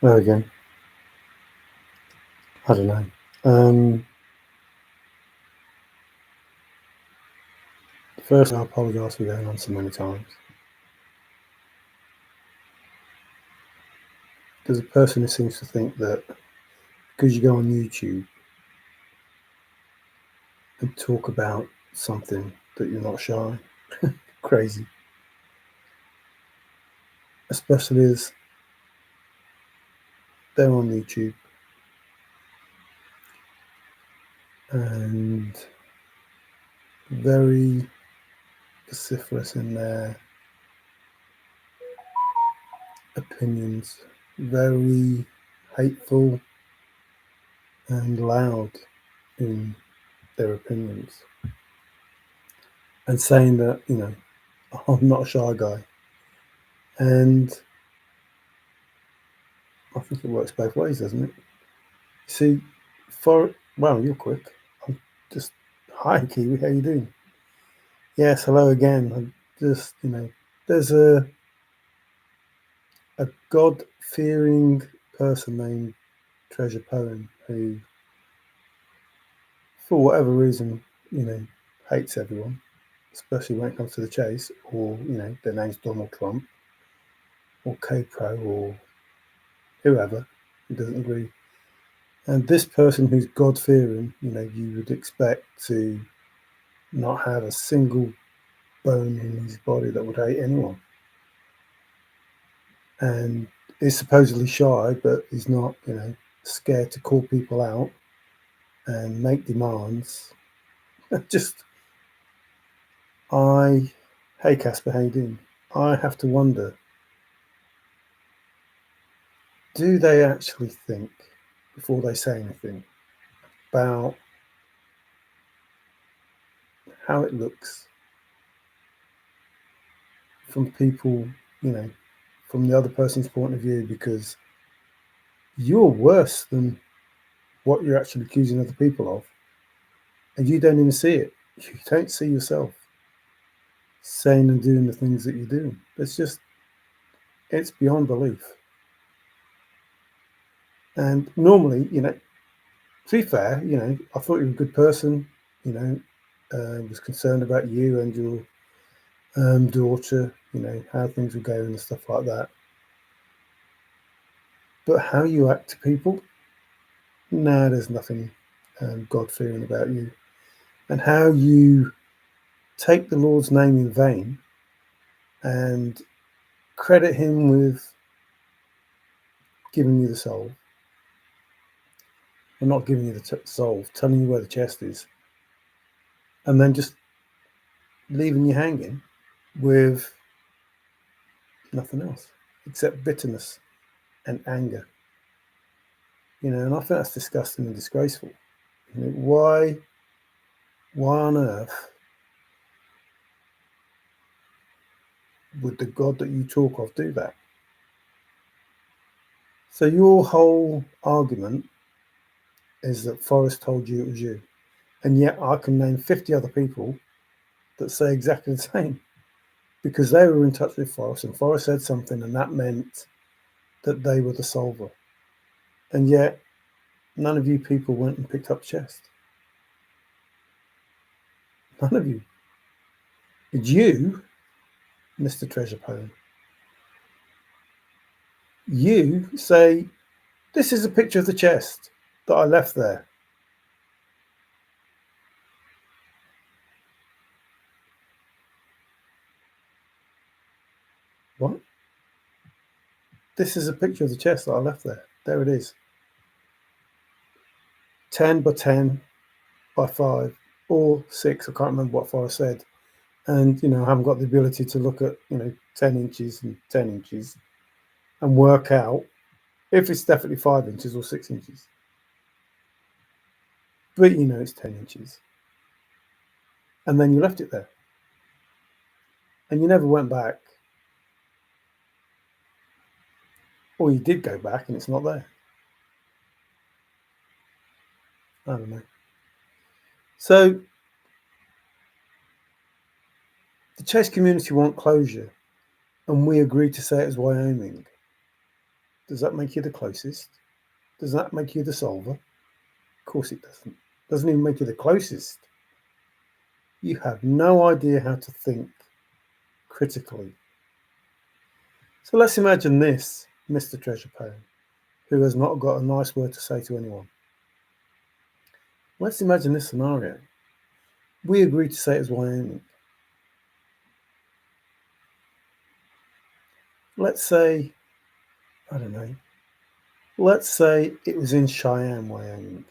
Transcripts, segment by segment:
Well, again, I don't know. First, I apologise for going on so many times. There's a person who seems to think that because you go on YouTube and talk about something that you're not shy. Crazy. Especially as they're on YouTube and very vociferous in their opinions, very hateful and loud in their opinions, and saying that, I'm not a shy guy. And I think it works both ways, doesn't it? You see, well, you're quick. I'm just, hi, Kiwi, how you doing? Yes, hello again. I'm just, there's a God-fearing person named Treasure Poem who, for whatever reason, hates everyone, especially when it comes to the chase, or, their name's Donald Trump, or K-Pro, or whoever who doesn't agree. And this person who's God-fearing, you would expect to not have a single bone in his body that would hate anyone. And is supposedly shy, but he's not, scared to call people out and make demands. Just, hey Casper, how you doing? I have to wonder, do they actually think before they say anything about how it looks from people, from the other person's point of view? Because you're worse than what you're actually accusing other people of, and you don't even see it. You don't see yourself saying and doing the things that you're doing. It's beyond belief. And normally, to be fair, I thought you were a good person, was concerned about you and your daughter, how things were going and stuff like that. But how you act to people, no, there's nothing God-fearing about you. And how you take the Lord's name in vain and credit him with giving you the soul, or not giving you the soul, telling you where the chest is, and then just leaving you hanging with nothing else except bitterness and anger. And I think that's disgusting and disgraceful. Why on earth would the God that you talk of do that? So your whole argument is that Forrest told you it was you. And yet I can name 50 other people that say exactly the same, because they were in touch with Forrest and Forrest said something and that meant that they were the solver. And yet none of you people went and picked up chest. None of you. Did you, Mr. Treasure Poem, you say, this is a picture of the chest that I left there. What? This is a picture of the chest that I left there. There it is. 10 by 10 by 5 or 6. I can't remember what Forrest said. And, I haven't got the ability to look at, 10 inches and 10 inches and work out if it's definitely 5 inches or 6 inches. But it's 10 inches. And then you left it there. And you never went back. Or you did go back and it's not there. I don't know. So the chess community want closure, and we agreed to say it as Wyoming. Does that make you the closest? Does that make you the solver? Of course it doesn't. Doesn't even make you the closest. You have no idea how to think critically. So let's imagine this Mr. Treasure Poem, who has not got a nice word to say to anyone. Let's imagine this scenario. We agreed to say it was Wyoming. Let's say, I don't know, let's say it was in Cheyenne, Wyoming.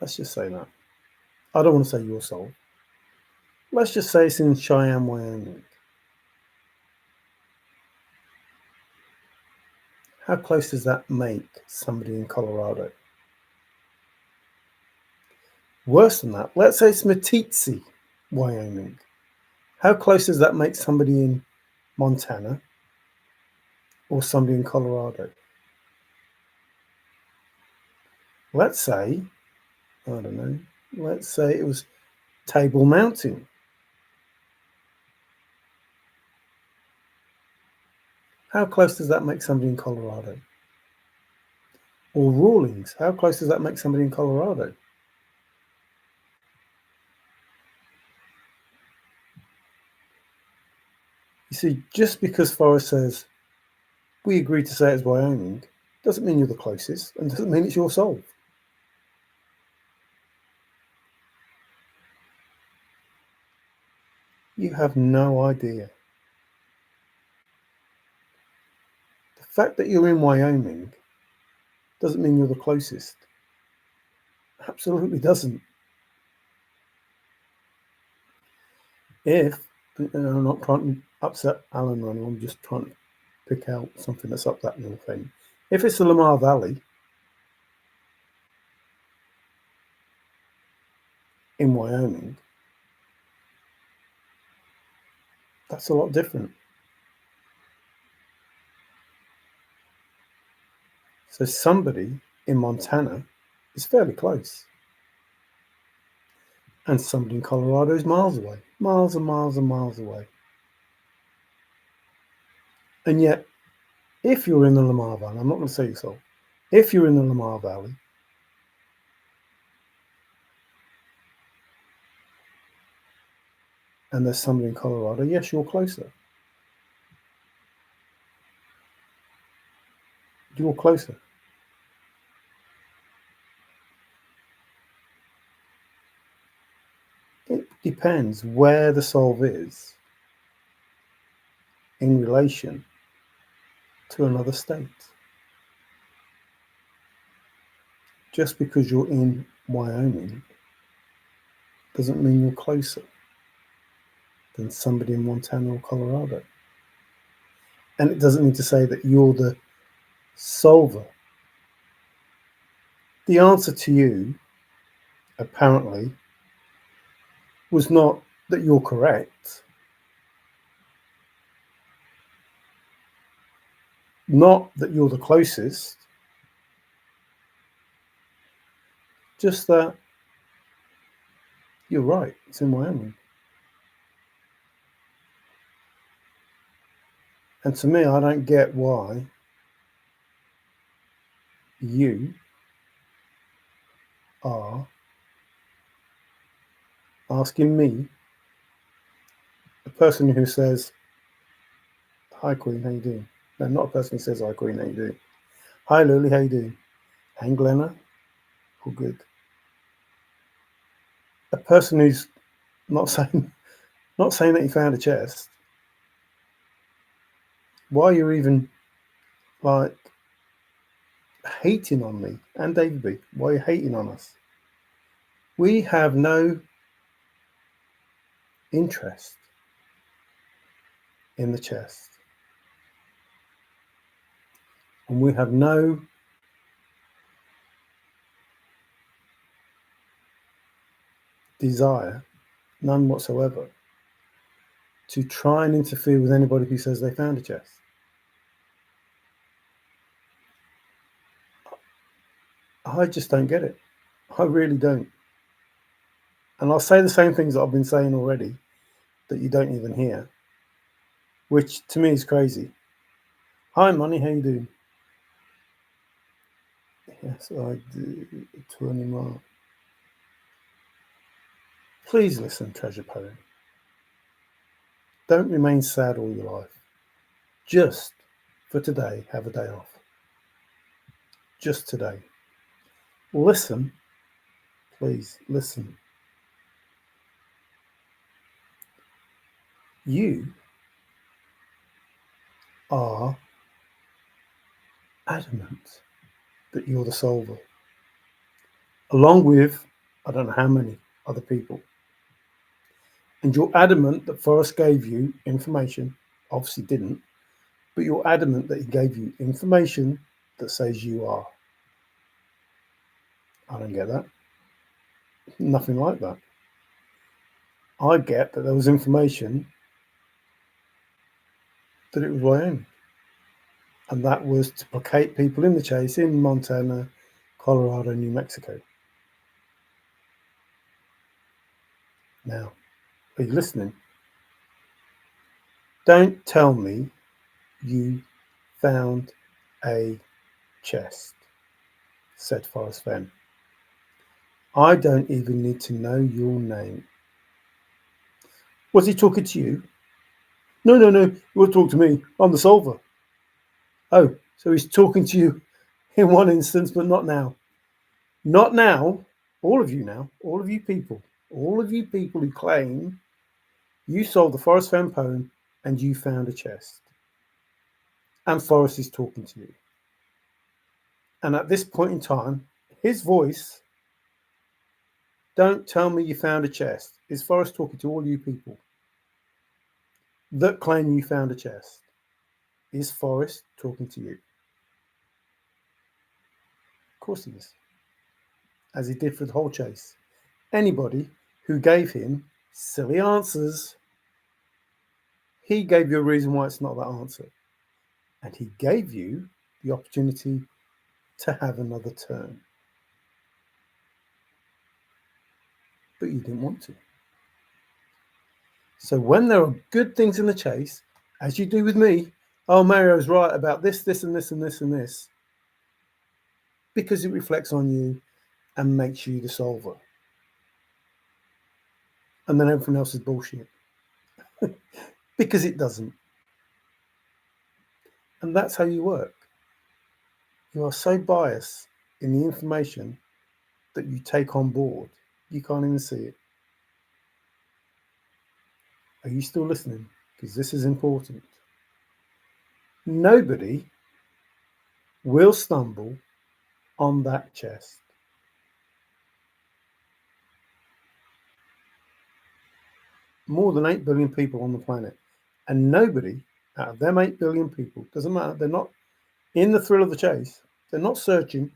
Let's just say that. I don't want to say your soul. Let's just say it's in Cheyenne, Wyoming. How close does that make somebody in Colorado? Worse than that, let's say it's Meeteetse, Wyoming. How close does that make somebody in Montana or somebody in Colorado? Let's say, I don't know, let's say it was Table Mountain. How close does that make somebody in Colorado? Or Rawlings, how close does that make somebody in Colorado? You see, just because Forrest says, we agreed to say it's Wyoming, doesn't mean you're the closest and doesn't mean it's your solve. You have no idea. The fact that you're in Wyoming doesn't mean you're the closest. Absolutely doesn't. If, and I'm not trying to upset Alan or anyone, I'm just trying to pick out something that's up that north end. If it's the Lamar Valley in Wyoming, that's a lot different. So somebody in Montana is fairly close. And somebody in Colorado is miles away, miles and miles and miles away. And yet, if you're in the Lamar Valley, I'm not going to say so, if you're in the Lamar Valley, and there's somebody in Colorado, yes, you're closer. You're closer. It depends where the solve is in relation to another state. Just because you're in Wyoming doesn't mean you're closer than somebody in Montana or Colorado. And it doesn't mean to say that you're the solver. The answer to you, apparently, was not that you're correct, not that you're the closest, just that you're right, it's in Wyoming. And to me, I don't get why you are asking me, a person who says, hi Queen, how you doing? No, not a person who says, hi Queen, how you doing? Hi Lily, how you doing? Hey Glenna, all good. A person who's not saying that you found a chest, why you're even like hating on me and David B, why you're hating on us? We have no interest in the chest. And we have no desire, none whatsoever, to try and interfere with anybody who says they found a chest. I just don't get it. I really don't. And I'll say the same things that I've been saying already that you don't even hear, which to me is crazy. Hi, Money, how you doing? Yes, I do. 20 mark. Please listen, treasure poem. Don't remain sad all your life. Just for today, have a day off. Just today. Listen, please listen. You are adamant that you're the solver, along with I don't know how many other people. And you're adamant that Forrest gave you information, obviously didn't, but you're adamant that he gave you information that says you are. I don't get that. Nothing like that. I get that there was information that it was Wyoming. And that was to placate people in the chase in Montana, Colorado, New Mexico. Now, are you listening? Don't tell me you found a chest, said Forrest Fenn. I don't even need to know your name. Was he talking to you? No, no, no, you won't talk to me. I'm the solver. Oh, so he's talking to you in one instance, but not now. Not now. All of you now. All of you people. All of you people who claim you solved the Forrest Fenn poem and you found a chest. And Forrest is talking to you. And at this point in time, his voice, don't tell me you found a chest, is Forrest talking to all you people that claim you found a chest. Is Forrest talking to you? Of course he is. As he did for the whole chase. Anybody who gave him silly answers, he gave you a reason why it's not that answer. And he gave you the opportunity to have another turn. But you didn't want to. So when there are good things in the chase, as you do with me, oh, Mario's right about this, this, and this, and this, and this, because it reflects on you and makes you the solver. And then everything else is bullshit. Because it doesn't. And that's how you work. You are so biased in the information that you take on board, you can't even see it. Are you still listening? Because this is important. Nobody will stumble on that chest. More than 8 billion people on the planet. And nobody out of them 8 billion people, doesn't matter, they're not in the thrill of the chase, they're not searching,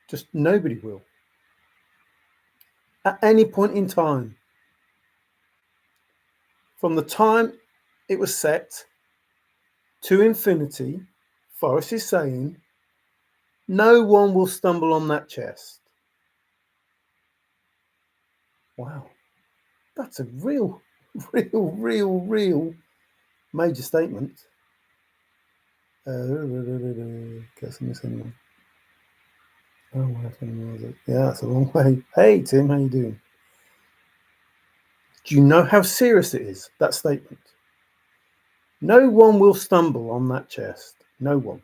just nobody will. At any point in time, from the time it was set to infinity, Forrest is saying, no one will stumble on that chest. Wow. That's a real major statement. Guess I'm missing one. Oh, yeah, that's a long way. Hey, Tim, how you doing? Do you know how serious it is, that statement? No one will stumble on that chest. No one.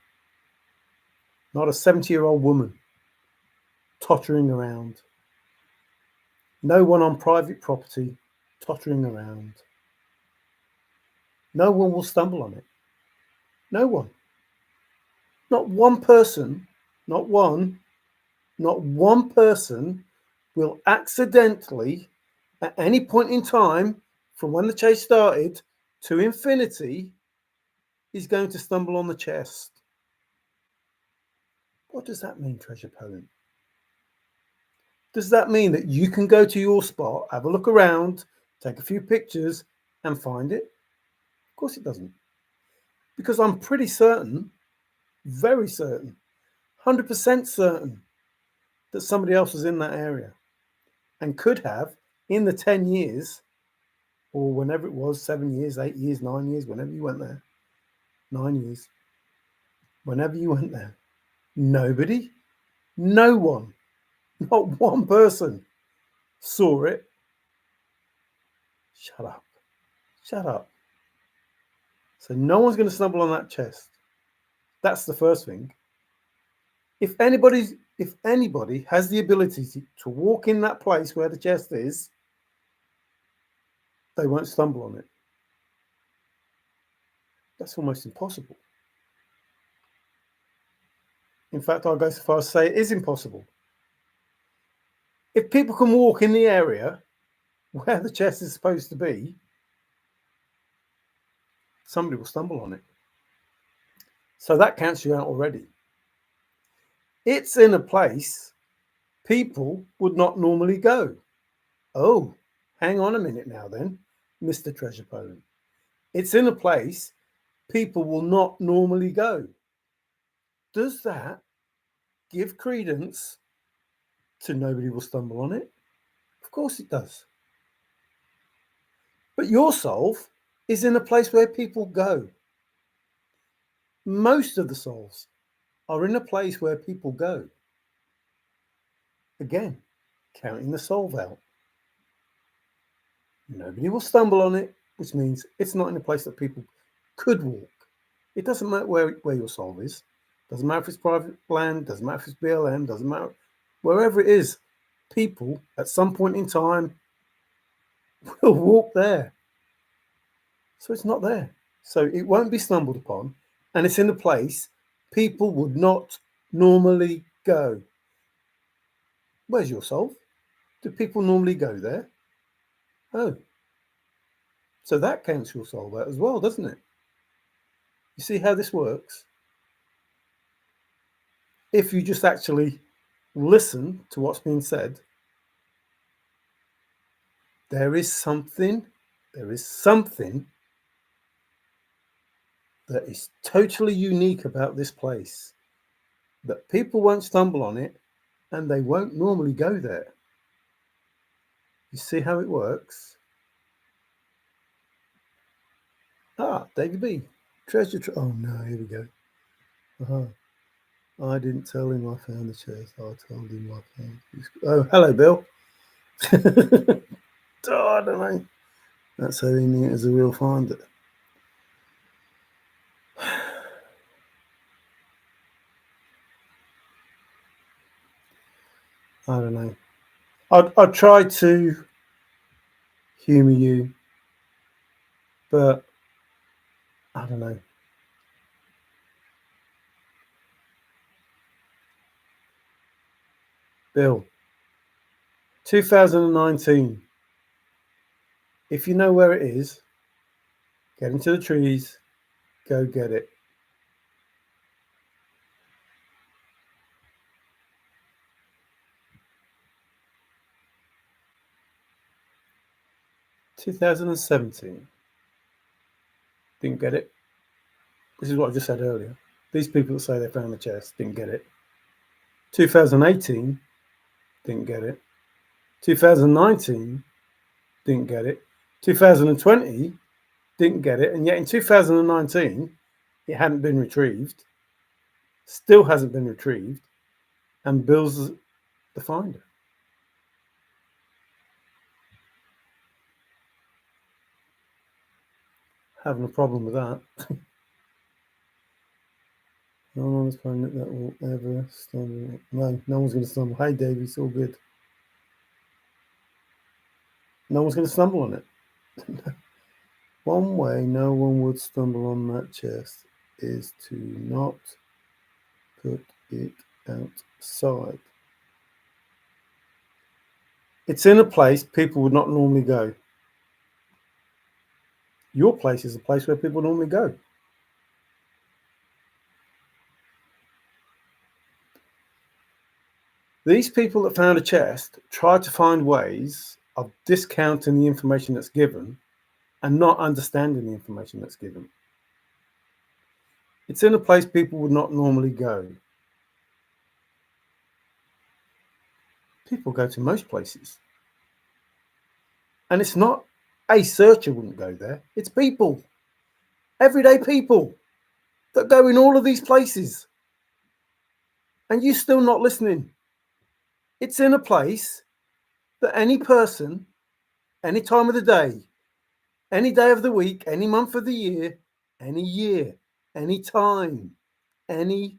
Not a 70-year-old woman tottering around. No one on private property tottering around. No one will stumble on it. No one. Not one person, not one person will accidentally, at any point in time, from when the chase started to infinity, is going to stumble on the chest. What does that mean, treasure poem? Does that mean that you can go to your spot, have a look around, take a few pictures, and find it? Of course it doesn't. Because I'm pretty certain, very certain, 100% certain that somebody else was in that area and could have, in the 10 years, or whenever it was, 7 years, 8 years, 9 years, whenever you went there, 9 years, whenever you went there, nobody, no one, not one person saw it. Shut up. Shut up. So no one's going to stumble on that chest. That's the first thing. If anybody has the ability to walk in that place where the chest is, they won't stumble on it. That's almost impossible. In fact, I'll go so far as to say it is impossible. If people can walk in the area where the chest is supposed to be, somebody will stumble on it. So that counts you out already. It's in a place people would not normally go. Oh, hang on a minute now then, Mr. Treasure Poland. It's in a place people will not normally go. Does that give credence to nobody will stumble on it? Of course it does. But your solve is in a place where people go. Most of the solves are in a place where people go. Again, counting the solve out. Nobody will stumble on it, which means it's not in a place that people could walk. It doesn't matter where your solve is. Doesn't matter if it's private land, doesn't matter if it's BLM, doesn't matter. Wherever it is, people at some point in time will walk there. So it's not there. So it won't be stumbled upon, and it's in a place people would not normally go. Where's your solve? Do people normally go there? Oh. So that counts your solve out as well, doesn't it? You see how this works? If you just actually listen to what's being said, there is something that is totally unique about this place, that people won't stumble on it and they won't normally go there. You see how it works? Ah, David B. Oh no, here we go. I didn't tell him I found the chest. I told him I found it. Oh, hello, Bill. Oh, I don't know. That's how he knew it was a real find. I don't know. I'd try to humour you, but I don't know. Bill, 2019. If you know where it is, get into the trees, go get it. (2017) didn't get it. This is what I just said earlier. These people that say they found the chest didn't get it. 2018 didn't get it. 2019 didn't get it. 2020 didn't get it. And yet in 2019, it hadn't been retrieved. Still hasn't been retrieved. And Bill's the finder. Having a problem with that. No one's finding that will ever stumble. No one's going to stumble. Hey, Davey, it's all good. No one's going to stumble on it. One way no one would stumble on that chest is to not put it outside. It's in a place people would not normally go. Your place is a place where people normally go. These people that found a chest try to find ways of discounting the information that's given and not understanding the information that's given. It's in a place people would not normally go. People go to most places. And it's not a searcher wouldn't go there. It's people. Everyday people. that go in all of these places. And you're still not listening. It's in a place that any person, any time of the day, any day of the week, any month of the year, any time, any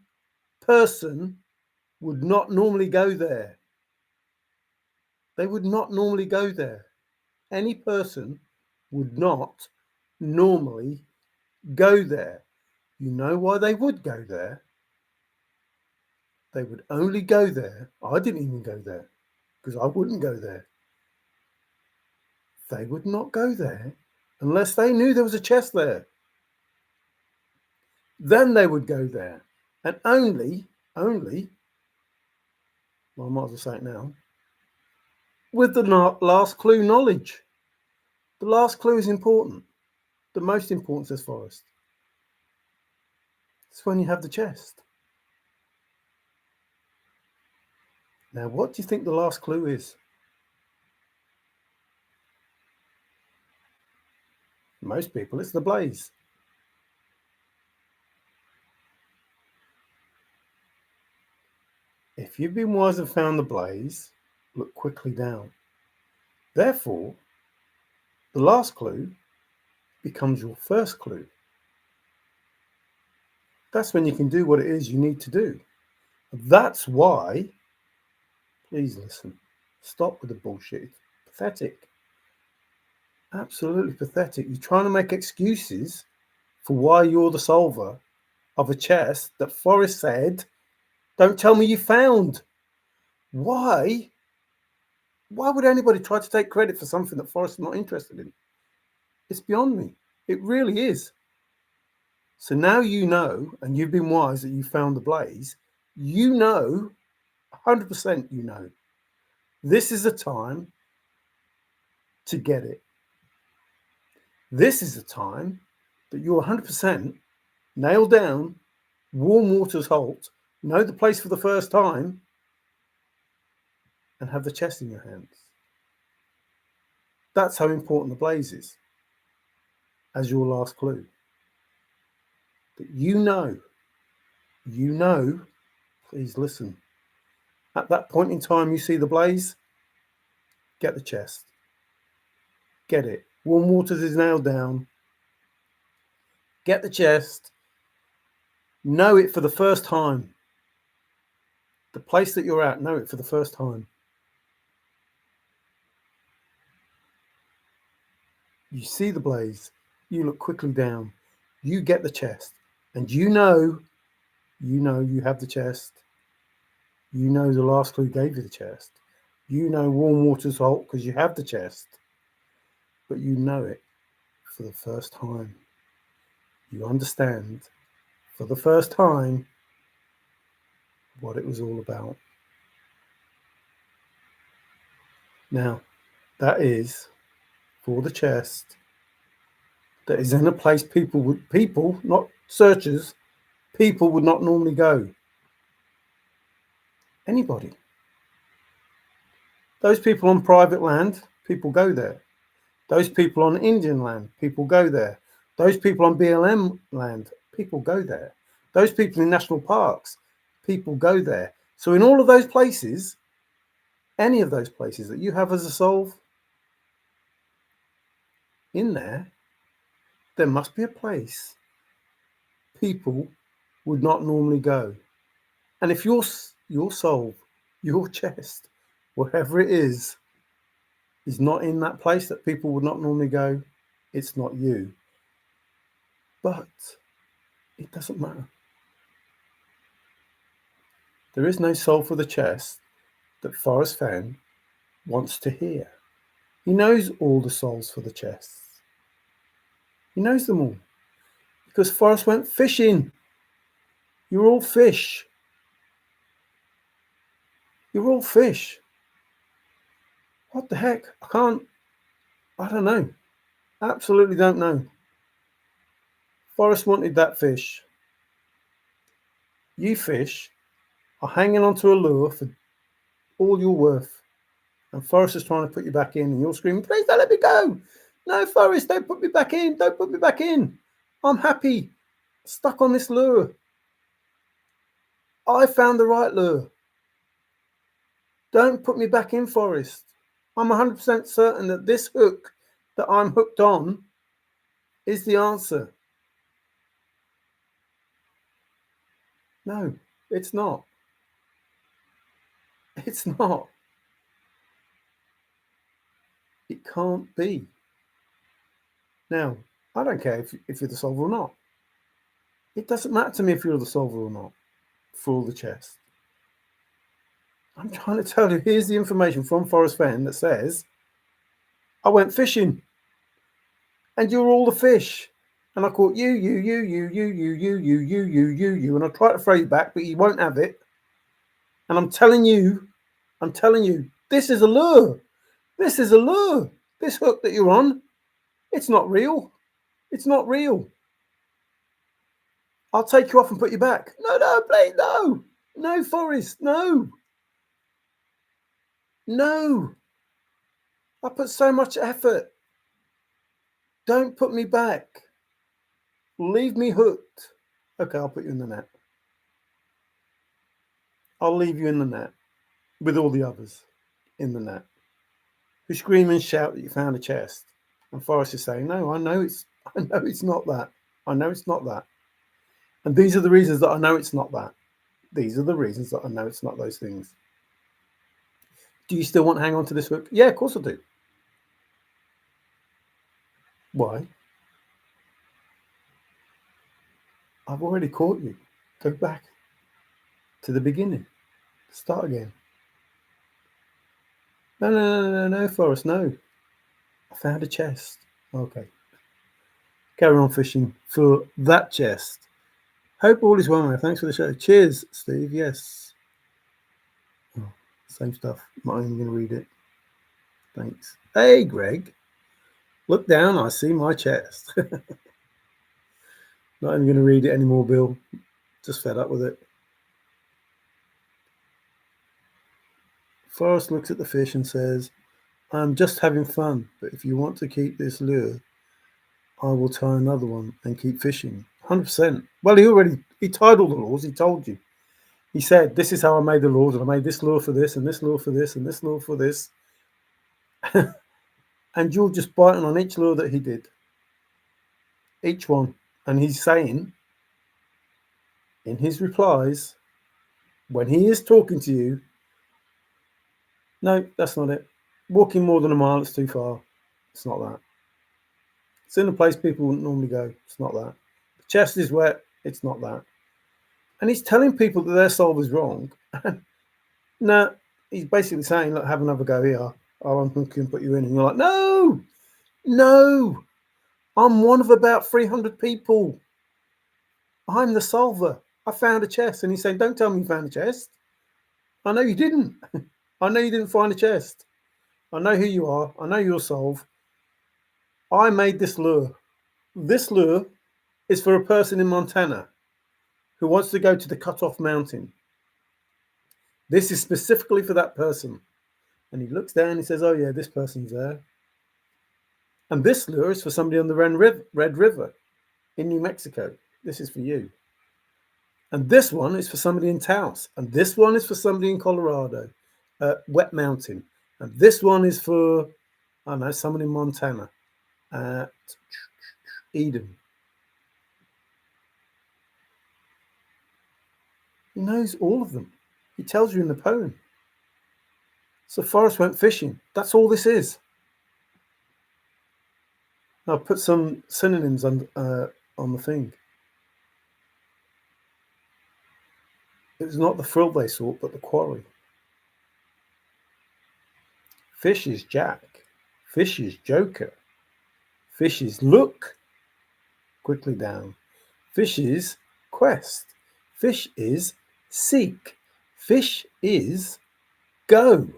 person would not normally go there. They would not normally go there. Any person would not normally go there. You know why they would go there? They would only go there. I didn't even go there because I wouldn't go there. They would not go there unless they knew there was a chest there. Then they would go there. And only, well, I might as well say it now, with the last clue knowledge. The last clue is important. The most important, says Forrest. It's when you have the chest. Now, what do you think the last clue is? Most people, it's the blaze. If you've been wise and found the blaze, look quickly down. Therefore, the last clue becomes your first clue. That's when you can do what it is you need to do. That's why, please listen, stop with the bullshit. It's pathetic. Absolutely pathetic. You're trying to make excuses for why you're the solver of a chest that Forrest said, don't tell me you found. Why? Why would anybody try to take credit for something that Forrest is not interested in? It's beyond me. It really is. So now you know, and you've been wise that you found the blaze. You know, 100% you know, this is a time to get it. This is a time that you're 100% nailed down, warm waters halt, know the place for the first time, and have the chest in your hands. That's how important the blaze is as your last clue. That you know, please listen. At that point in time you see the blaze, get the chest. Get it. Warm waters is nailed down. Get the chest. Know it for the first time. The place that you're at, know it for the first time. You see the blaze. You look quickly down. You get the chest. And you know you have the chest. You know the last clue gave you the chest. You know warm waters halt because you have the chest. But you know it for the first time. You understand for the first time what it was all about. Now, that is for the chest that is in a place people, not searchers, people would not normally go. Anybody. Those people on private land, people go there. Those people on Indian land, people go there. Those people on BLM land, people go there. Those people in national parks, people go there. So in all of those places, any of those places that you have as a solve, in there must be a place people would not normally go. And if your solve, your chest, wherever it is not in that place that people would not normally go, it's not you. But it doesn't matter. There is no solve for the chest that Forrest Fenn wants to hear. He knows all the solves for the chests. He knows them all. Because Forrest went fishing. You're all fish. You're all fish. What the heck? I don't know. Absolutely don't know. Forrest wanted that fish. You fish are hanging onto a lure for all you're worth. And Forrest is trying to put you back in and you're screaming, please don't let me go. No, Forrest, don't put me back in. Don't put me back in. I'm happy. Stuck on this lure. I found the right lure. Don't put me back in, Forrest. I'm 100% certain that this hook that I'm hooked on is the answer. No, it's not. It's not. It can't be. Now, I don't care if you're the solver or not. It doesn't matter to me if you're the solver or not for all the chest. I'm trying to tell you, here's the information from Forrest Fenn that says, I went fishing and you're all the fish. And I caught you, and I tried to throw you back, but you won't have it. And I'm telling you, this is a lure. This is a lure. This hook that you're on, it's not real. It's not real. I'll take you off and put you back. No, please, no. No, Forrest, no. No. I put so much effort. Don't put me back. Leave me hooked. Okay, I'll put you in the net. I'll leave you in the net with all the others in the net who scream and shout that you found a chest. And Forrest is saying, no, I know it's not that. I know it's not that. And these are the reasons that I know it's not that. These are the reasons that I know it's not those things. Do you still want to hang on to this hook? Yeah, of course I do. Why? I've already caught you. Go back to the beginning. Start again. No, Forrest, no. I found a chest. Okay. Carry on fishing for that chest. Hope all is well, man. Thanks for the show. Cheers, Steve. Yes. Oh, same stuff. Not even going to read it. Thanks. Hey, Greg. Look down. I see my chest. Not even going to read it anymore, Bill. Just fed up with it. Forrest looks at the fish and says, I'm just having fun, but if you want to keep this lure, I will tie another one and keep fishing. 100%. Well, he tied all the lures. He told you. He said, this is how I made the lures, and I made this lure for this, and this lure for this, and this lure for this. And you're just biting on each lure that he did. Each one. And he's saying, in his replies, when he is talking to you, no, that's not it. Walking more than a mile, it's too far. It's not that. It's in a place people wouldn't normally go. It's not that. The chest is wet. It's not that. And he's telling people that their solver's wrong. No, he's basically saying, look, have another go here. I'll can put you in. And you're like, no, I'm one of about 300 people. I'm the solver. I found a chest. And he's saying, don't tell me you found a chest. I know you didn't. I know you didn't find a chest. I know who you are. I know you'll solve. I made this lure. This lure is for a person in Montana who wants to go to the Cutoff Mountain. This is specifically for that person. And he looks down and he says, oh yeah, this person's there. And this lure is for somebody on the Red River in New Mexico. This is for you. And this one is for somebody in Taos. And this one is for somebody in Colorado, Wet Mountain. And this one is for, I don't know, someone in Montana, at Eden. He knows all of them. He tells you in the poem. So Forrest went fishing. That's all this is. I'll put some synonyms on the thing. It was not the frill they sought, but the quarry. Fish is Jack. Fish is Joker. Fish is look quickly down. Fish is quest. Fish is seek. Fish is go.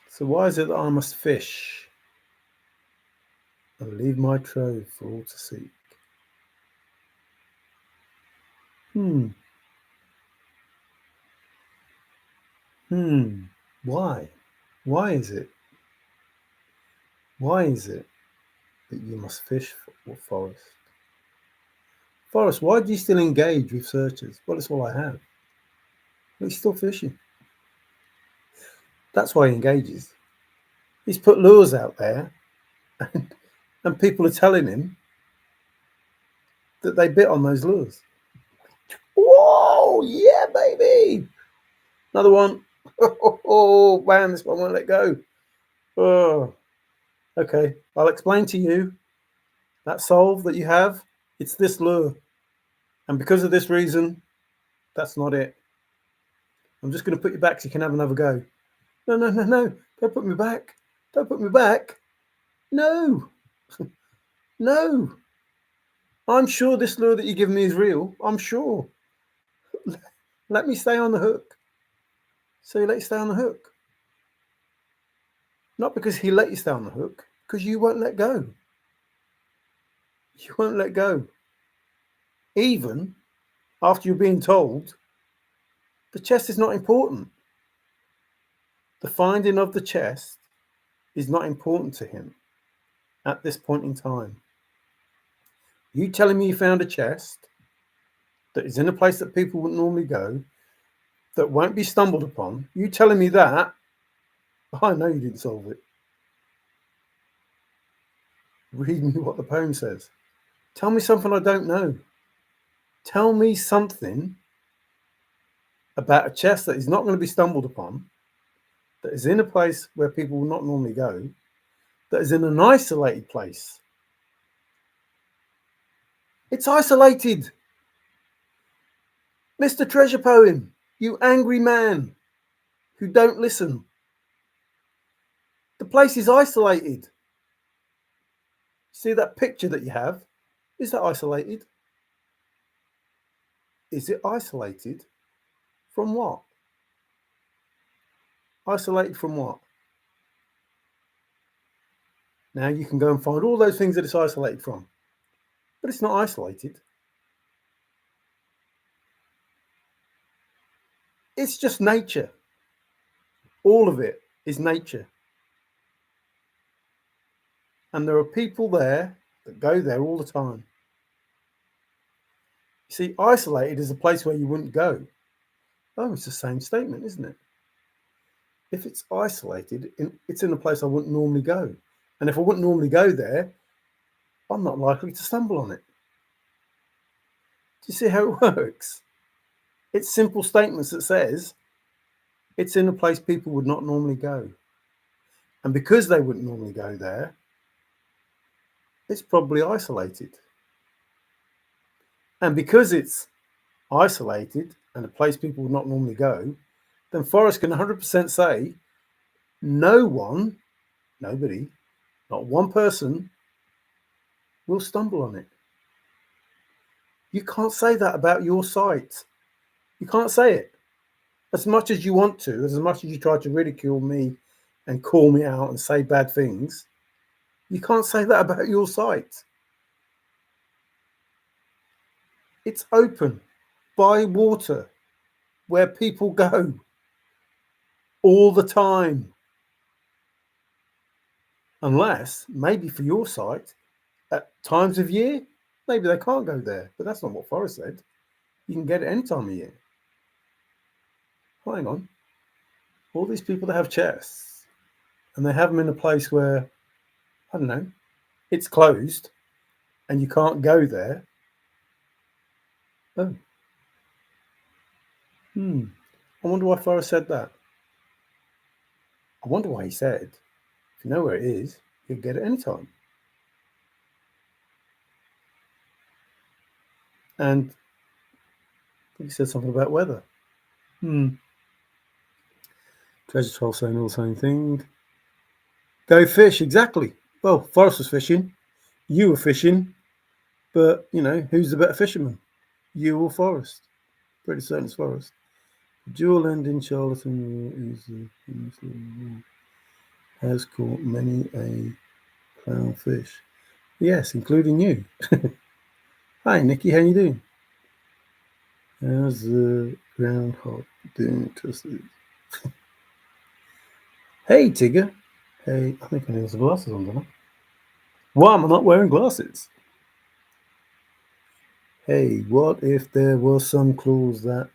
So why is it that I must fish and leave my trove for all to seek? Why? Why is it? Why is it that you must fish for Forrest. Forrest, why do you still engage with searchers? Well, it's all I have. But he's still fishing. That's why he engages. He's put lures out there, and people are telling him that they bit on those lures. Whoa, yeah, baby! Another one. Oh, man, this one won't let go. Oh, okay. I'll explain to you that solve that you have. It's this lure, and because of this reason, that's not it. I'm just going to put you back so you can have another go. No, no, no, no! Don't put me back! Don't put me back! No, no! I'm sure this lure that you give me is real. I'm sure. Let me stay on the hook. So you let you stay on the hook. Not because he let you stay on the hook, because you won't let go. You won't let go. Even after you're being told the chest is not important. The finding of the chest is not important to him at this point in time. You telling me you found a chest that is in a place that people wouldn't normally go, that won't be stumbled upon, you telling me that, I know you didn't solve it. Read me what the poem says. Tell me something I don't know. Tell me something about a chest that is not going to be stumbled upon, that is in a place where people will not normally go, that is in an isolated place. It's isolated. Mr. Treasure Poem, you angry man who don't listen. The place is isolated. See that picture that you have? Is that isolated? Is it isolated from what? Isolated from what? Now you can go and find all those things that it's isolated from, but it's not isolated. It's just nature. All of it is nature. And there are people there that go there all the time. You see, isolated is a place where you wouldn't go. Oh, it's the same statement, isn't it? If it's isolated, it's in a place I wouldn't normally go. And if I wouldn't normally go there, I'm not likely to stumble on it. Do you see how it works? It's simple statements that says it's in a place people would not normally go. And because they wouldn't normally go there, it's probably isolated. And because it's isolated and a place people would not normally go, then Forrest can 100% say no one, nobody, not one person will stumble on it. You can't say that about your site. You can't say it. As much as you want to, as much as you try to ridicule me and call me out and say bad things, you can't say that about your site. It's open by water where people go all the time. Unless, maybe for your site, at times of year, maybe they can't go there. But that's not what Forrest said. You can get it any time of year. Hang on. All these people that have chests, and they have them in a place where, I don't know, it's closed, and you can't go there. Oh. I wonder why Forrest said that. I wonder why he said, if you know where it is, you can get it anytime. And I think he said something about weather. Treasure Troll saying all the same thing. Go fish, exactly. Well, Forrest was fishing. You were fishing. But, you know, who's the better fisherman? You or Forrest? Pretty certain it's Forrest. Dual ending charlatan has caught many a clownfish. Yes, including you. Hi, Nikki, how you doing? How's the groundhog doing? Hey, Tigger. Hey, I think I need some glasses on, don't I? Why am I not wearing glasses? Hey, what if there was some clause that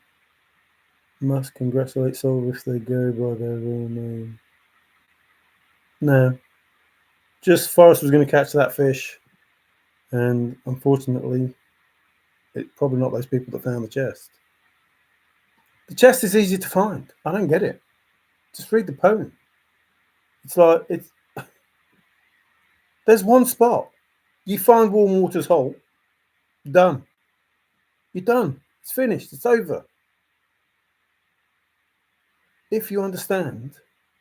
must congratulate souls if they go by their real name? No, just Forrest was going to catch that fish, and unfortunately, it's probably not those people that found the chest. The chest is easy to find. I don't get it. Just read the poem. It's like there's one spot. You find Warm Water's hole, done. You're done. It's finished. It's over. If you understand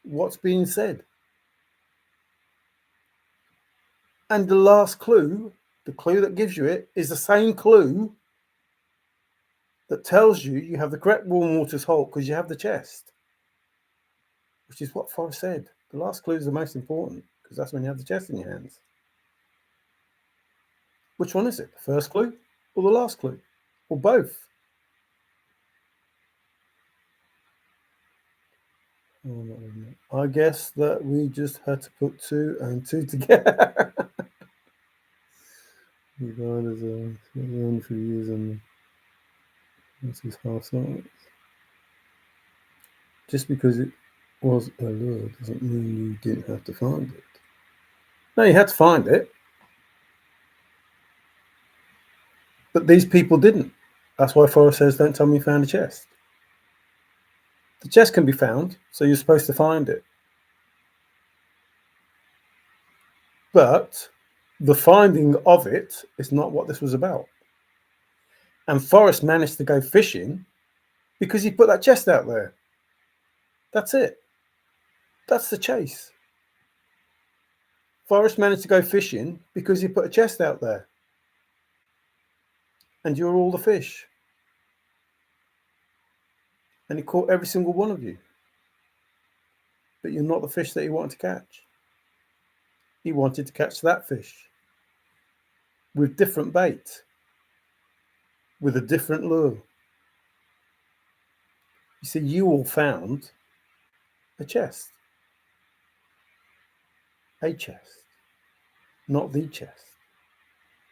what's being said. And the last clue, the clue that gives you it, is the same clue that tells you you have the correct Warm Water's hole because you have the chest, which is what Forrest said. The last clue is the most important because that's when you have the chest in your hands. Which one is it? The first clue or the last clue? Or both? I guess that we just had to put 2 and 2 together. God is a for years and this is half science. Just because it was a lure doesn't mean you didn't have to find it. No, you had to find it. But these people didn't. That's why Forrest says, don't tell me you found a chest. The chest can be found, so you're supposed to find it. But the finding of it is not what this was about. And Forrest managed to go fishing because he put that chest out there. That's it. That's the chase. Forrest managed to go fishing because he put a chest out there. And you're all the fish. And he caught every single one of you. But you're not the fish that he wanted to catch. He wanted to catch that fish with different bait, with a different lure. You see, you all found a chest. A chest, not the chest.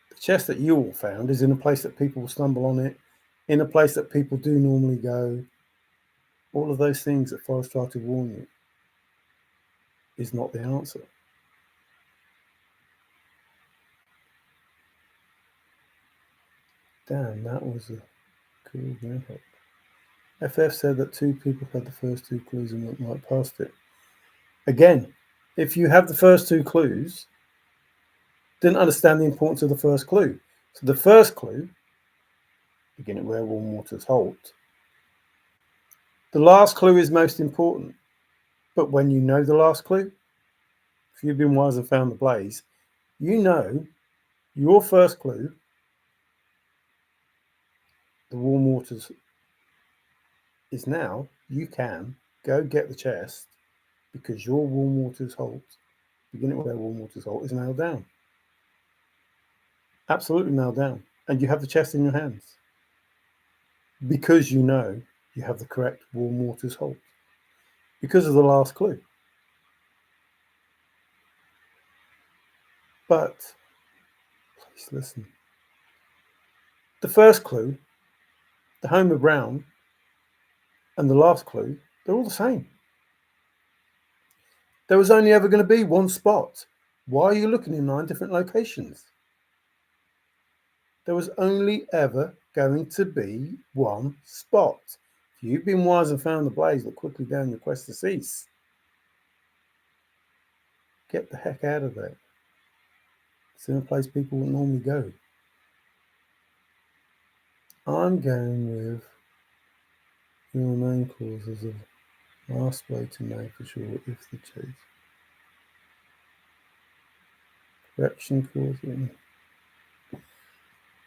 The chest that you all found is in a place that people will stumble on it, in a place that people do normally go. All of those things that Forrest tried to warn you is not the answer. Damn, that was a cool groundhog. FF said that 2 people had the first 2 clues and went right past it. Again, if you have the first 2 clues, didn't understand the importance of the first clue. So the first clue, beginning where warm waters halt. The last clue is most important. But when you know the last clue, if you've been wise and found the blaze, you know your first clue, the warm waters, is now you can go get the chest because your warm waters halt, beginning where warm waters halt, is nailed down. Absolutely nailed down. And you have the chest in your hands because you know you have the correct warm waters halt because of the last clue. But please listen. The first clue, the Homer Brown, and the last clue, they're all the same. There was only ever going to be one spot. Why are you looking in 9 different locations? There was only ever going to be one spot. If you've been wise and found the blaze, look quickly down your quest to cease. Get the heck out of there. It's in a place people wouldn't normally go. I'm going with your name clause as a last way to know for sure if the chase. Correction clause.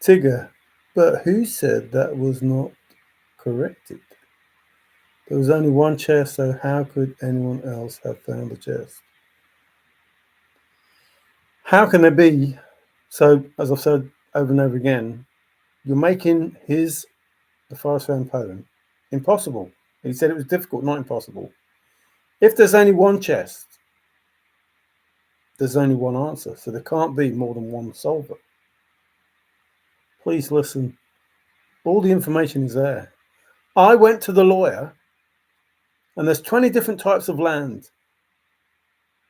Tigger, but who said that was not corrected? There was only one chest, so how could anyone else have found the chest? How can there be? So, as I've said over and over again, you're making the Forrest Fenn poem impossible. He said it was difficult, not impossible. If there's only one chest, There's only one answer, so there can't be more than one solver. Please listen. All the information is there. I went to the lawyer, and there's 20 different types of land.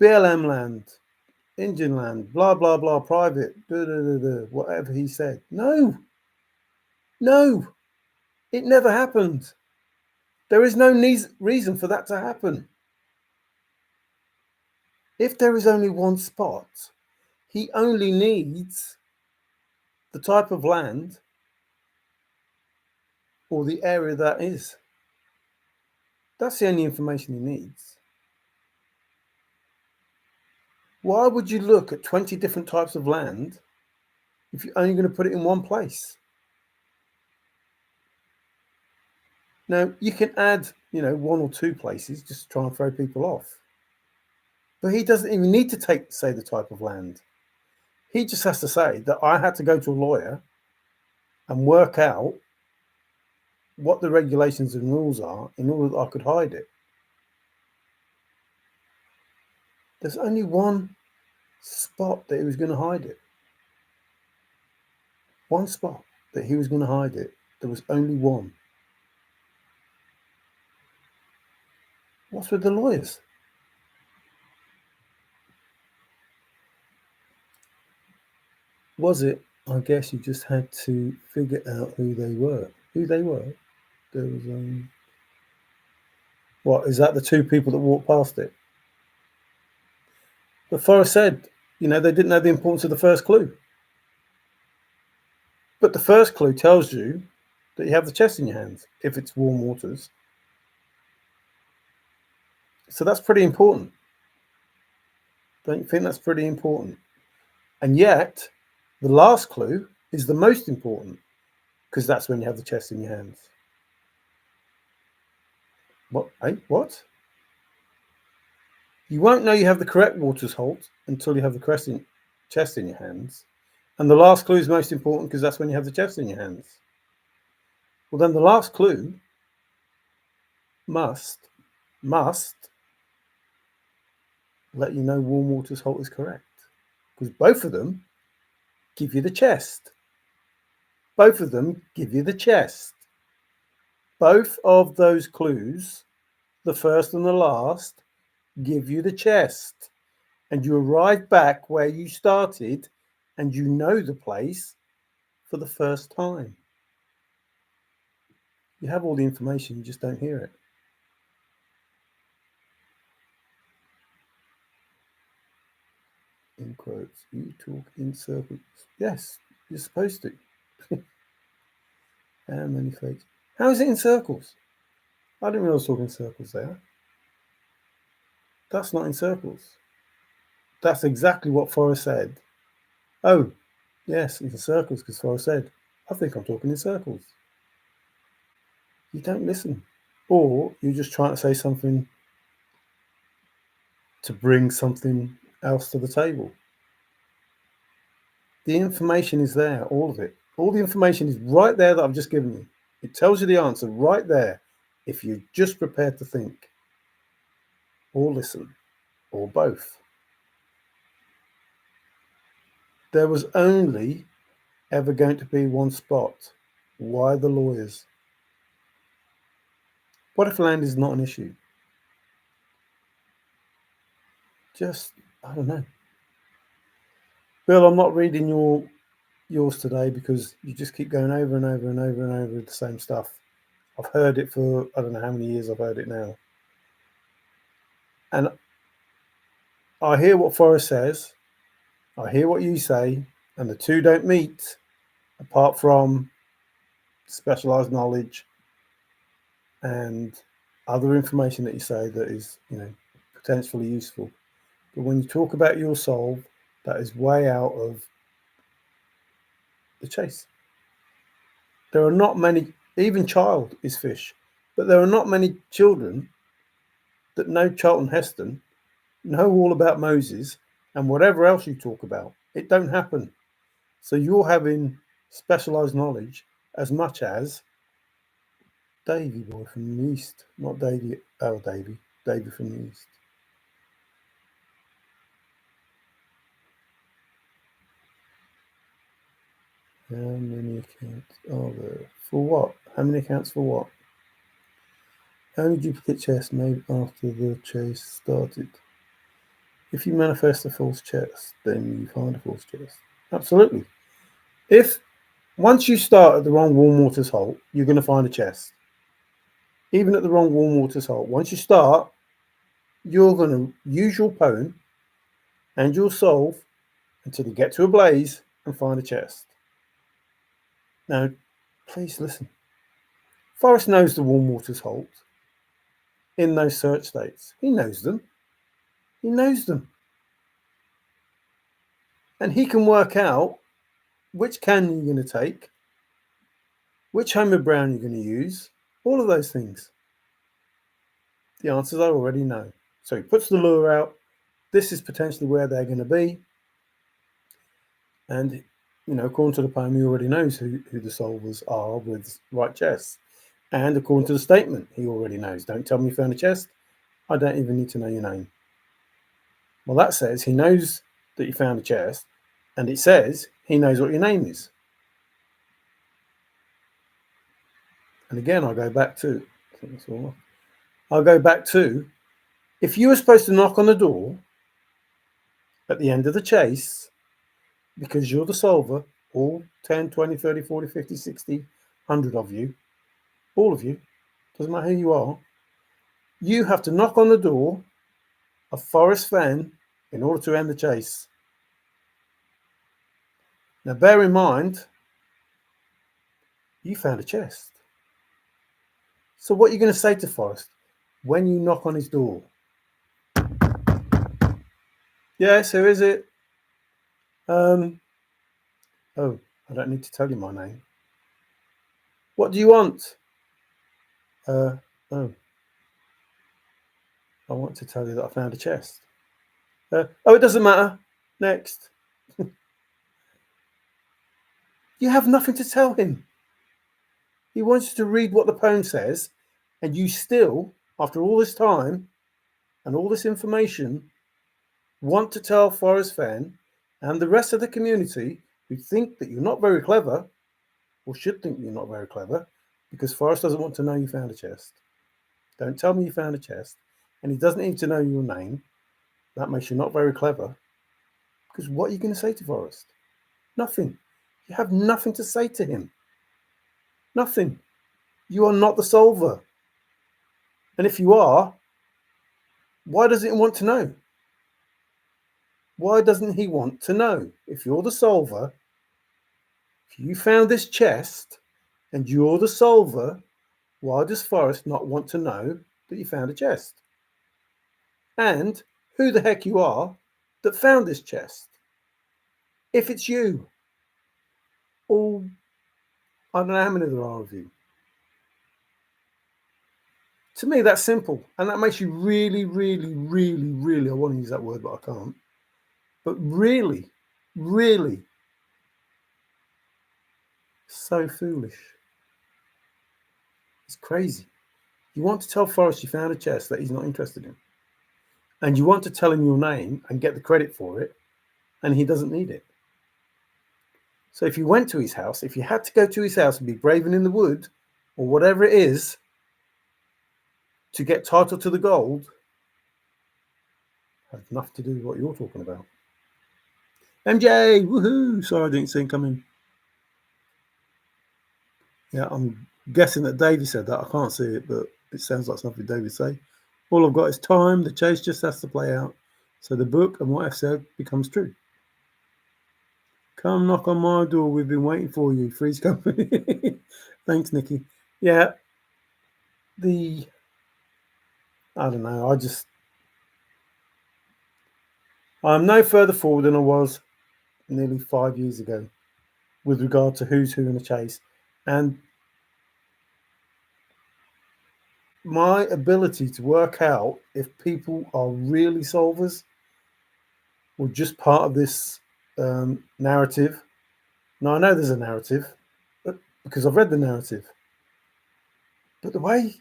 BLM land, Indian land, blah, blah, blah, private, whatever he said. No, it never happened. There is no reason for that to happen. If there is only one spot, he only needs the type of land or the area that is. That's the only information he needs. Why would you look at 20 different types of land if you're only going to put it in one place? Now, you can add, one or two places just to try and throw people off. But he doesn't even need to say the type of land. He just has to say that I had to go to a lawyer and work out what the regulations and rules are in order that I could hide it. There's only one spot that he was going to hide it. One spot that he was going to hide it. There was only one. What's with the lawyers? Was it? I guess you just had to figure out who they were. There was what is that? The two people that walked past it. But Forrest said, they didn't know the importance of the first clue. But the first clue tells you that you have the chest in your hands if it's warm waters. So that's pretty important. Don't you think that's pretty important? And yet, the last clue is the most important because that's when you have the chest in your hands. What? What? You won't know you have the correct waters halt until you have the chest in your hands. And the last clue is most important because that's when you have the chest in your hands. Well, then the last clue must let you know warm waters halt is correct. Because both of them give you the chest. Both of them give you the chest. Both of those clues, the first and the last, give you the chest. And you arrive back where you started and you know the place for the first time. You have all the information, you just don't hear it. In quotes, you talk in circles. Yes, you're supposed to. How many fakes? How is it in circles? I didn't realize I was talking in circles there. That's not in circles. That's exactly what Forrest said. Oh, yes, in circles, because Forrest said, I think I'm talking in circles. You don't listen. Or you're just trying to say something to bring something else to the table. The information is there, all of it. All the information is right there that I've just given you. It tells you the answer right there if you're just prepared to think or listen or both. There was only ever going to be one spot. Why the lawyers? What if land is not an issue? Just, I don't know. Bill, I'm not reading yours today because you just keep going over and over and over and over the same stuff. I've heard it for, I don't know how many years I've heard it now. And I hear what Forrest says, I hear what you say, and the two don't meet apart from specialized knowledge and other information that you say that is, potentially useful. But when you talk about your soul, that is way out of the chase. There are not many, even child is fish, but there are not many children that know Charlton Heston, know all about Moses, and whatever else you talk about. It don't happen. So you're having specialised knowledge as much as Davy boy from the east, not Davy. Oh, Davy from the east. How many accounts are there? For what? How many accounts for what? Only duplicate chests made after the chase started. If you manifest a false chest, then you find a false chest. Absolutely. If once you start at the wrong warm waters halt, you're going to find a chest. Even at the wrong warm waters halt, once you start, you're going to use your poem and you'll solve until you get to a blaze and find a chest. Now, please listen. Forrest knows the warm waters halt in those search states. He knows them. He knows them. And he can work out which can you're going to take, which homemade brown you're going to use, all of those things. The answers I already know. So he puts the lure out. This is potentially where they're going to be. And, according to the poem, he already knows who the solvers are with right chests. And according to the statement, he already knows. Don't tell me you found a chest. I don't even need to know your name. Well, that says he knows that you found a chest. And it says he knows what your name is. And again, I'll go back to, if you were supposed to knock on the door at the end of the chase, because you're the solver, all 10, 20, 30, 40, 50, 60, 100 of you, all of you, doesn't matter who you are, you have to knock on the door of Forrest Fenn in order to end the chase. Now, bear in mind, you found a chest. So what are you going to say to Forrest when you knock on his door? Yes, who is it? Oh, I don't need to tell you my name. What do you want? I want to tell you that I found a chest. It doesn't matter. Next. You have nothing to tell him. He wants you to read what the poem says, and you still, after all this time and all this information, want to tell Forrest Fenn and the rest of the community who think that you're not very clever, or should think you're not very clever, because Forrest doesn't want to know you found a chest. Don't tell me you found a chest, and he doesn't need to know your name. That makes you not very clever. Because what are you going to say to Forrest? Nothing. You have nothing to say to him. Nothing. You are not the solver. And if you are, why doesn't he want to know? Why doesn't he want to know? If you're the solver, if you found this chest and you're the solver, why does Forrest not want to know that you found a chest? And who the heck you are that found this chest? If it's you, or I don't know how many there are of you. To me, that's simple. And that makes you really, really, really, really, I want to use that word, but I can't. But really, really so foolish. It's crazy. You want to tell Forrest you found a chest that he's not interested in. And you want to tell him your name and get the credit for it, and he doesn't need it. So if you went to his house, if you had to go to his house and be braving in the wood, or whatever it is, to get title to the gold, has nothing to do with what you're talking about. MJ, woohoo! Sorry, I didn't see him coming. Yeah, I'm guessing that David said that. I can't see it, but it sounds like something David say. All I've got is time. The chase just has to play out. So the book and what I've said becomes true. Come knock on my door. We've been waiting for you. Freeze Company. Thanks, Nikki. Yeah. I don't know. I'm no further forward than I was nearly 5 years ago with regard to who's who in the chase. And my ability to work out if people are really solvers or just part of this narrative. Now, I know there's a narrative because I've read the narrative. But the way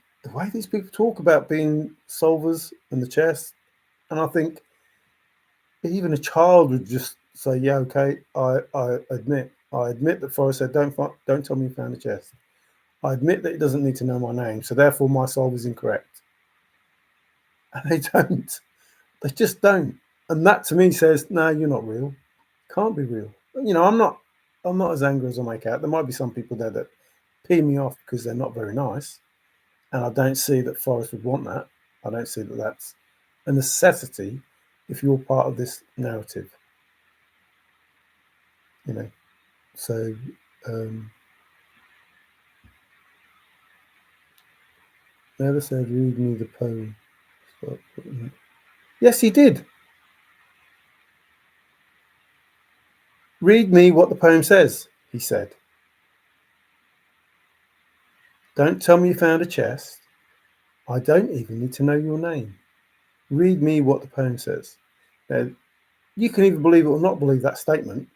these people talk about being solvers and the chess, and I think even a child would just say, yeah, okay, I admit I admit that Forrest said, don't tell me you found the chest. I admit that it doesn't need to know my name, so therefore my solve is incorrect. And they don't. They just don't. And that to me says, no, you're not real. Can't be real. I'm not as angry as I make out. There might be some people there that pee me off because they're not very nice. And I don't see that Forrest would want that. I don't see that that's a necessity if you're part of this narrative. So never said, read me the poem. Yes, he did. Read me what the poem says, he said. Don't tell me you found a chest. I don't even need to know your name. Read me what the poem says. Now, you can either believe it or not believe that statement,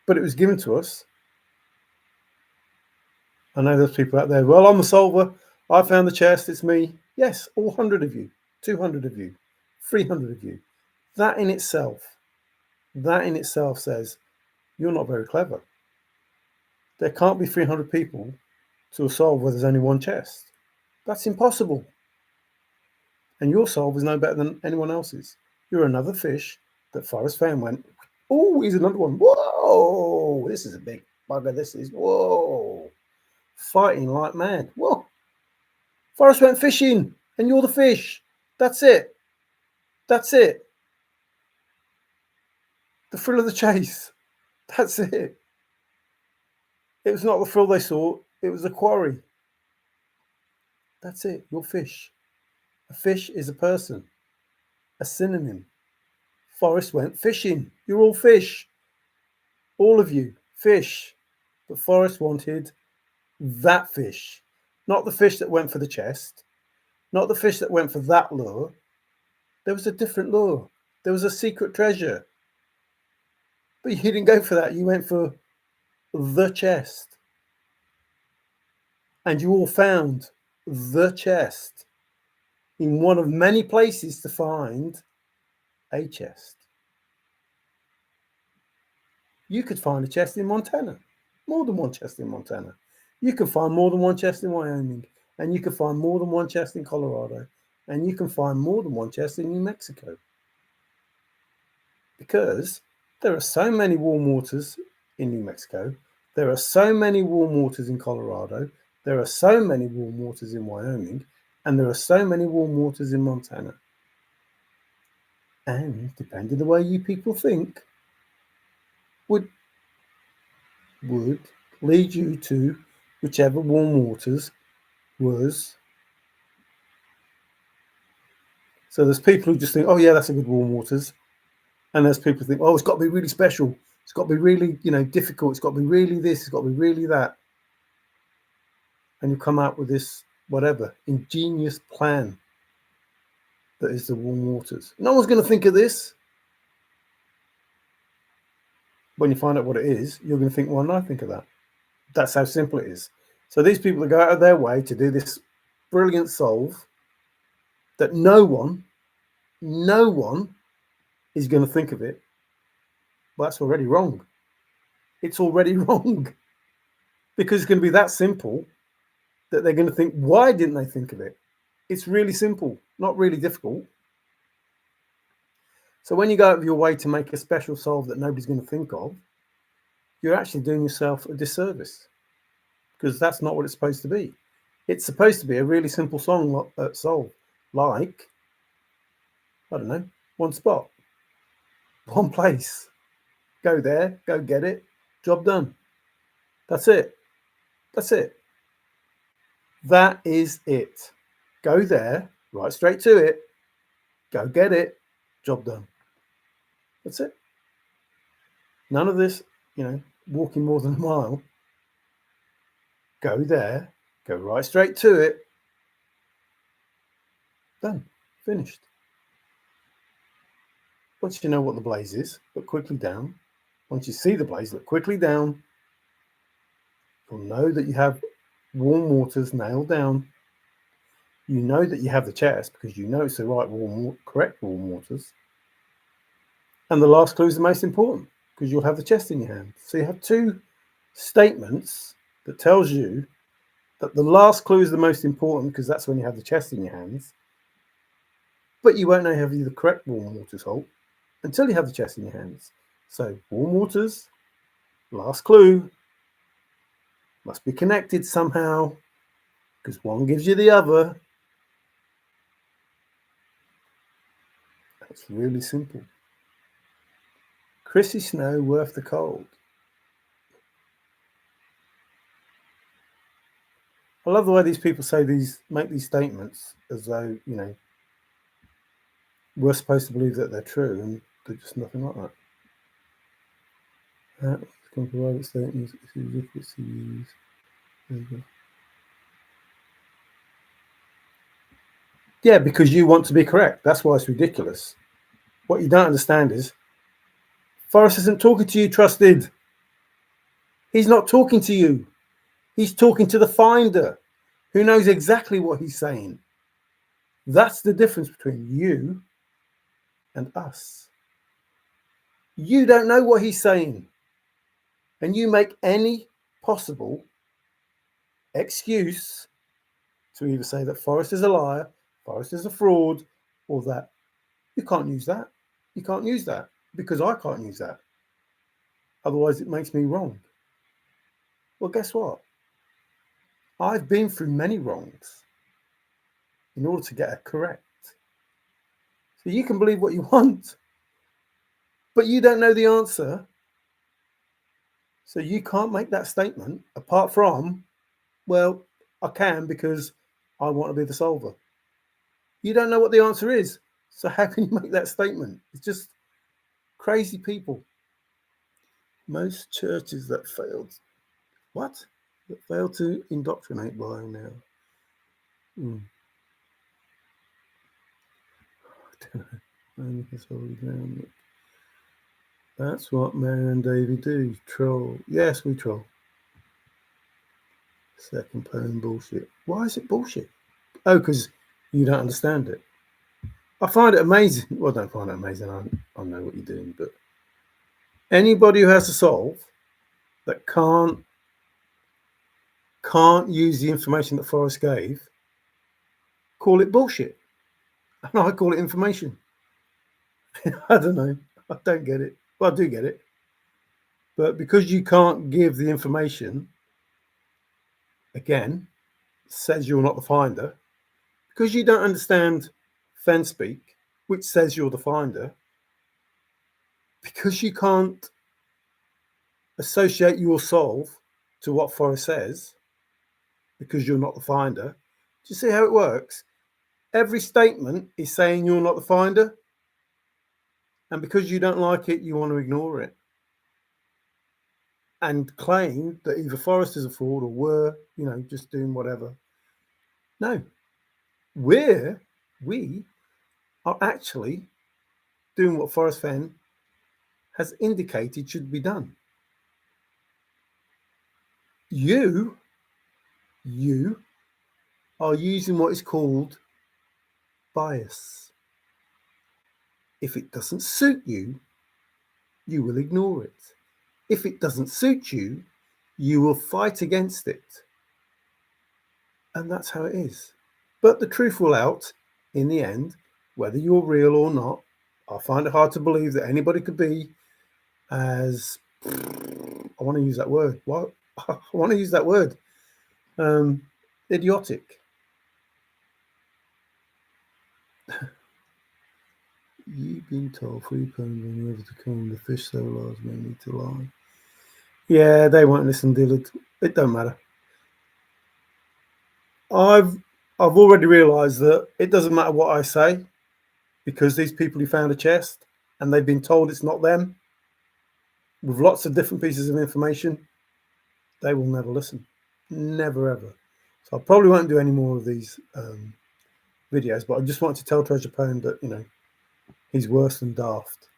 but it was given to us. I know there's people out there, well, I'm a solver. I found the chest. It's me. Yes, all 100 of you, 200 of you, 300 of you. That in itself says you're not very clever. There can't be 300 people to solve where there's only one chest. That's impossible. And your solve is no better than anyone else's. You're another fish that Forrest Fenn went, oh, he's another one. Whoa, this is a big bugger. This is, whoa, fighting like mad. Whoa. Forrest went fishing and you're the fish. That's it. That's it. The thrill of the chase. That's it. It was not the thrill they saw. It was the quarry. That's it. You're fish. A fish is a person. A synonym. Forrest went fishing. You're all fish. All of you, fish. But Forrest wanted that fish. Not the fish that went for the chest. Not the fish that went for that lure. There was a different lure. There was a secret treasure. But you didn't go for that. You went for the chest. And you all found the chest in one of many places to find a chest. You could find a chest in Montana, more than one chest in Montana. You can find more than one chest in Wyoming, and you can find more than one chest in Colorado, and you can find more than one chest in New Mexico. Because there are so many warm waters in New Mexico, there are so many warm waters in Colorado, there are so many warm waters in Wyoming, and there are so many warm waters in Montana. And depending on the way you people think, would lead you to whichever warm waters was. So there's people who just think, oh yeah, that's a good warm waters. And there's people who think, oh, it's got to be really special. It's got to be really, difficult. It's got to be really this. It's got to be really that. And you come out with this, whatever, ingenious plan that is the warm waters. No one's going to think of this. When you find out what it is, you're going to think, well, no, I think of that. That's how simple it is. So these people that go out of their way to do this brilliant solve that no one is going to think of it. Well, that's already wrong. It's already wrong. Because it's going to be that simple that they're going to think, why didn't they think of it? It's really simple, not really difficult. So when you go out of your way to make a special solve that nobody's going to think of, you're actually doing yourself a disservice, because that's not what it's supposed to be. It's supposed to be a really simple solve, like, I don't know, one spot, one place. Go there, go get it, job done. That's it. That's it. That is it. Go there, right straight to it, go get it, job done. That's it. None of this, walking more than a mile. Go there, go right straight to it. Done. Finished. Once you know what the blaze is, look quickly down. Once you see the blaze, look quickly down. You'll know that you have warm waters nailed down. You know that you have the chest because you know it's the right correct warm waters. And the last clue is the most important because you'll have the chest in your hand. So you have two statements that tells you that the last clue is the most important because that's when you have the chest in your hands, but you won't know have you the correct warm water salt until you have the chest in your hands. So warm waters, last clue, must be connected somehow because one gives you the other. It's really simple. Chrissy Snow worth the cold. I love the way these people make these statements as though, we're supposed to believe that they're true, and they're just nothing like that. Private statements, it's to use. Yeah, because you want to be correct. That's why it's ridiculous. What you don't understand is Forrest isn't talking to you, trusted. He's not talking to you. He's talking to the finder, who knows exactly what he's saying. That's the difference between you and us. You don't know what he's saying, and you make any possible excuse to either say that Forrest is a liar, Forrest is a fraud, or that. You can't use that. You can't use that because I can't use that. Otherwise, it makes me wrong. Well, guess what? I've been through many wrongs in order to get it correct. So you can believe what you want, but you don't know the answer. So you can't make that statement apart from, well, I can because I want to be the solver. You don't know what the answer is. So how can you make that statement? It's just crazy people. Most churches that failed. What? That failed to indoctrinate by now. That's what Mary and Davy do. Troll. Yes, we troll. Second poem bullshit. Why is it bullshit? Oh, because you don't understand it. I find it amazing. Well, I don't find it amazing. I know what you're doing, but anybody who has to solve that can't use the information that Forrest gave, call it bullshit. And I call it information. I don't know. I don't get it. Well, I do get it. But because you can't give the information, again, says you're not the finder. Because you don't understand Fenn speak, which says you're the finder. Because you can't associate your solve to what Forrest says, because you're not the finder. Do you see how it works? Every statement is saying you're not the finder. And because you don't like it, you want to ignore it. And claim that either Forrest is a fraud or we're, just doing whatever. No. We are actually doing what Forrest Fenn has indicated should be done. You are using what is called bias. If it doesn't suit you, you will ignore it. If it doesn't suit you, you will fight against it. And that's how it is. But the truth will out in the end, whether you're real or not. I find it hard to believe that anybody could be as, I want to use that word. What? I want to use that word. Idiotic. You've been told 3 pounds on the river to come. The fish so large may need to lie. Yeah, they won't listen, Dillard. It don't matter. I've already realised that it doesn't matter what I say, because these people who found a chest and they've been told it's not them, with lots of different pieces of information, they will never listen. Never, ever. So I probably won't do any more of these videos, but I just wanted to tell Treasure Pound that, he's worse than daft.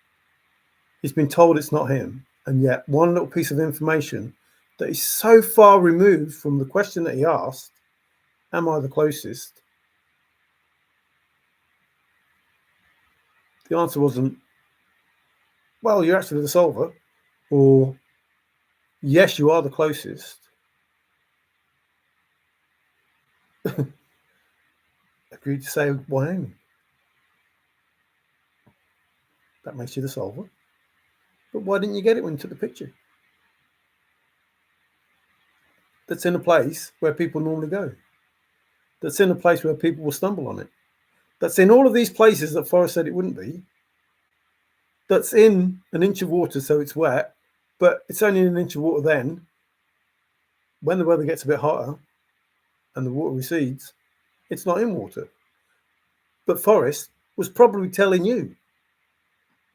He's been told it's not him, and yet one little piece of information that is so far removed from the question that he asked, am I the closest? The answer wasn't, well, you're actually the solver, or Yes, you are the closest. Agreed to say Wyoming. That makes you the solver. But why didn't you get it when you took the picture? That's in a place where people normally go. That's in a place where people will stumble on it. That's in all of these places that Forrest said it wouldn't be. That's in an inch of water, so it's wet, but it's only an inch of water then. When the weather gets a bit hotter and the water recedes, it's not in water. But Forrest was probably telling you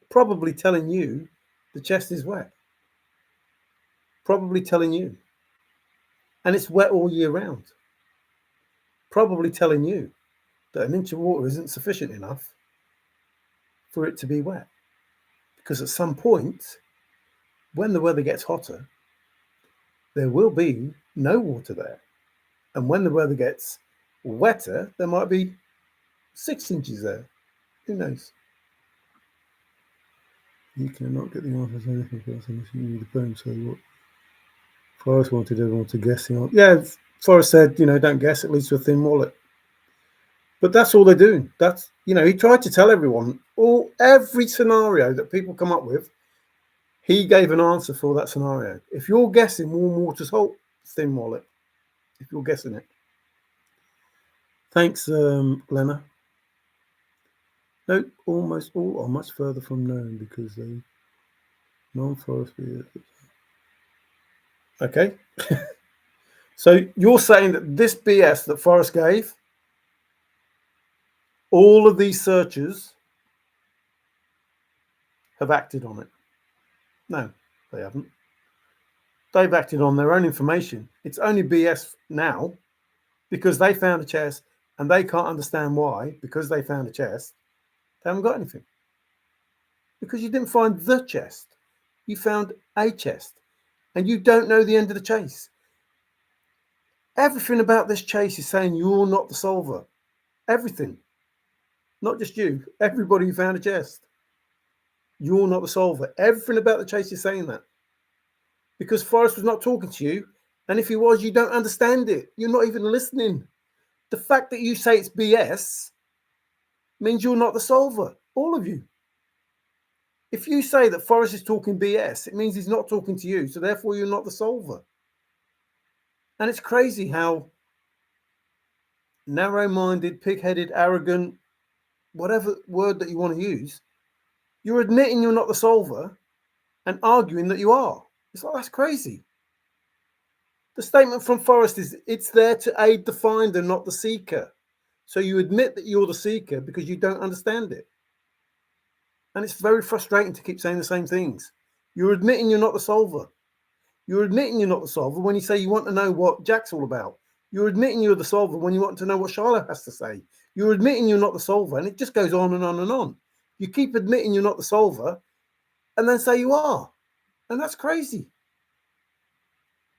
the chest is wet. Probably telling you. And it's wet all year round. Probably telling you that an inch of water isn't sufficient enough for it to be wet. Because at some point, when the weather gets hotter, there will be no water there. And when the weather gets wetter, there might be 6 inches there. Who knows? You cannot get the answers anything else unless you read the poem. So what Forrest wanted everyone to guess the answer. Yeah, Forrest said, don't guess, it leads to a thin wallet. But that's all they're doing. That's, he tried to tell everyone, every scenario that people come up with, he gave an answer for that scenario. If you're guessing warm water's hot, thin wallet, if you're guessing it. Thanks, Glenna. No, almost all are much further from known because they non-forest. Okay. So you're saying that this BS that Forrest gave, all of these searchers have acted on it? No, they haven't. They've acted on their own information. It's only BS now because they found a chest and they can't understand why, because they found a chest, they haven't got anything. Because you didn't find the chest. You found a chest and you don't know the end of the chase. Everything about this chase is saying you're not the solver. Everything. Not just you. Everybody who found a chest. You're not the solver. Everything about the chase is saying that. Because Forrest was not talking to you. And if he was, you don't understand it. You're not even listening. The fact that you say it's BS means you're not the solver. All of you. If you say that Forrest is talking BS, it means he's not talking to you. So therefore, you're not the solver. And it's crazy how narrow-minded, pig-headed, arrogant, whatever word that you want to use, you're admitting you're not the solver and arguing that you are. It's like, that's crazy. The statement from Forrest is, it's there to aid the finder, not the seeker. So you admit that you're the seeker because you don't understand it. And it's very frustrating to keep saying the same things. You're admitting you're not the solver. You're admitting you're not the solver when you say you want to know what Jack's all about. You're admitting you're the solver when you want to know what Charlotte has to say. You're admitting you're not the solver, and it just goes on and on and on. You keep admitting you're not the solver and then say you are. And that's crazy.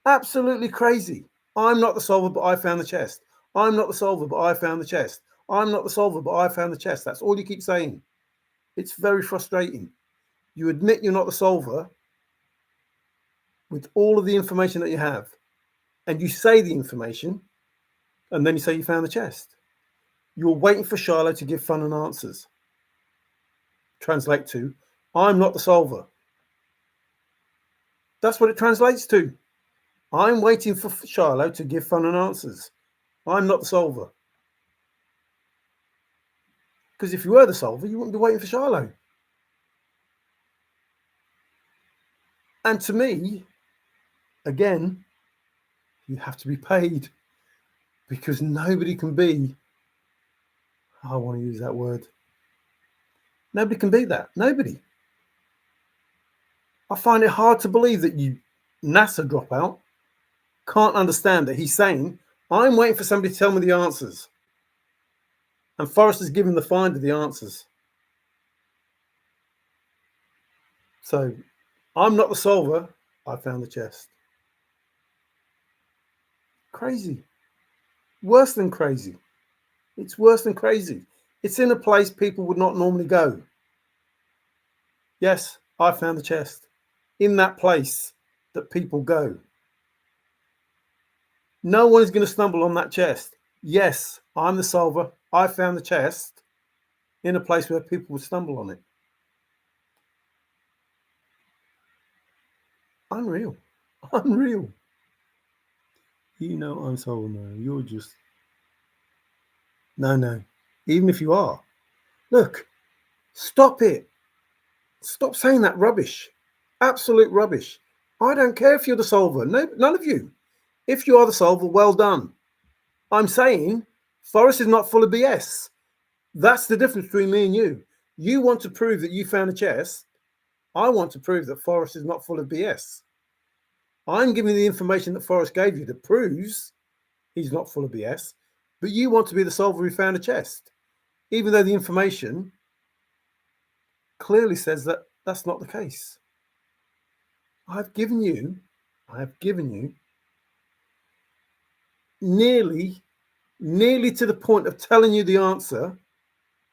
Absolutely crazy. I'm not the solver, but I found the chest. I'm not the solver, but I found the chest. I'm not the solver, but I found the chest. That's all you keep saying. It's very frustrating. You admit you're not the solver with all of the information that you have, and you say the information, and then you say you found the chest. You're waiting for Charlotte to give fun and answers. Translate to, I'm not the solver. That's what it translates to. I'm waiting for Charlotte to give fun and answers. I'm not the solver. Because if you were the solver, you wouldn't be waiting for Charlotte. And to me, again, you have to be paid because nobody can be, I want to use that word. Nobody can be that. Nobody. I find it hard to believe that you, NASA dropout, can't understand that he's saying, I'm waiting for somebody to tell me the answers. And Forrest is giving the finder the answers. So I'm not the solver. I found the chest. Crazy. Worse than crazy. It's worse than crazy. It's in a place people would not normally go. Yes, I found the chest. In that place. that people go. No one is going to stumble on that chest. Yes, I'm the solver. I found the chest in a place where people would stumble on it. Unreal. Unreal. You know I'm solving now. You're just... No. Even if you are. Look, stop it. Stop saying that rubbish. Absolute rubbish. I don't care if you're the solver. No, none of you. If you are the solver, well done. I'm saying Forrest is not full of BS. That's the difference between me and you. You want to prove that you found a chest. I want to prove that Forrest is not full of BS. I'm giving the information that Forrest gave you that proves he's not full of BS, but you want to be the solver who found a chest, even though the information clearly says that that's not the case. I've given you nearly to the point of telling you the answer,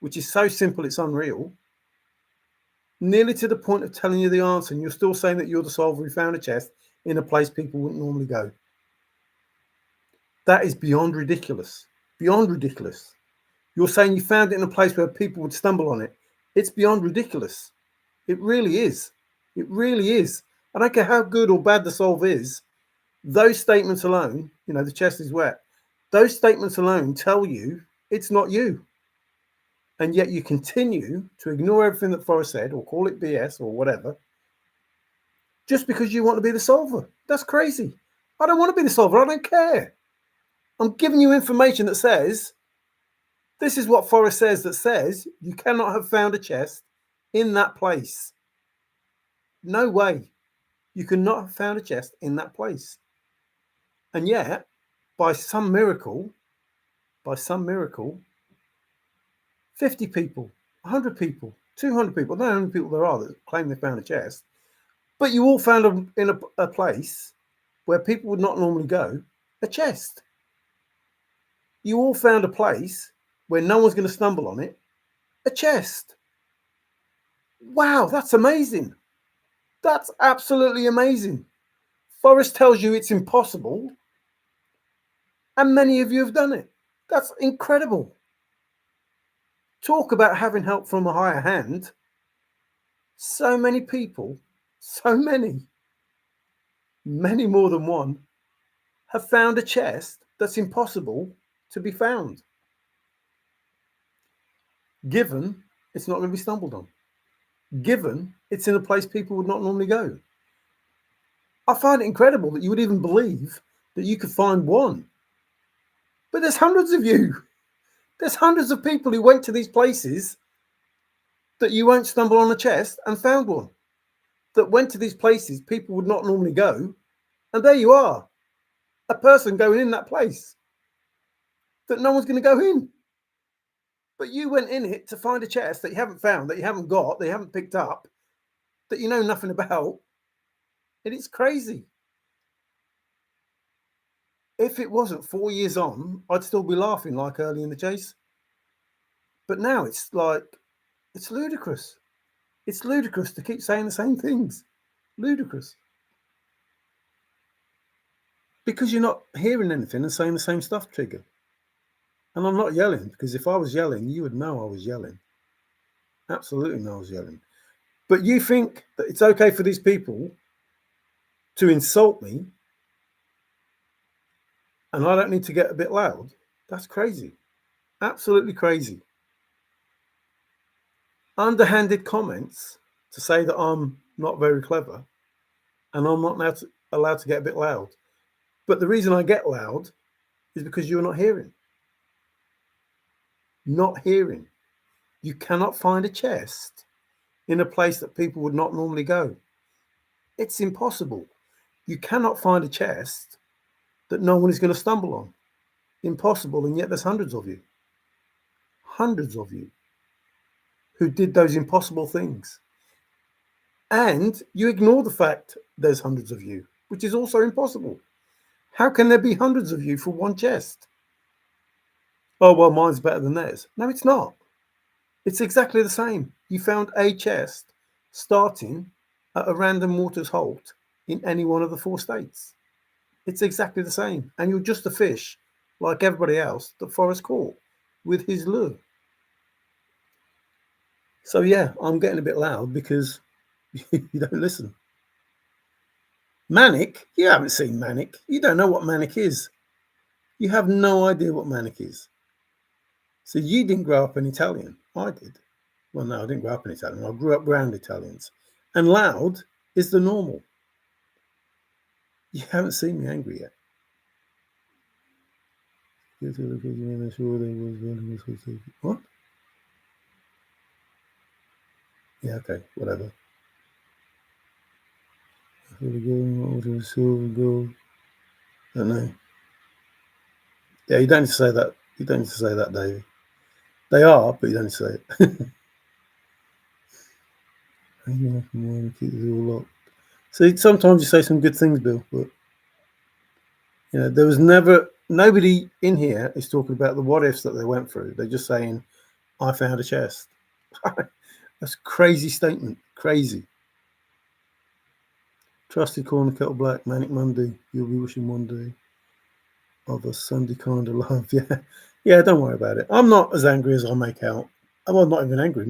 which is so simple it's unreal, nearly to the point of telling you the answer, and you're still saying that you're the solver who found a chest in a place people wouldn't normally go. That is beyond ridiculous. Beyond ridiculous. You're saying you found it in a place where people would stumble on it. It's beyond ridiculous. It really is. It really is. I don't care how good or bad the solve is. Those statements alone, the chest is wet. Those statements alone tell you it's not you. And yet you continue to ignore everything that Forrest said, or call it BS or whatever, just because you want to be the solver. That's crazy. I don't want to be the solver. I don't care. I'm giving you information that says, this is what Forrest says, that says you cannot have found a chest in that place. No way. You cannot have found a chest in that place. And yet, by some miracle, 50 people, 100 people, 200 people, I don't know how many people there are that claim they found a chest, but you all found in a place where people would not normally go, a chest. You all found a place where no one's going to stumble on it, a chest. Wow, that's amazing. That's absolutely amazing. Forrest tells you it's impossible, and many of you have done it. That's incredible. Talk about having help from a higher hand. So many people, many more than one, have found a chest that's impossible to be found, given it's not going to be stumbled on, given it's in a place people would not normally go. I find it incredible that you would even believe that you could find one. But there's hundreds of you. There's hundreds of people who went to these places that you won't stumble on a chest and found one. That went to these places people would not normally go. And there you are, a person going in that place that no one's going to go in. But you went in it to find a chest that you haven't found, that you haven't got, that you haven't picked up, that you know nothing about. And it's crazy. If it wasn't 4 years on, I'd still be laughing like early in the chase. But now it's like, it's ludicrous. It's ludicrous to keep saying the same things. Ludicrous. Because you're not hearing anything and saying the same stuff, Trigger. And I'm not yelling, because if I was yelling, you would know I was yelling. Absolutely know I was yelling. But you think that it's okay for these people to insult me and I don't need to get a bit loud? That's crazy. Absolutely crazy. Underhanded comments to say that I'm not very clever and I'm not allowed to get a bit loud. But the reason I get loud is because you're not hearing. Not hearing. You cannot find a chest in a place that people would not normally go. It's impossible. You cannot find a chest that no one is going to stumble on. Impossible, and yet there's hundreds of you. Hundreds of you who did those impossible things. And you ignore the fact there's hundreds of you, which is also impossible. How can there be hundreds of you for one chest? Oh, well, mine's better than theirs. No, it's not. It's exactly the same. You found a chest starting at a random Waters Holt in any one of the 4 states. It's exactly the same. And you're just a fish, like everybody else, that Forrest caught with his lure. So, yeah, I'm getting a bit loud because you don't listen. Manic? You haven't seen Manic. You don't know what Manic is. You have no idea what Manic is. So you didn't grow up an Italian. I did. Well, no, I didn't grow up an Italian. I grew up around Italians. And loud is the normal. You haven't seen me angry yet. What? Yeah, okay, whatever. Silver gold. I don't know. Yeah, you don't need to say that. You don't need to say that, David. They are, but you don't need to say it. Keep it all locked. See, sometimes you say some good things, Bill, but there was nobody in here is talking about the what ifs that they went through. They're just saying, I found a chest. That's a crazy statement. Crazy. Trusted corner kettle black, manic Monday. You'll be wishing one day of a Sunday kind of love. Yeah, don't worry about it. I'm not as angry as I make out. I'm not even angry.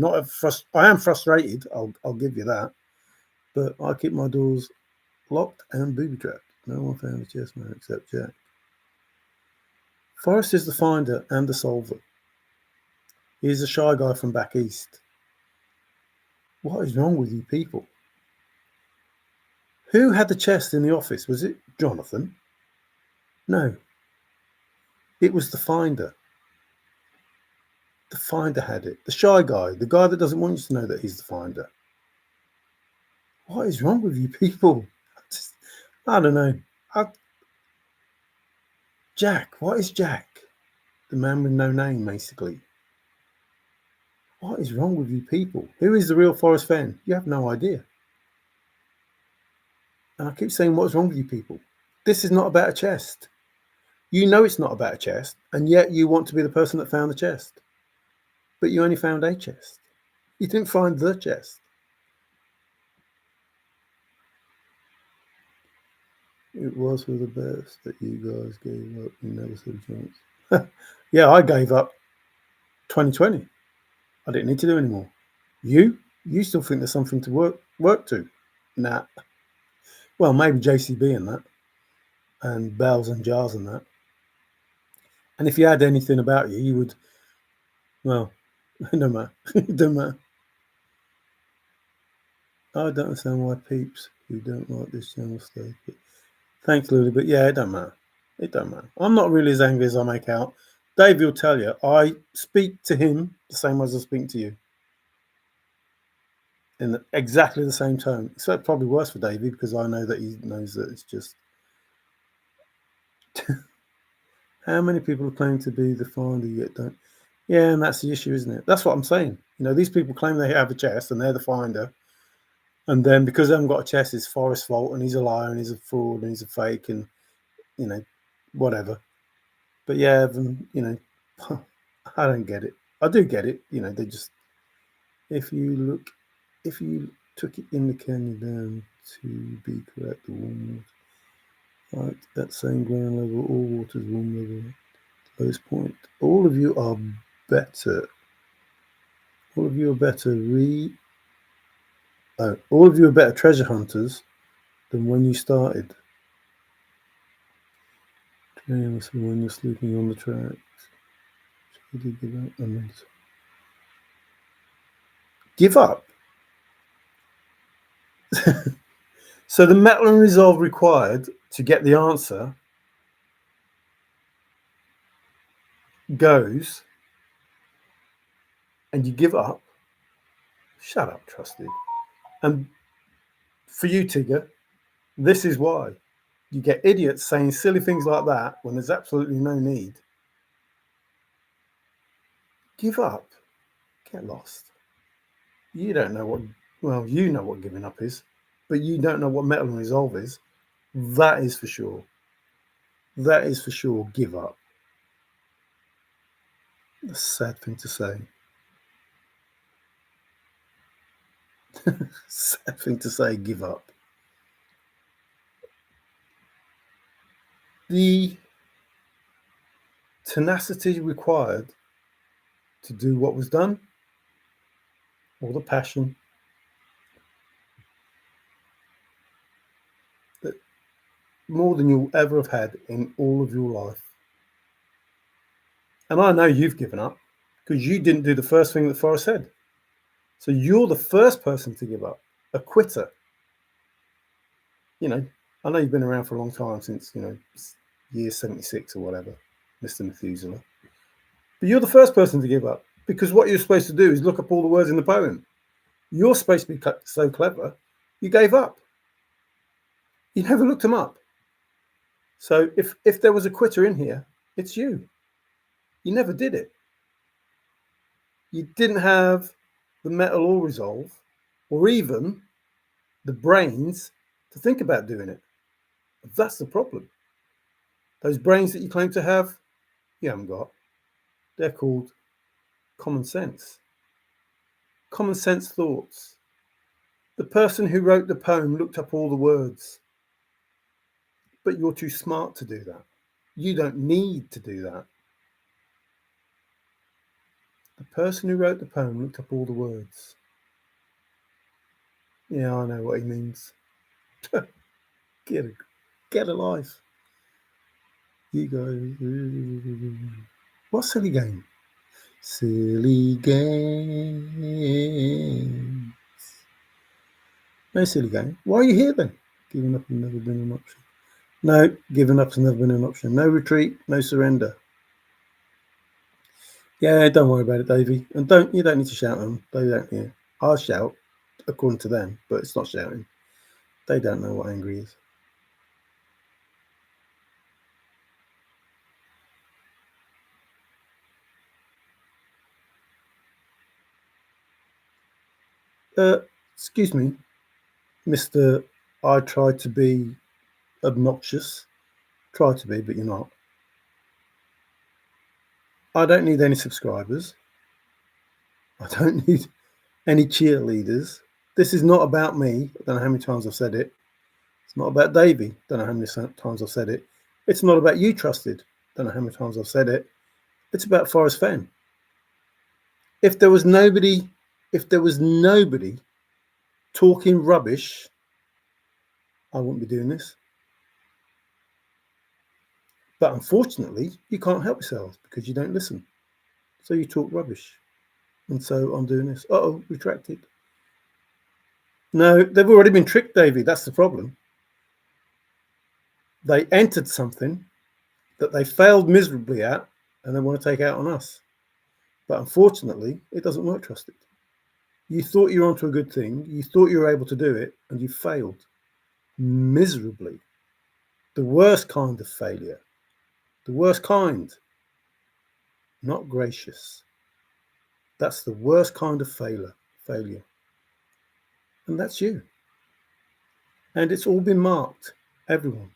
I am frustrated. I'll give you that. But I keep my doors locked and booby trapped. No one found a chest man except Jack. Forrest is the finder and the solver. He's a shy guy from back east. What is wrong with you people? Who had the chest in the office? Was it Jonathan? No. It was the finder. The finder had it. The shy guy. The guy that doesn't want you to know that he's the finder. What is wrong with you people? I don't know. Jack. What is Jack? The man with no name, basically. What is wrong with you people? Who is the real Forrest Fenn? You have no idea. And I keep saying, what's wrong with you people? This is not about a chest. You know it's not about a chest, and yet you want to be the person that found the chest. But you only found a chest. You didn't find the chest. It was for the best that you guys gave up. You never stood a chance. Yeah, I gave up 2020. I didn't need to do anymore. You still think there's something to work to? Nah. Well, maybe JCB and that, and bells and jars and that. And if you had anything about you, you would. Well, no matter. Don't matter. I don't understand why peeps who don't like this channel stay. But thanks, Lily. But yeah, it don't matter. It don't matter. I'm not really as angry as I make out. Dave will tell you, I speak to him the same way as I speak to you. In exactly the same tone. So it's probably worse for Davey because I know that he knows that it's just. How many people claim to be the finder yet don't? Yeah, and that's the issue, isn't it? That's what I'm saying. These people claim they have a chest and they're the finder. And then because they haven't got a chest, it's Forrest's fault and he's a liar and he's a fraud and he's a fake and, whatever. But yeah, I don't get it. I do get it. They just, if you took it in the canyon down to be correct, the warm water, right, that same ground level, all water's warm level, lowest point. All of you are better. All of you are better all of you are better treasure hunters than when you started. When you're sleeping on the tracks. Give up. So the metal and resolve required to get the answer goes, and you give up. Shut up, Trusted. And for you, Tigger, this is why. You get idiots saying silly things like that when there's absolutely no need. Give up. Get lost. You don't know you know what giving up is, but you don't know what metal and resolve is. That is for sure. That is for sure. Give up. That's a sad thing to say. Sad thing to say, give up. the tenacity required to do what was done, or the passion, that more than you'll ever have had in all of your life. And I know you've given up because you didn't do the first thing that Forrest said. So you're the first person to give up, a quitter. You know, I know you've been around for a long time, since, year 76 or whatever, Mr. Methuselah. But you're the first person to give up, because what you're supposed to do is look up all the words in the poem. You're supposed to be so clever, you gave up. You never looked them up. So if there was a quitter in here, it's you. You never did it. You didn't have the mettle or resolve, or even the brains to think about doing it. That's the problem. Those brains that you claim to have, you haven't got. They're called common sense. Common sense thoughts. The person who wrote the poem looked up all the words. But you're too smart to do that. You don't need to do that. The person who wrote the poem looked up all the words. Yeah, I know what he means. Get a life. You go. What silly game? Silly game. No silly game. Why are you here then? Giving up has never been an option. No, giving up has never been an option. No retreat, no surrender. Yeah, don't worry about it, Davey. And you don't need to shout at them. They don't hear. I'll shout, according to them, but it's not shouting. They don't know what angry is. Excuse me, Mr. I tried to be obnoxious. Try to be, but you're not. I don't need any subscribers. I don't need any cheerleaders. This is not about me. I don't know how many times I've said it. It's not about Davey. Don't know how many times I've said it. It's not about you, Trusted. Don't know how many times I've said it. It's about Forrest Fenn. If there was nobody talking rubbish, I wouldn't be doing this. But unfortunately, you can't help yourselves because you don't listen. So you talk rubbish. And so I'm doing this. Uh-oh, retracted. No, they've already been tricked, Davey. That's the problem. They entered something that they failed miserably at, and they want to take out on us. But unfortunately, it doesn't work, Trusted. You thought you were onto a good thing. You thought you were able to do it, and you failed miserably. The worst kind of failure. The worst kind. Not gracious. That's the worst kind of failure. And that's you. And it's all been marked. Everyone.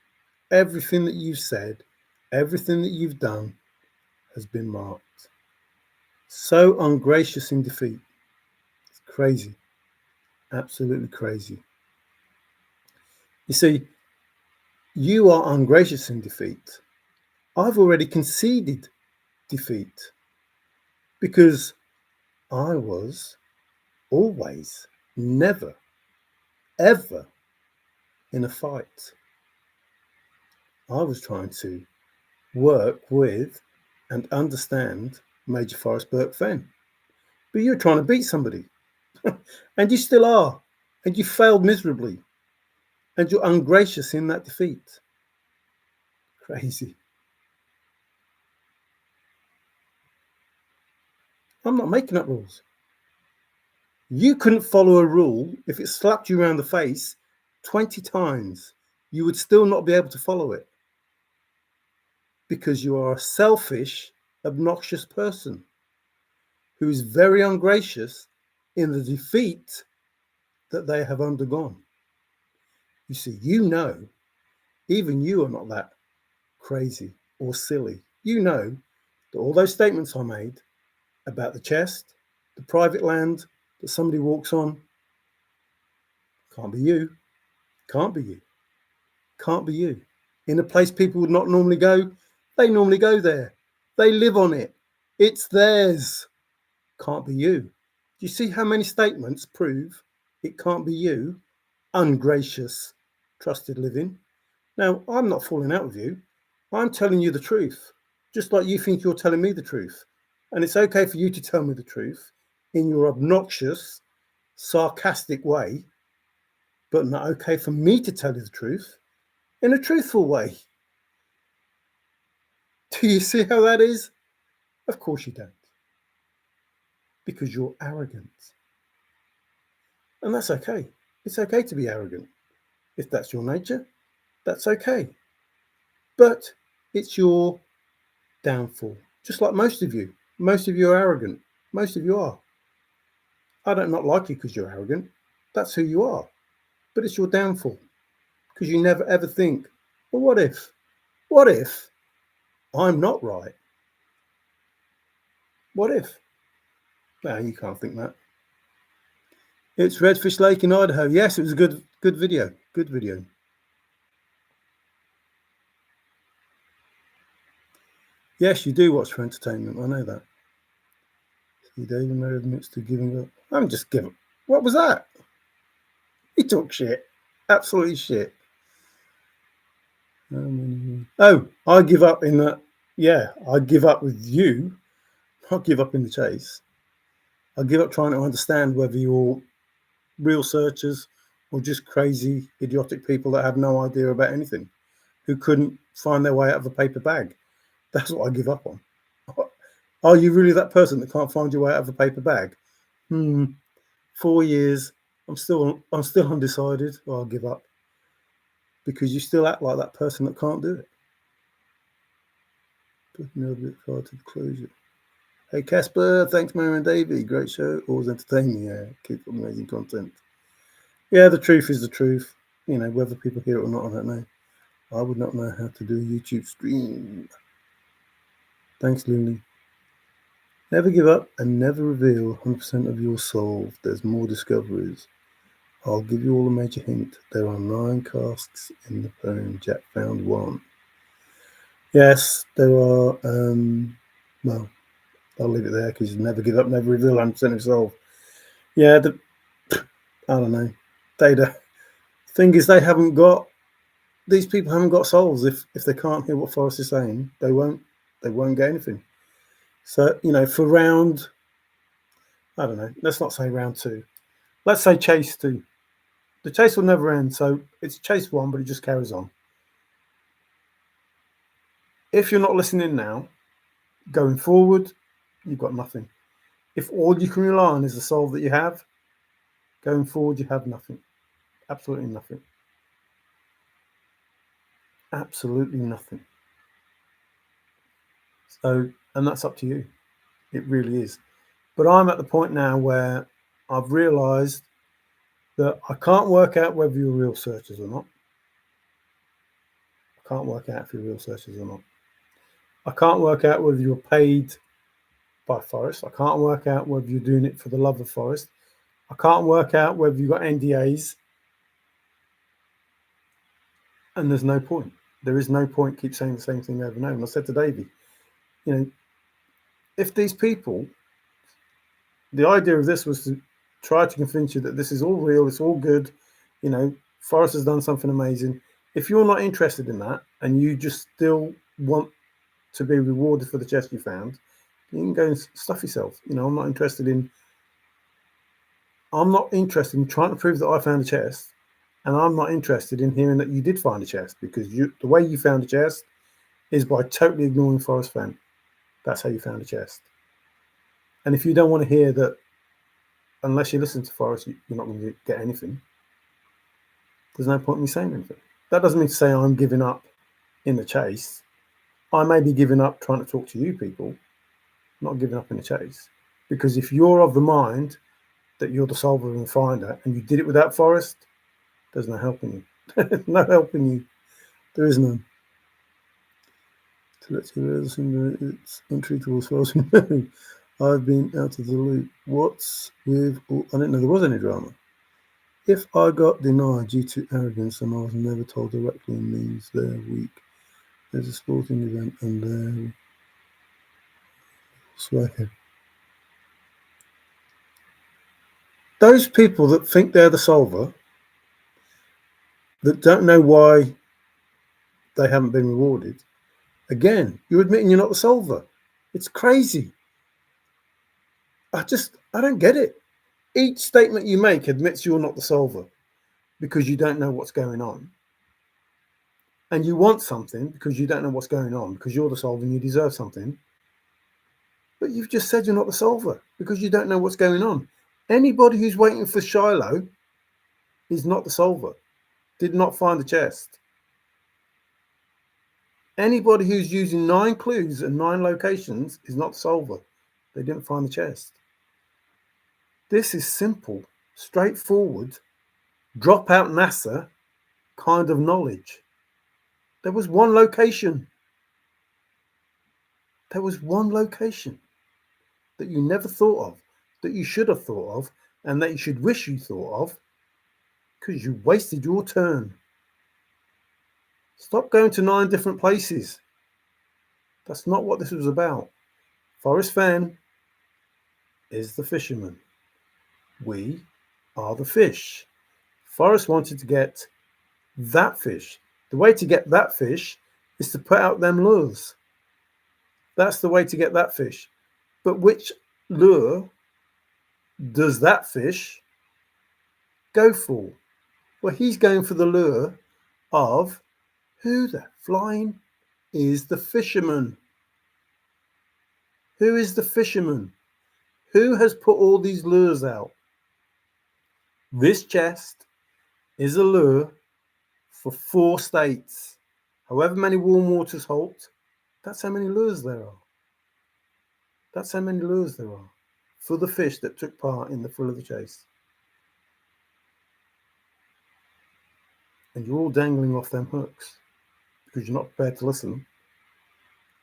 Everything that you've said, everything that you've done has been marked. So ungracious in defeat. It's crazy. Absolutely crazy. You see, you are ungracious in defeat. I've already conceded defeat because I was always, never, ever in a fight. I was trying to work with and understand Major Forrest Burke Fenn. But you're trying to beat somebody. And you still are. And you failed miserably. And you're ungracious in that defeat. Crazy. I'm not making up rules. You couldn't follow a rule if it slapped you around the face 20 times. You would still not be able to follow it. Because you are a selfish, obnoxious person who is very ungracious in the defeat that they have undergone. You see, even you are not that crazy or silly. You know that all those statements I made about the chest, the private land that somebody walks on, can't be you. Can't be you. Can't be you. in a place people would not normally go. They normally go there. They live on it. It's theirs. Can't be you. Do you see how many statements prove it can't be you? Ungracious, trusted living. Now, I'm not falling out with you. I'm telling you the truth, just like you think you're telling me the truth. And it's okay for you to tell me the truth in your obnoxious, sarcastic way, but not okay for me to tell you the truth in a truthful way. Do you see how that is? Of course you don't. Because you're arrogant. And that's okay. It's okay to be arrogant. If that's your nature, that's okay. But it's your downfall. Just like most of you. Most of you are arrogant. Most of you are. I don't not like you because you're arrogant. That's who you are. But it's your downfall. Because you never ever think, well, what if? What if I'm not right? What if? No, you can't think that. It's Redfish Lake in Idaho. Yes, it was a good video. Good video. Yes, you do watch for entertainment. I know that. See, David Mary admits to giving up. I'm just giving. What was that? He talk shit. Absolutely shit. Oh, I give up in that. Yeah, I give up with you. I give up in the chase. I give up trying to understand whether you're real searchers or just crazy, idiotic people that have no idea about anything, who couldn't find their way out of a paper bag. That's what I give up on. Are you really that person that can't find your way out of a paper bag? 4 years. I'm still undecided. Well, I'll give up. Because you still act like that person that can't do it. Putting a bit far to the closure. Hey Casper, thanks Mary and Davey. Great show, always entertaining. Yeah, keep up amazing content. Yeah, the truth is the truth. You know, whether people hear it or not, I don't know. I would not know how to do a YouTube stream. Thanks, Looney. Never give up and never reveal 100% of your soul. There's more discoveries. I'll give you all a major hint. There are 9 casks in the poem. Jack found 1. Yes, there are. Well, I'll leave it there because never give up, never reveal 100% of soul. Yeah, I don't know. Thing is, these people haven't got souls. If they can't hear what Forrest is saying, they won't get anything. So, you know, for round, I don't know, let's not say round 2. Let's say chase 2. The chase will never end, so it's chase 1, but it just carries on. If you're not listening now, going forward, you've got nothing. If all you can rely on is the soul that you have, going forward, you have nothing. Absolutely nothing. Absolutely nothing. So, and that's up to you. It really is. But I'm at the point now where I've realised that I can't work out whether you're real searchers or not. I can't work out if you're real searchers or not. I can't work out whether you're paid by Forrest. I can't work out whether you're doing it for the love of Forrest. I can't work out whether you've got NDAs. And there's no point. There is no point keep saying the same thing over and over. And I said to Davey, you know, if these people, the idea of this was to try to convince you that this is all real, it's all good, you know, Forrest has done something amazing. If you're not interested in that and you just still want to be rewarded for the chest you found, you can go and stuff yourself. You know, I'm not interested in trying to prove that I found a chest, and I'm not interested in hearing that you did find a chest, because the way you found a chest is by totally ignoring Forrest Fenn. That's how you found a chest. And if you don't want to hear that, unless you listen to Forrest, you're not going to get anything. There's no point in me saying anything. That doesn't mean to say I'm giving up in the chase. I may be giving up trying to talk to you people, not giving up in the chase. Because if you're of the mind that you're the solver and the finder, and you did it without Forrest, there's no helping you. No helping you. There is none. To let you realize it's untreatable as far as we know. I've been out of the loop. What's with all... I didn't know there was any drama. If I got denied due to arrogance and I was never told directly, it means they're weak. There's a sporting event and they're sweating. Those people that think they're the solver, that don't know why they haven't been rewarded, again, you're admitting you're not the solver. It's crazy. I don't get it. Each statement you make admits you're not the solver because you don't know what's going on. And you want something because you don't know what's going on, because you're the solver and you deserve something. But you've just said you're not the solver because you don't know what's going on. Anybody who's waiting for Shiloh is not the solver, did not find the chest. Anybody who's using 9 clues and 9 locations is not the solver. They didn't find the chest. This is simple, straightforward, drop out NASA kind of knowledge. There was one location. There was one location that you never thought of, that you should have thought of, and that you should wish you thought of, because you wasted your turn. Stop going to 9 different places. That's not what this was about. Forrest Fenn is the fisherman. We are the fish. Forrest wanted to get that fish. The way to get that fish is to put out them lures. That's the way to get that fish. But which lure does that fish go for? Well, he's going for the lure of who the flying is the fisherman? Who is the fisherman? Who has put all these lures out? This chest is a lure for 4 states. However many warm waters halt, that's how many lures there are. That's how many lures there are for the fish that took part in the thrill of the chase. And you're all dangling off them hooks because you're not prepared to listen.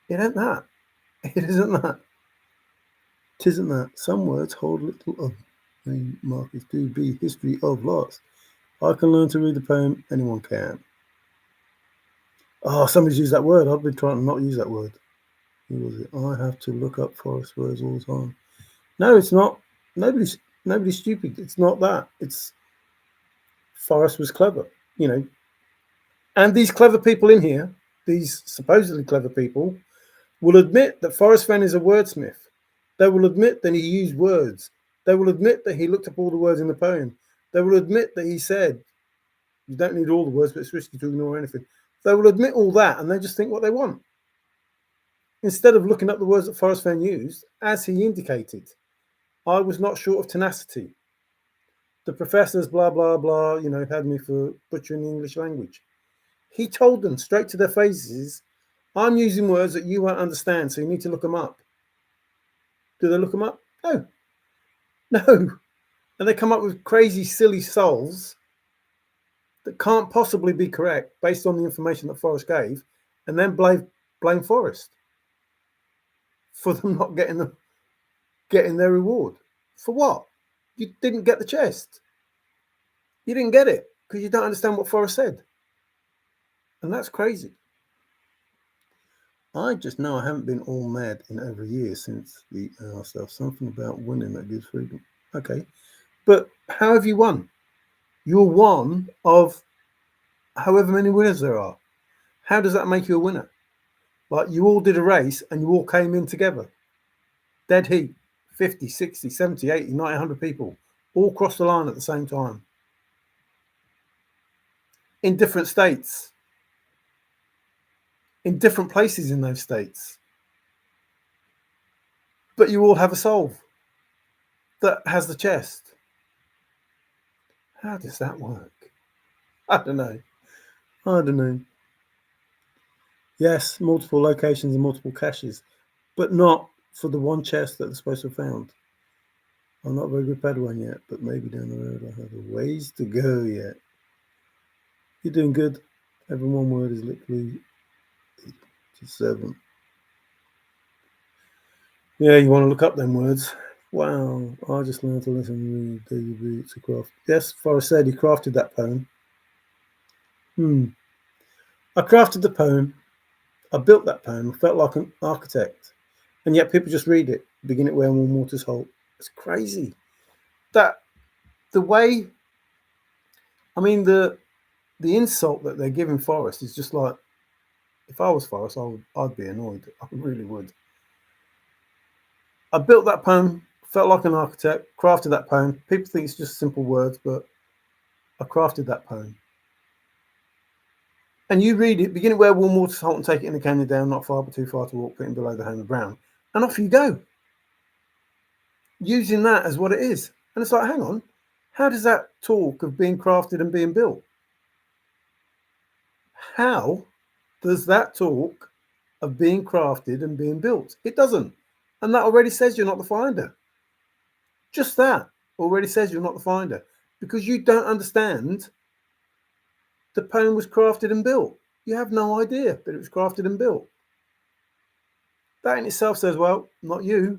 It ain't that. It isn't that. It isn't that. Some words hold little of. Main markers do be history of lots. I can learn to read the poem, anyone can. Oh, somebody's used that word. I've been trying to not use that word. Who was it? I have to look up Forrest words all the time. No, it's not. Nobody's stupid. It's not that. It's Forrest was clever, you know. And these clever people in here, these supposedly clever people, will admit that Forrest Fenn is a wordsmith. They will admit that he used words. They will admit that he looked up all the words in the poem. They will admit that he said, you don't need all the words, but it's risky to ignore anything. They will admit all that, and they just think what they want. Instead of looking up the words that Forrest Fenn used, as he indicated, I was not short of tenacity. The professors, blah, blah, blah, you know, had me for butchering the English language. He told them straight to their faces, I'm using words that you won't understand, so you need to look them up. Do they look them up? No. No. And they come up with crazy, silly solves that can't possibly be correct based on the information that Forrest gave, and then blame Forrest for them not getting their reward. For what? You didn't get the chest. You didn't get it because you don't understand what Forrest said. And that's crazy. I just know I haven't been all mad in over a year since the ourselves. Something about winning that gives freedom. Okay. But how have you won? You're one of however many winners there are. How does that make you a winner? Like you all did a race and you all came in together. Dead heat. 50, 60, 70, 80, 90, 100 people all crossed the line at the same time. In different states. In different places in those states. But you all have a soul that has the chest. How does that work? I don't know. Yes, multiple locations and multiple caches, but not for the one chest that they're supposed to have found. I'm not a very good Padawan yet, but maybe down the road I have a ways to go yet. You're doing good. Every one word is literally 7. Yeah, you want to look up them words. Wow, I just learned to listen and read David Beats of craft. Yes, Forrest said he crafted that poem. I crafted the poem. I built that poem. I felt like an architect. And yet people just read it, begin it where warm waters halt. It's crazy. That the way, I mean, the insult that they're giving Forrest is just like, if I was Forrest, I'd be annoyed. I really would. I built that poem, felt like an architect, crafted that poem. People think it's just simple words, but I crafted that poem. And you read it, begin it where warm waters halt and take it in the canyon down, not far but too far to walk, putting below the home of Brown. And off you go. Using that as what it is. And it's like, hang on, how does that talk of being crafted and being built? How does that talk of being crafted and being built? It doesn't. And that already says you're not the finder. Just that already says you're not the finder, because you don't understand the poem was crafted and built. You have no idea that it was crafted and built. That in itself says, well, not you.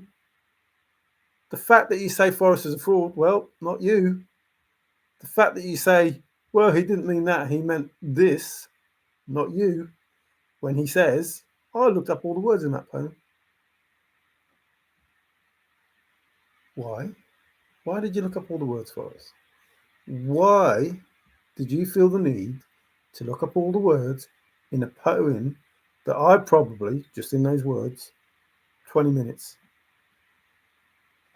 The fact that you say Forrest is a fraud, well, not you. The fact that you say, well, he didn't mean that, he meant this, not you. When he says, I looked up all the words in that poem. Why? Why did you look up all the words for us? Why did you feel the need to look up all the words in a poem that I probably, just in those words, 20 minutes?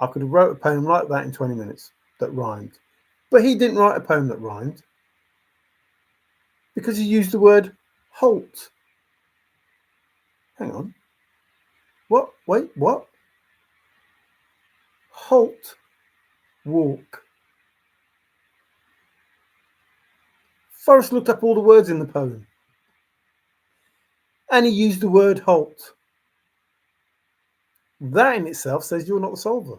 I could have wrote a poem like that in 20 minutes that rhymed. But he didn't write a poem that rhymed because he used the word halt. Hang on. What? Wait, what? Halt. Walk. Forrest looked up all the words in the poem. And he used the word halt. That in itself says you're not the solver.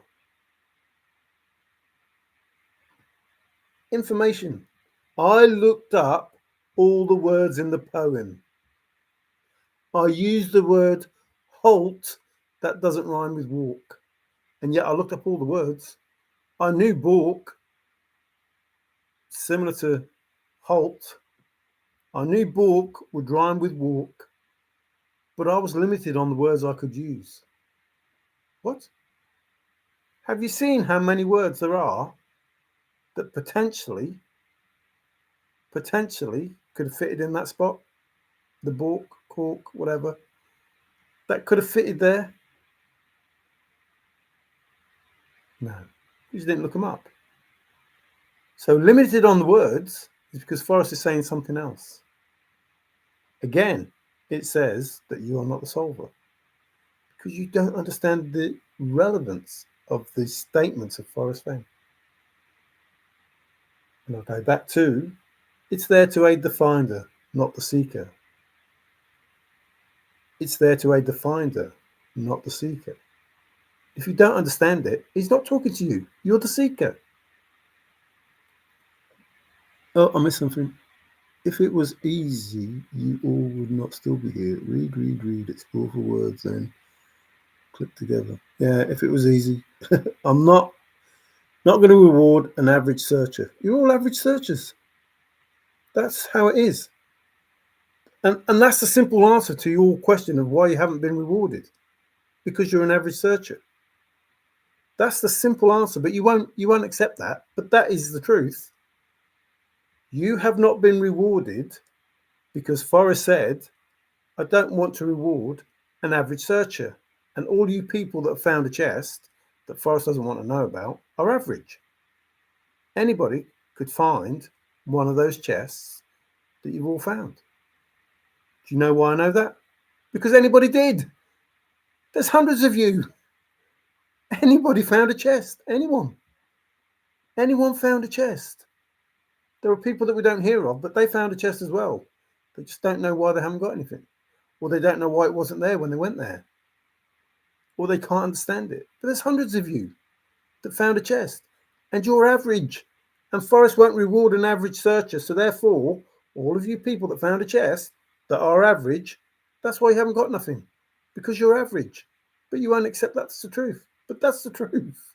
Information. I looked up all the words in the poem. I used the word halt that doesn't rhyme with walk. And yet I looked up all the words. I knew balk, similar to halt. I knew balk would rhyme with walk, but I was limited on the words I could use. What? Have you seen how many words there are that potentially could have fitted in that spot? The balk, cork, whatever. That could have fitted there? No. You just didn't look them up. So limited on the words is because Forrest is saying something else. Again, it says that you are not the solver because you don't understand the relevance of the statements of Forrest Fenn. And I'll go back to, it's there to aid the finder, not the seeker. It's there to aid the finder, not the seeker. If you don't understand it, he's not talking to you. You're the seeker. Oh, I missed something. If it was easy, you all would not still be here. Read, explore for words, then click together. Yeah, if it was easy. I'm not going to reward an average searcher. You're all average searchers. That's how it is. And that's the simple answer to your question of why you haven't been rewarded. Because you're an average searcher. That's the simple answer, but you won't accept that. But that is the truth. You have not been rewarded because Forrest said, I don't want to reward an average searcher. And all you people that have found a chest that Forrest doesn't want to know about are average. Anybody could find one of those chests that you've all found. Do you know why I know that? Because anybody did. There's hundreds of you. Anybody found a chest. Anyone found a chest. There are people that we don't hear of, but they found a chest as well. They just don't know why they haven't got anything. Or they don't know why it wasn't there when they went there. Or they can't understand it. But there's hundreds of you that found a chest. And you're average. And Forrest won't reward an average searcher. So therefore, all of you people that found a chest that are average, that's why you haven't got nothing. Because you're average. But you won't accept that's the truth. But that's the truth.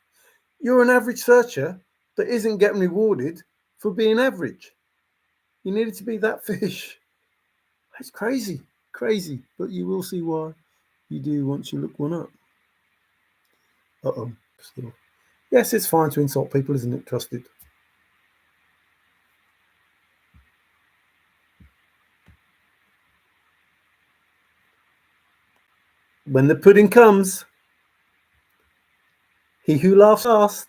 You're an average searcher that isn't getting rewarded for being average. You needed to be that fish. That's crazy, crazy. But you will see why you do once you look one up. Uh-oh. Still. Yes, it's fine to insult people, isn't it, Trusted? When the pudding comes, he who laughs last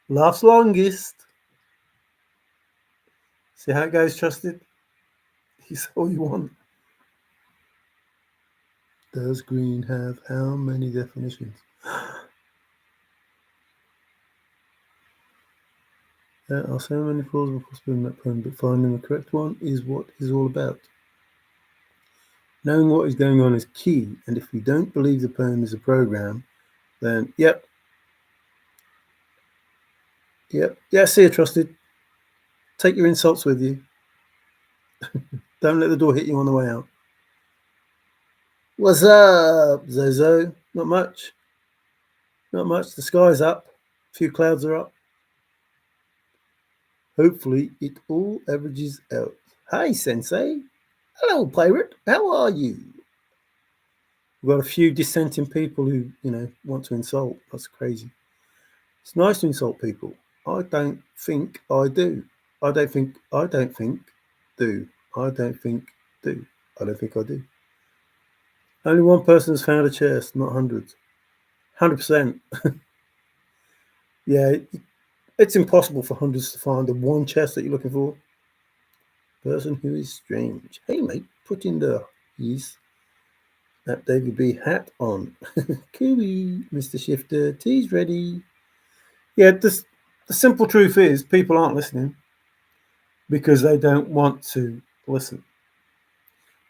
laughs longest. See how it goes, Trusted? He's all you want. Does green have how many definitions? There are so many plausible possibilities in that poem, but finding the correct one is what it's all about. Knowing what is going on is key, and if you don't believe the poem is a program, then yep, yeah, see you, Trusted. Take your insults with you. Don't let the door hit you on the way out. What's up, Zozo? Not much. Not much. The sky's up. A few clouds are up. Hopefully, it all averages out. Hi, Sensei. Hello, pirate. How are you? We've got a few dissenting people who, want to insult. That's crazy. It's nice to insult people. I don't think I do. I don't think do. I don't think do. I don't think I do. Only one person has found a chest, not hundreds. 100%. Yeah, it's impossible for hundreds to find the one chest that you're looking for. Person who is strange. Hey, mate, put in the his that David B hat on. Cooey, Mr. Shifter, tea's ready. Yeah, the simple truth is people aren't listening because they don't want to listen.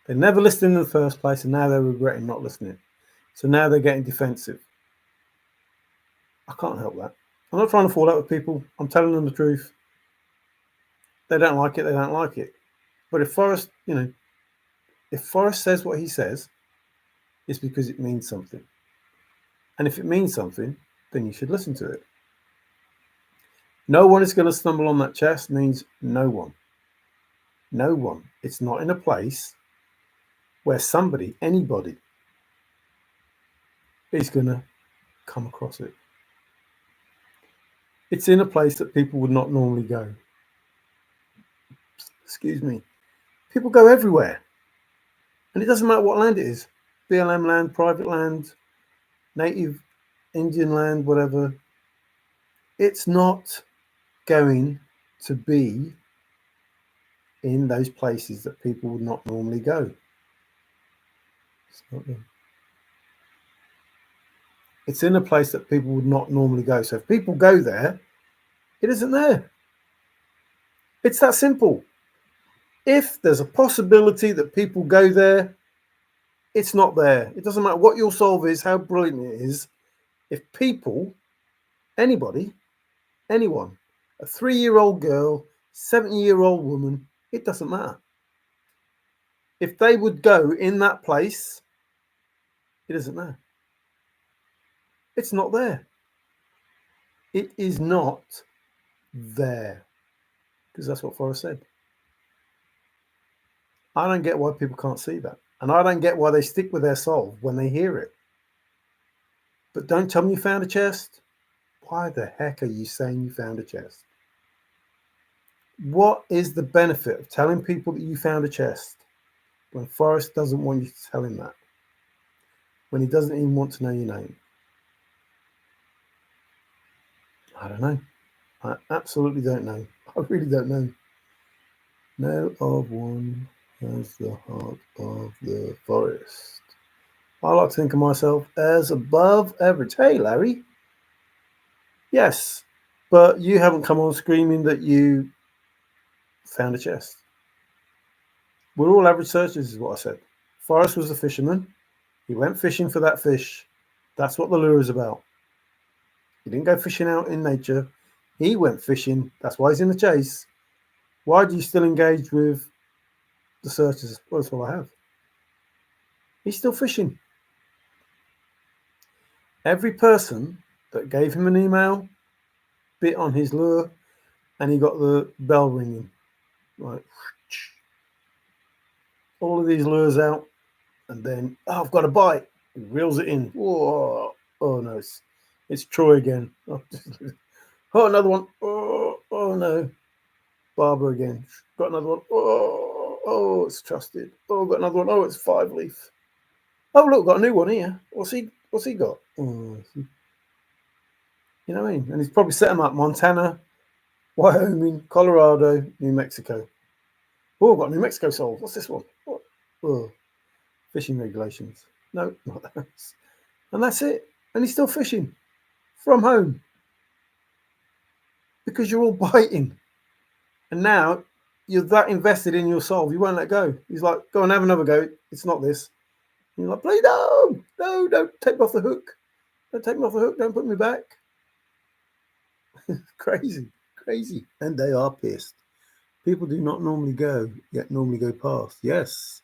They never listened in the first place, and now they're regretting not listening. So now they're getting defensive. I can't help that. I'm not trying to fall out with people. I'm telling them the truth. They don't like it. They don't like it. But if Forrest, if Forrest says what he says, it's because it means something. And if it means something, then you should listen to it. No one is going to stumble on that chest means no one. No one. It's not in a place where somebody, anybody, is going to come across it. It's in a place that people would not normally go. Excuse me. People go everywhere. And it doesn't matter what land it is. BLM land, private land, native Indian land, whatever. It's not going to be in those places that people would not normally go. It's not in. It's in a place that people would not normally go. So if people go there, it isn't there. It's that simple. If there's a possibility that people go there, it's not there. It doesn't matter what your solve is, how brilliant it is. If people, anybody, anyone, a 3-year-old girl, 70-year-old woman, it doesn't matter. If they would go in that place, it isn't there. It's not there. It is not there. Because that's what Forrest said. I don't get why people can't see that. And I don't get why they stick with their solve when they hear it. But don't tell me you found a chest. Why the heck are you saying you found a chest? What is the benefit of telling people that you found a chest when Forrest doesn't want you to tell him that? When he doesn't even want to know your name? I don't know. I absolutely don't know. I really don't know. No of one has the heart of the forest. I like to think of myself as above average. Hey, Larry. Yes, but you haven't come on screaming that you found a chest. We're all average searchers, is what I said. Forrest was a fisherman. He went fishing for that fish. That's what the lure is about. He didn't go fishing out in nature. He went fishing. That's why he's in the chase. Why do you still engage with the searchers? Well, that's all I have. He's still fishing. Every person that gave him an email, bit on his lure, and he got the bell ringing. Like, all of these lures out, and then, oh, I've got a bite. He reels it in. Whoa. Oh, no, it's Troy again. Oh, another one. Oh, no. Barbara again. Got another one. Oh, it's Trusted. Oh, got another one. Oh, it's Five Leaf. Oh, look, got a new one here. What's he got? Oh, you know what I mean? And he's probably set them up Montana, Wyoming, Colorado, New Mexico. Oh, I've got New Mexico sold. What's this one? What? Oh, fishing regulations. No, not that. And that's it. And he's still fishing from home because you're all biting. And now you're that invested in your soul, you won't let go. He's like, go and have another go. It's not this. And you're like, please, no, don't take me off the hook. Don't take me off the hook. Don't put me back. Crazy. And they are pissed. People do not normally go, yet normally go past. Yes.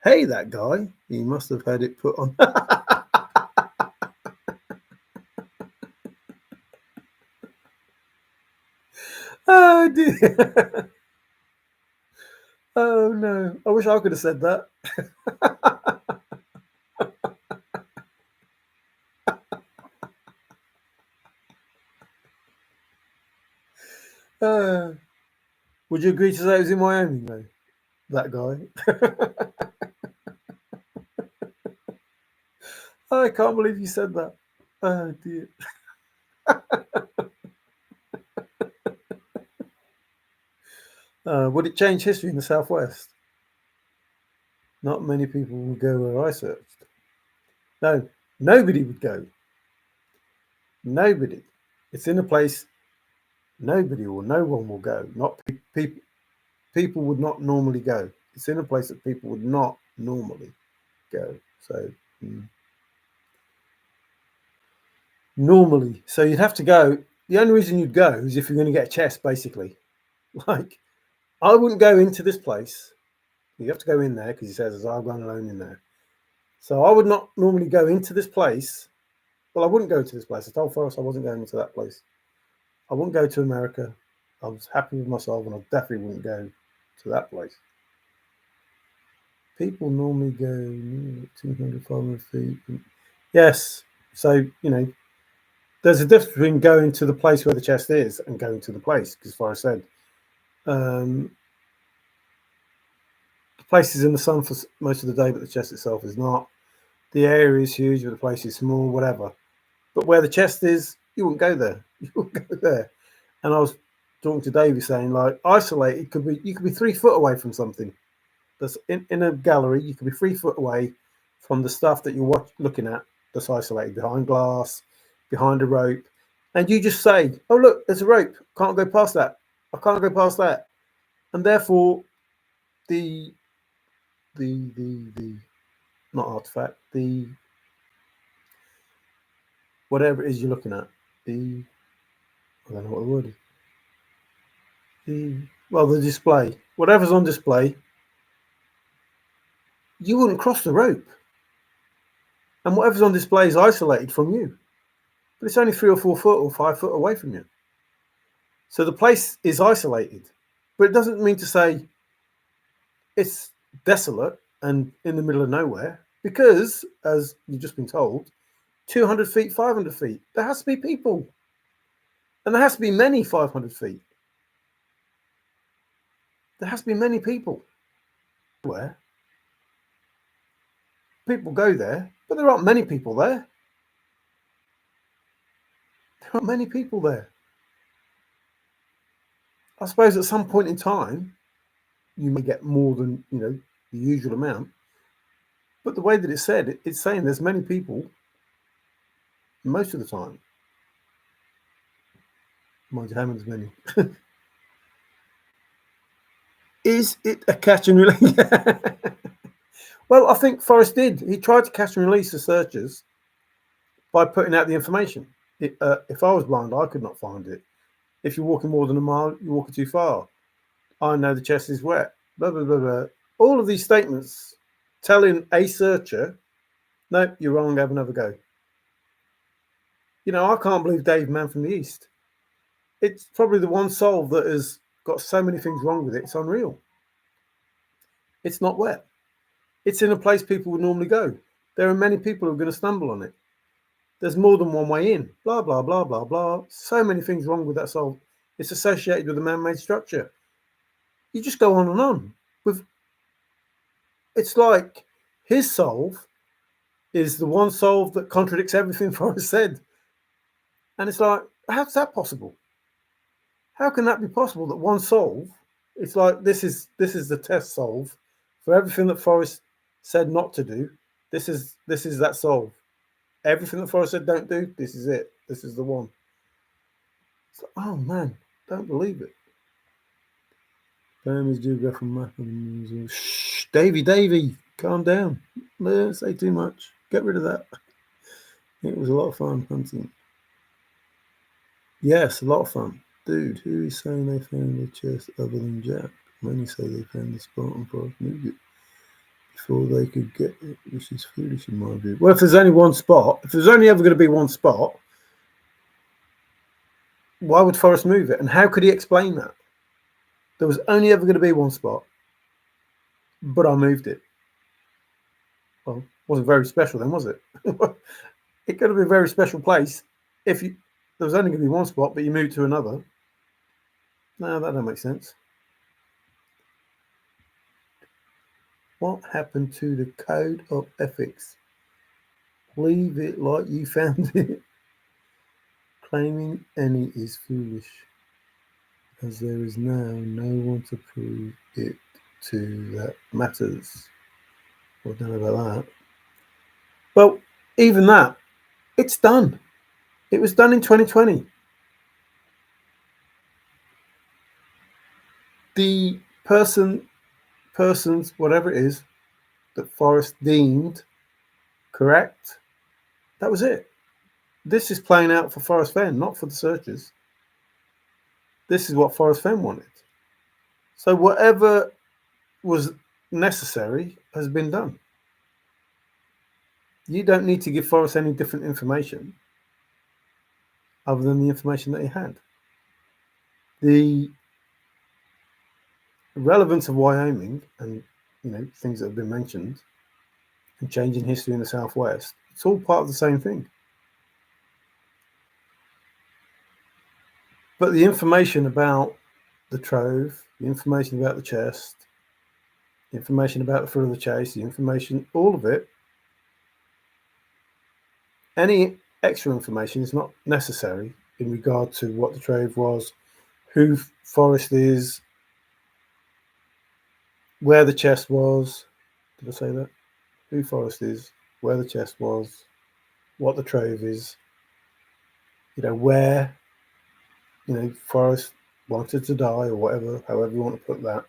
Hey, that guy. He must have had it put on. Oh, dear. Oh, no. I wish I could have said that. Would you agree to say it was in Wyoming, though? That guy. I can't believe you said that. Oh, dear. Would it change history in the Southwest? Not many people would go where I searched. No, nobody would go. Nobody. It's in a place nobody or no one will go. Not people. People would not normally go. It's in a place that people would not normally go. So normally, so you'd have to go. The only reason you'd go is if you're going to get a chest, basically. Like, I wouldn't go into this place. You have to go in there because he says, I'm going alone in there. So I would not normally go into this place. Well, I wouldn't go to this place. I told Forrest I wasn't going into that place. I wouldn't go to America. I was happy with myself, and I definitely wouldn't go to that place. People normally go 200, 500 feet. Yes. So, there's a difference between going to the place where the chest is and going to the place, because, as far as I said, the place is in the sun for most of the day, but the chest itself is not. The area is huge, but the place is small, whatever. But where the chest is, you wouldn't go there. You wouldn't go there. And I was talking to Davey saying, like, isolated you could be 3 foot away from something. That's in a gallery. You could be 3 foot away from the stuff that you're looking at that's isolated behind glass, behind a rope, and you just say, "Oh, look, there's a rope. Can't go past that. I can't go past that," and therefore, the not artifact, the whatever it is you're looking at, I don't know what the word is. The display, whatever's on display, you wouldn't cross the rope. And whatever's on display is isolated from you. But it's only 3 or 4 foot or 5 foot away from you. So the place is isolated. But it doesn't mean to say it's desolate and in the middle of nowhere. Because, as you've just been told, 200 feet, 500 feet, there has to be people. And there has to be many 500 feet. There has to be many people. Where? People go there, but there aren't many people there. There aren't many people there. I suppose at some point in time, you may get more than, the usual amount. But the way that it's said, it's saying there's many people most of the time. Mind you, how many is many? Is it a catch and release? Well, I think Forrest did. He tried to catch and release the searchers by putting out the information. If I was blind, I could not find it. If you're walking more than a mile, you're walking too far. I know the chest is wet. Blah, blah, blah, blah. All of these statements telling a searcher, no, you're wrong, have another go. I can't believe Dave Man from the East. It's probably the one solve that has got so many things wrong with it. It's unreal. It's not wet. It's in a place people would normally go. There are many people who are going to stumble on it. There's more than one way in. Blah, blah, blah, blah, blah. So many things wrong with that solve. It's associated with a man-made structure. You just go on and on. It's like his solve is the one solve that contradicts everything Forrest said. And it's like, how's that possible? How can that be possible that one solve, it's like this is the test solve for everything that Forrest said not to do. This is that solve. Everything that Forrest said don't do, this is it. This is the one. It's like, oh man, don't believe it. Burmese geographical map of the museum. Shh, Davy, calm down. Don't say too much. Get rid of that. It was a lot of fun hunting. Yes, a lot of fun. Dude, who is saying they found the chest other than Jack? Many say they found the spot and Forrest moved it before they could get it, which is foolish in my view. Well, if there's only one spot, if there's only ever going to be one spot, why would Forrest move it? And how could he explain that? There was only ever going to be one spot, but I moved it. Well, it wasn't very special then, was it? It could have been a very special place if there was only going to be one spot, but you moved to another. No, that don't make sense. What happened to the code of ethics? Leave it like you found it. Claiming any is foolish, as there is now no one to prove it to that matters. Well, I don't know about that. Well, even that, it's done. It was done in 2020. The persons, whatever it is, that Forrest deemed correct, that was it. This is playing out for Forrest Fenn, not for the searchers. This is what Forrest Fenn wanted. So whatever was necessary has been done. You don't need to give Forrest any different information other than the information that he had. The relevance of Wyoming and things that have been mentioned and changing history in the Southwest, it's all part of the same thing. But the information about the trove, the information about the chest, the information about the thrill of the chase, the information, all of it, any extra information is not necessary in regard to what the trove was, who Forrest is, where the chest was. Did I say that? Who Forrest is, where the chest was, what the trove is, where, Forrest wanted to die or whatever, however you want to put that.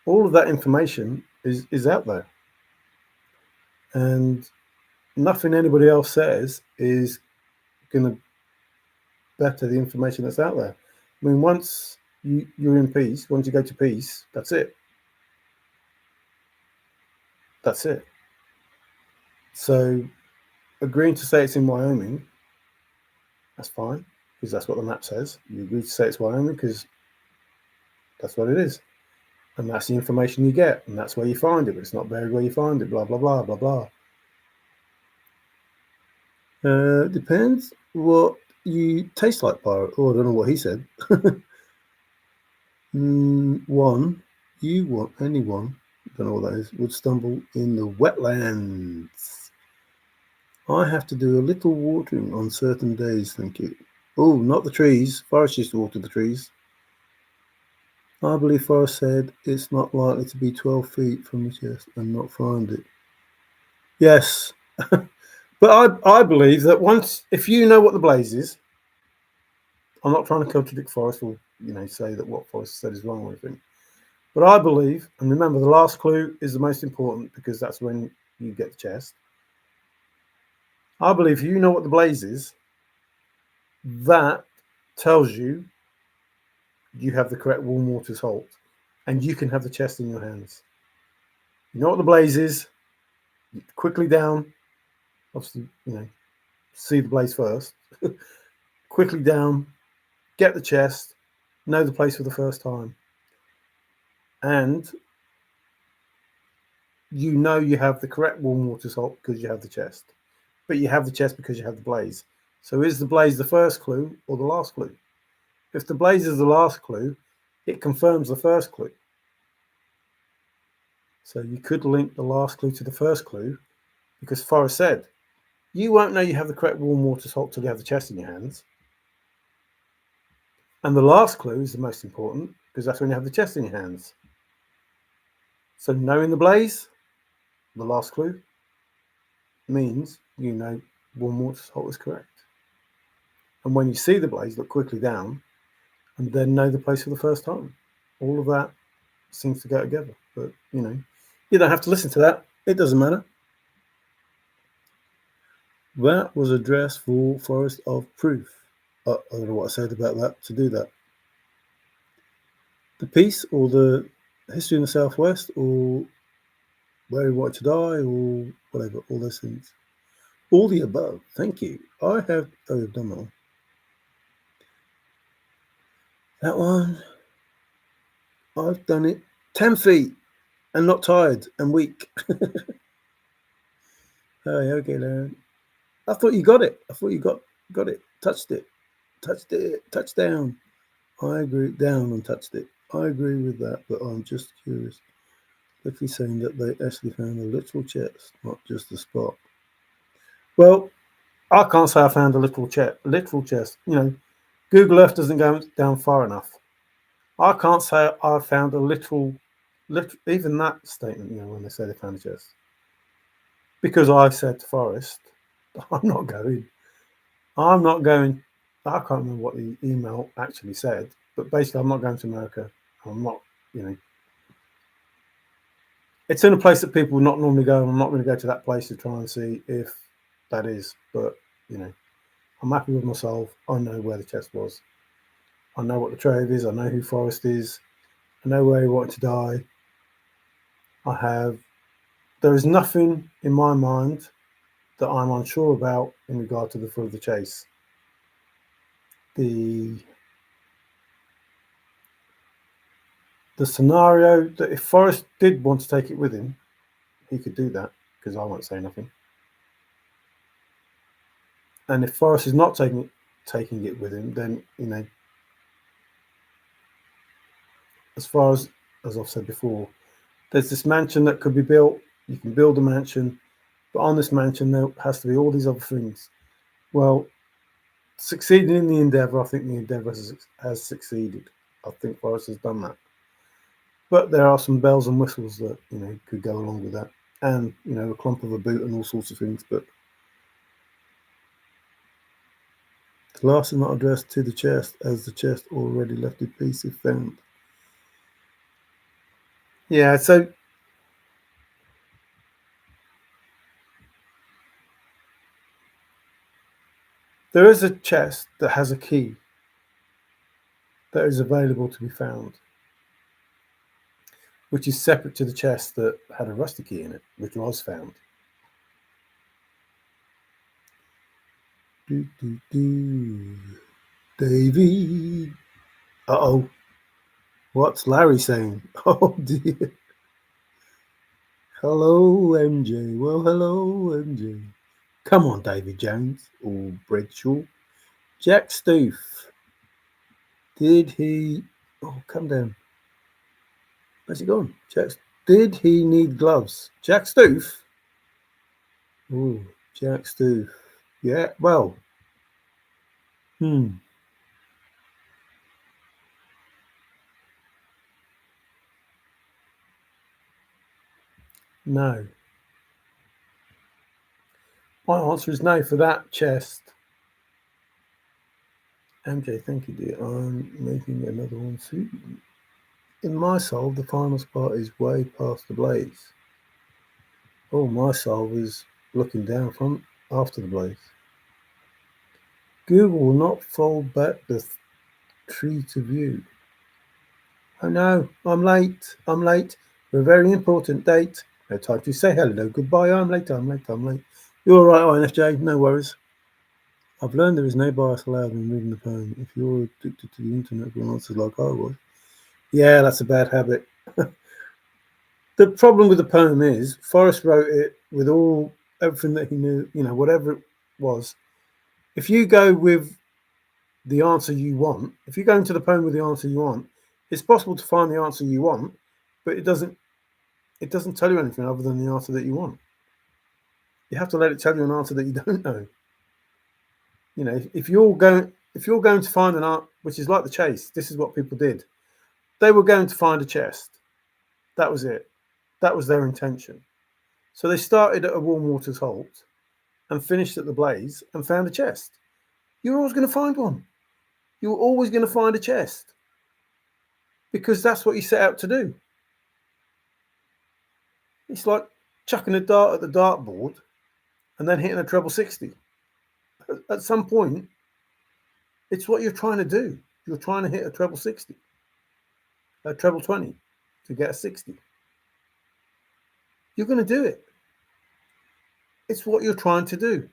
All of that information is out there. And nothing anybody else says is going to better the information that's out there. I mean, once you're in peace, once you go to peace, that's it. That's it. So agreeing to say it's in Wyoming, that's fine, because that's what the map says. You agree to say it's Wyoming because that's what it is. And that's the information you get, and that's where you find it, but it's not buried where you find it, blah, blah, blah, blah, blah. Depends what you taste like, pirate. Oh, I don't know what he said. Anyone, don't know what that is, would stumble in the wetlands. I have to do a little watering on certain days, thank you. Oh, not the trees. Forrest used to water the trees. I believe Forrest said it's not likely to be 12 feet from the chest and not find it. Yes. But I believe that if you know what the blaze is, I'm not trying to contradict Forrest or say that what Forrest said is wrong or anything. But I believe, and remember, the last clue is the most important because that's when you get the chest. I believe you know what the blaze is. That tells you have the correct warm waters halt, and you can have the chest in your hands. You know what the blaze is. Quickly down. Obviously, see the blaze first, quickly down, get the chest, know the place for the first time, and you know you have the correct warm water salt because you have the chest, but you have the chest because you have the blaze. So is the blaze the first clue or the last clue? If the blaze is the last clue, it confirms the first clue. So you could link the last clue to the first clue because Forrest said, you won't know you have the correct warm water salt till you have the chest in your hands. And the last clue is the most important because that's when you have the chest in your hands. So knowing the blaze, the last clue, means you know warm water salt is correct. And when you see the blaze, look quickly down and then know the place for the first time. All of that seems to go together. But, you don't have to listen to that. It doesn't matter. That was addressed for Forest of Proof. I don't know what I said about that to do that. The piece or the history in the Southwest or where he wanted to die or whatever, all those things. All the above. Thank you. I've done that one. That one, I've done it 10 feet and not tired and weak. Hey, okay, Darren. I thought you got it. I thought you got it. Touched it. Touchdown. I agree. Down and touched it. I agree with that, but I'm just curious. If he's saying that they actually found a literal chest, not just a spot. Well, I can't say I found a literal chest. Google Earth doesn't go down far enough. I can't say I found a literal, even that statement, when they say they found a chest. Because I said to Forrest, I'm not going. I can't remember what the email actually said, but basically I'm not going to America. I'm not, it's in a place that people would not normally go, and I'm not going to go to that place to try and see if that is. But, I'm happy with myself. I know where the chest was. I know what the trove is. I know who Forrest is. I know where he wanted to die. There is nothing in my mind that I'm unsure about in regard to the thrill of the chase. The scenario that if Forrest did want to take it with him, he could do that because I won't say nothing. And if Forrest is not taking it with him, then as far as I've said before, there's this mansion that could be built. You can build a mansion, but on this mansion there has to be all these other things. Well, succeeding in the endeavor, I think the endeavor has succeeded. I think Forrest has done that. But there are some bells and whistles that could go along with that, and a clump of a boot and all sorts of things. But the last is not addressed to the chest, as the chest already left a piece if found. Yeah, so there is a chest that has a key that is available to be found, which is separate to the chest that had a rusty key in it, which was found. Davey. Uh-oh. What's Larry saying? Oh, dear. Hello, MJ. Well, hello, MJ. Come on, David Jones or Bradshaw. Jack Stoof. Did he... Oh, come down. Where's he gone? Did he need gloves? Jack Stoof? Oh, Jack Stoof. Yeah, well. No. My answer is no for that chest. MJ, thank you, dear. I'm making another one soon. In my soul, the final spot is way past the blaze. Oh, my soul is looking down from after the blaze. Google will not fold back the tree to view. Oh no, I'm late. For a very important date. No time to say hello, goodbye. I'm late. You're all right, INFJ. No worries. I've learned there is no bias allowed when reading the poem. If you're addicted to the internet for answers like I was, yeah, that's a bad habit. The problem with the poem is Forrest wrote it with everything that he knew, whatever it was. If you go with the answer you want, if you go into the poem with the answer you want, it's possible to find the answer you want, but it doesn't tell you anything other than the answer that you want. You have to let it tell you an answer that you don't know. If you're going to find an answer, which is like the chase, this is what people did. They were going to find a chest. That was it. That was their intention. So they started at a warm waters halt and finished at the blaze and found a chest. You're always going to find one. You're always going to find a chest because that's what you set out to do. It's like chucking a dart at the dartboard and then hitting a treble 60. At some point, it's what you're trying to do. You're trying to hit a treble 60, a treble 20 to get a 60. You're going to do it. It's what you're trying to do.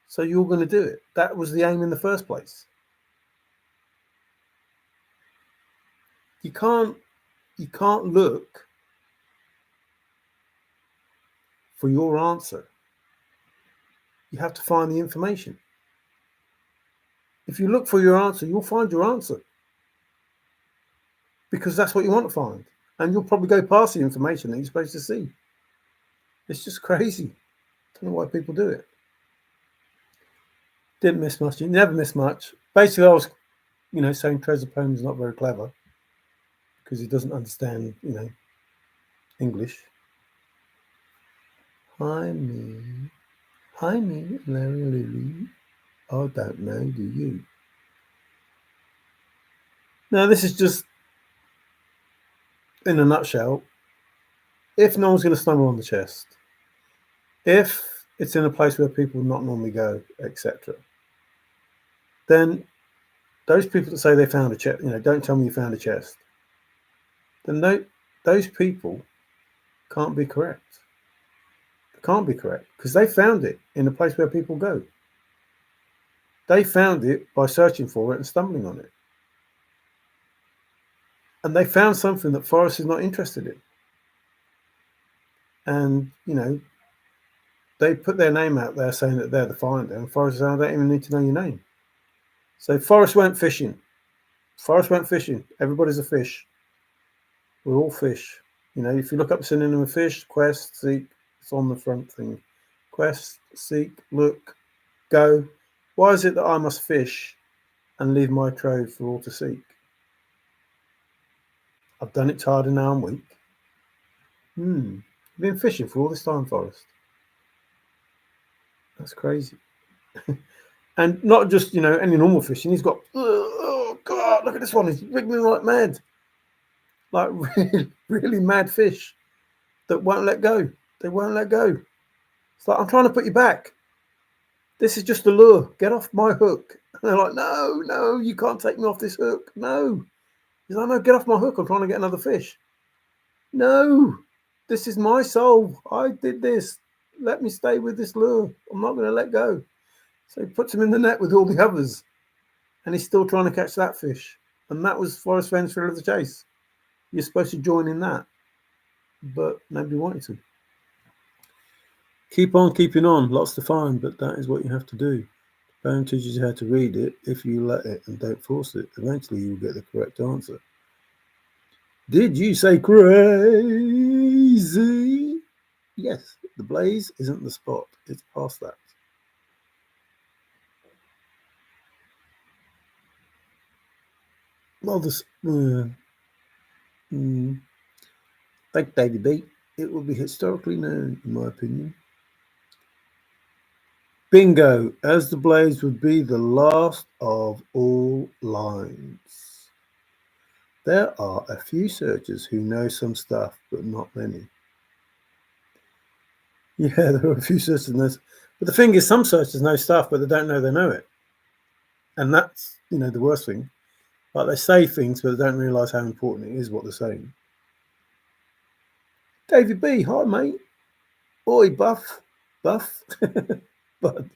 So you're going to do it. That was the aim in the first place. You can't look for your answer. You have to find the information. If you look for your answer, you'll find your answer. Because that's what you want to find. And you'll probably go past the information that you're supposed to see. It's just crazy. I don't know why people do it. Didn't miss much. You never miss much. Basically, I was, saying Treasure Poem is not very clever because he doesn't understand, English. Hi, me, Larry Lily. I don't know, do you? Now, this is just, in a nutshell, if no one's going to stumble on the chest, if it's in a place where people would not normally go, etc., then those people that say they found a chest, don't tell me you found a chest, then those people can't be correct. They can't be correct because they found it in a place where people go. They found it by searching for it and stumbling on it. And they found something that Forrest is not interested in. And, they put their name out there saying that they're the finder, and Forrest said, I don't even need to know your name. So Forrest went fishing. Everybody's a fish. We're all fish. If you look up the synonym of fish, quest, seek, it's on the front thing. Quest, seek, look, go. Why is it that I must fish and leave my trove for all to seek? I've done it tired and now I'm weak. You've been fishing for all this time, Forrest. That's crazy. And not just, any normal fishing. He's got, oh, God, look at this one. He's wriggling like mad. Like really, really mad fish that won't let go. They won't let go. It's like, I'm trying to put you back. This is just a lure. Get off my hook. And they're like, no, you can't take me off this hook. No. He's like, no, get off my hook. I'm trying to get another fish. No, this is my soul. I did this. Let me stay with this lure. I'm not going to let go. So he puts him in the net with all the others. And he's still trying to catch that fish. And that was Forrest Fenn's thrill of the chase. You're supposed to join in that. But nobody wanted to. Keep on keeping on. Lots to find, but that is what you have to do. The poem teaches you how to read it if you let it and don't force it. Eventually you'll get the correct answer. Did you say crazy? Yes, the blaze isn't the spot. It's past that. Well, like David B, it will be historically known, in my opinion. Bingo, as the blaze would be the last of all lines. There are a few searchers who know some stuff, but not many. Yeah, there are a few searchers who know. But the thing is, some searchers know stuff, but they don't know they know it. And that's, the worst thing. Like they say things, but they don't realise how important it is what they're saying. David B, hi mate. Oi, Buff. Bud.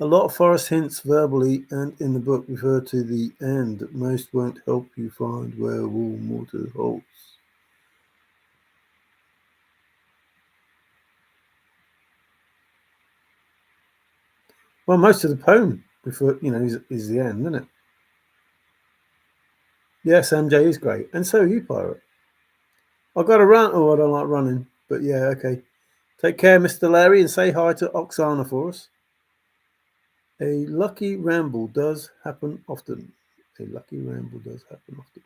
A lot of Forrest hints verbally and in the book refer to the end. Most won't help you find where warm water holds. Well, most of the poem is the end, isn't it? Yes, MJ is great, and so are you, Pirate. I've got to run. Oh, I don't like running, but yeah, okay. Take care, Mr. Larry, and say hi to Oksana for us. A lucky ramble does happen often. A lucky ramble does happen often.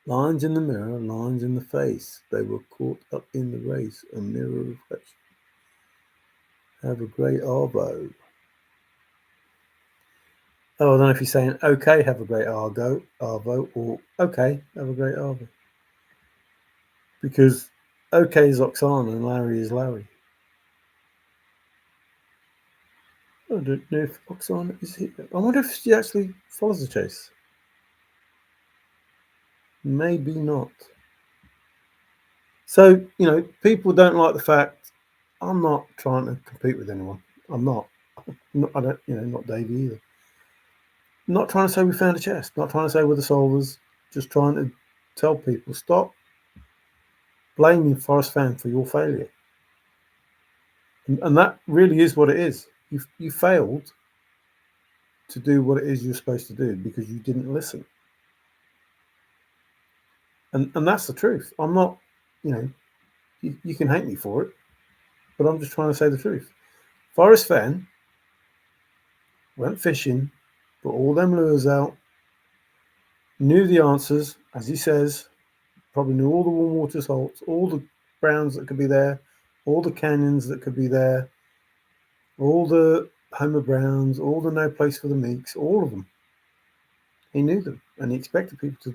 Lines in the mirror, lines in the face. They were caught up in the race. A mirror reflection. Have a great arvo. Oh, I don't know if he's saying okay, have a great arvo, or okay, have a great arvo. Because okay is Oksana and Larry is Larry. I don't know if Oksana is here. I wonder if she actually follows the chase. Maybe not. So, people don't like the fact I'm not trying to compete with anyone. I'm not. I don't, not Davey either. Not trying to say we found a chest. Not trying to say we're the solvers. Just trying to tell people stop blaming Forrest Fenn for your failure. And that really is what it is. You failed to do what it is you're supposed to do because you didn't listen. And that's the truth. I'm not, you can hate me for it, but I'm just trying to say the truth. Forrest Fenn went fishing, put all them lures out, knew the answers, as he says, probably knew all the warm water salts, all the browns that could be there, all the canyons that could be there, all the Homer Browns, all the No Place for the Meeks, all of them. He knew them, and he expected people to,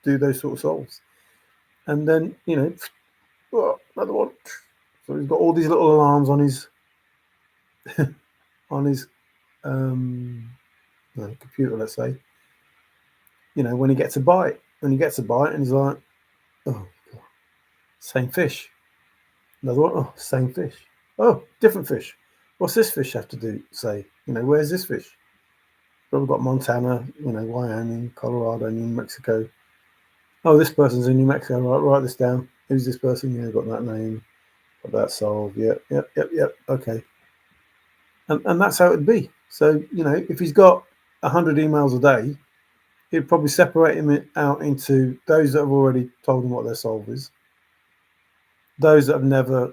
do those sort of solves. And then, oh, another one. So he's got all these little alarms on his on his computer, let's say. When he gets a bite, and he's like, oh, God, same fish. Another one, oh, same fish. Oh, different fish. What's this fish have to do? Say, where's this fish? But we've got Montana, Wyoming, Colorado, New Mexico. Oh, this person's in New Mexico. Right, write this down. Who's this person? Yeah, got that name. Got that solved. Yep. Okay. And that's how it'd be. So, if he's got 100 emails a day, he'd probably separate him out into those that have already told him what their solve is, those that have never,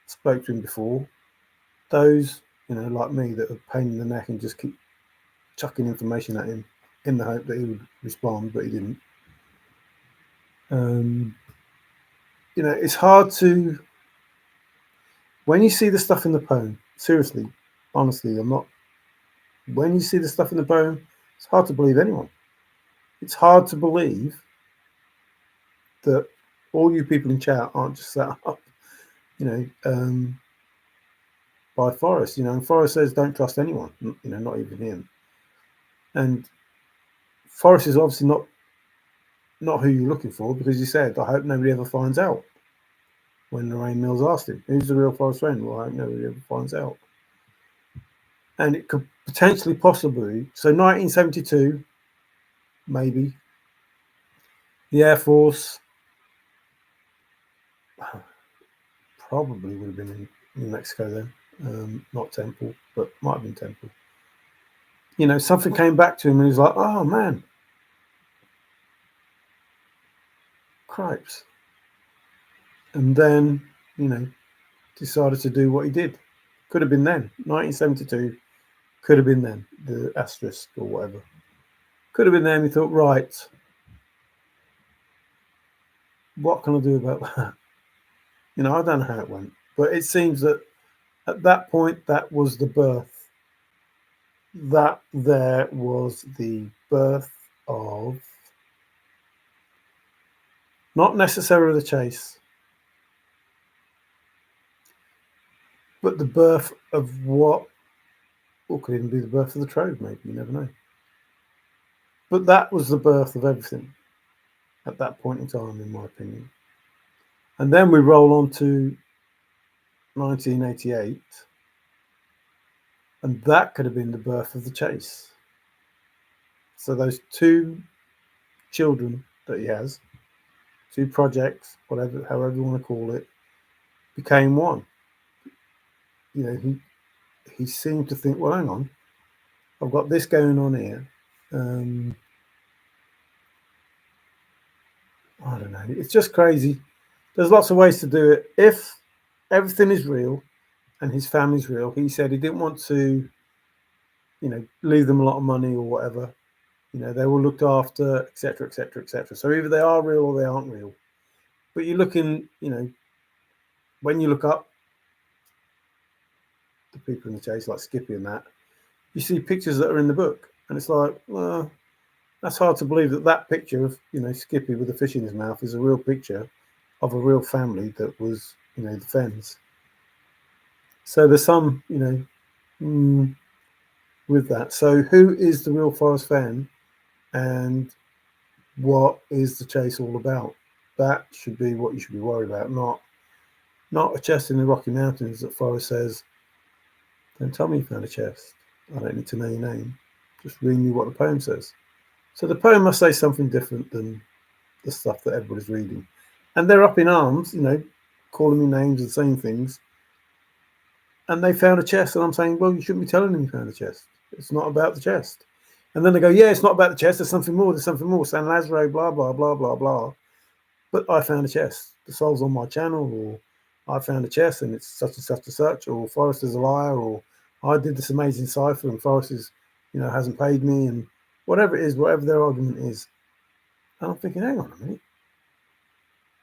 spoke to him before, those, like me, that are pain in the neck and just keep chucking information at him in the hope that he would respond, but he didn't. It's hard to, when you see the stuff in the poem, seriously, honestly, when you see the stuff in the poem, it's hard to believe anyone. It's hard to believe that all you people in chat aren't just set up, by Forrest, and Forrest says don't trust anyone, not even him. And Forrest is obviously not who you're looking for, because he said, I hope nobody ever finds out. When Lorraine Mills asked him, who's the real Forrest Fenn? Well, I hope nobody ever finds out. And it could potentially, possibly, so 1972, maybe, the Air Force probably would have been in New Mexico then, not Temple, but might have been Temple. Something came back to him and he was like, oh man, cripes. And then, decided to do what he did. Could have been then. 1972, could have been then, the asterisk or whatever. Could have been then. He thought, right, what can I do about that? I don't know how it went, but it seems that at that point, that was the birth. That there was the birth of, not necessarily the chase, but the birth of what, or could even be the birth of the trove, maybe, you never know. But that was the birth of everything at that point in time, in my opinion. And then we roll on to 1988, And that could have been the birth of the chase. So those two children that he has, two projects, whatever, however you want to call it, became one. You know, he seemed to think, well, hang on, I've got this going on here. I don't know. It's just crazy. There's lots of ways to do it. If everything is real and his family's real, he said he didn't want to, leave them a lot of money or whatever. They were looked after, etc., etc., etc. So either they are real or they aren't real. But you're looking, when you look up the people in the chase, like Skippy and that, you see pictures that are in the book, and it's like, well, that's hard to believe that picture of Skippy with a fish in his mouth is a real picture of a real family that was the Fenns. So there's some with that. So who is the real Forrest Fenn, and what is the chase all about? That should be what you should be worried about, not a chest in the Rocky Mountains that Forrest says, don't tell me you found a chest. I don't need to know your name. Just read me what the poem says. So the poem must say something different than the stuff that everybody's reading. And they're up in arms, calling me names and saying things. And they found a chest, and I'm saying, well, you shouldn't be telling them you found a chest. It's not about the chest. And then they go, yeah, it's not about the chest. There's something more. There's something more. San Lazaro, blah, blah, blah, blah, blah. But I found a chest. The soul's on my channel, or I found a chest and it's such and such and such, or Forrest is a liar, or I did this amazing cipher and Forrest is, hasn't paid me, and whatever it is, whatever their argument is. And I'm thinking, hang on a minute.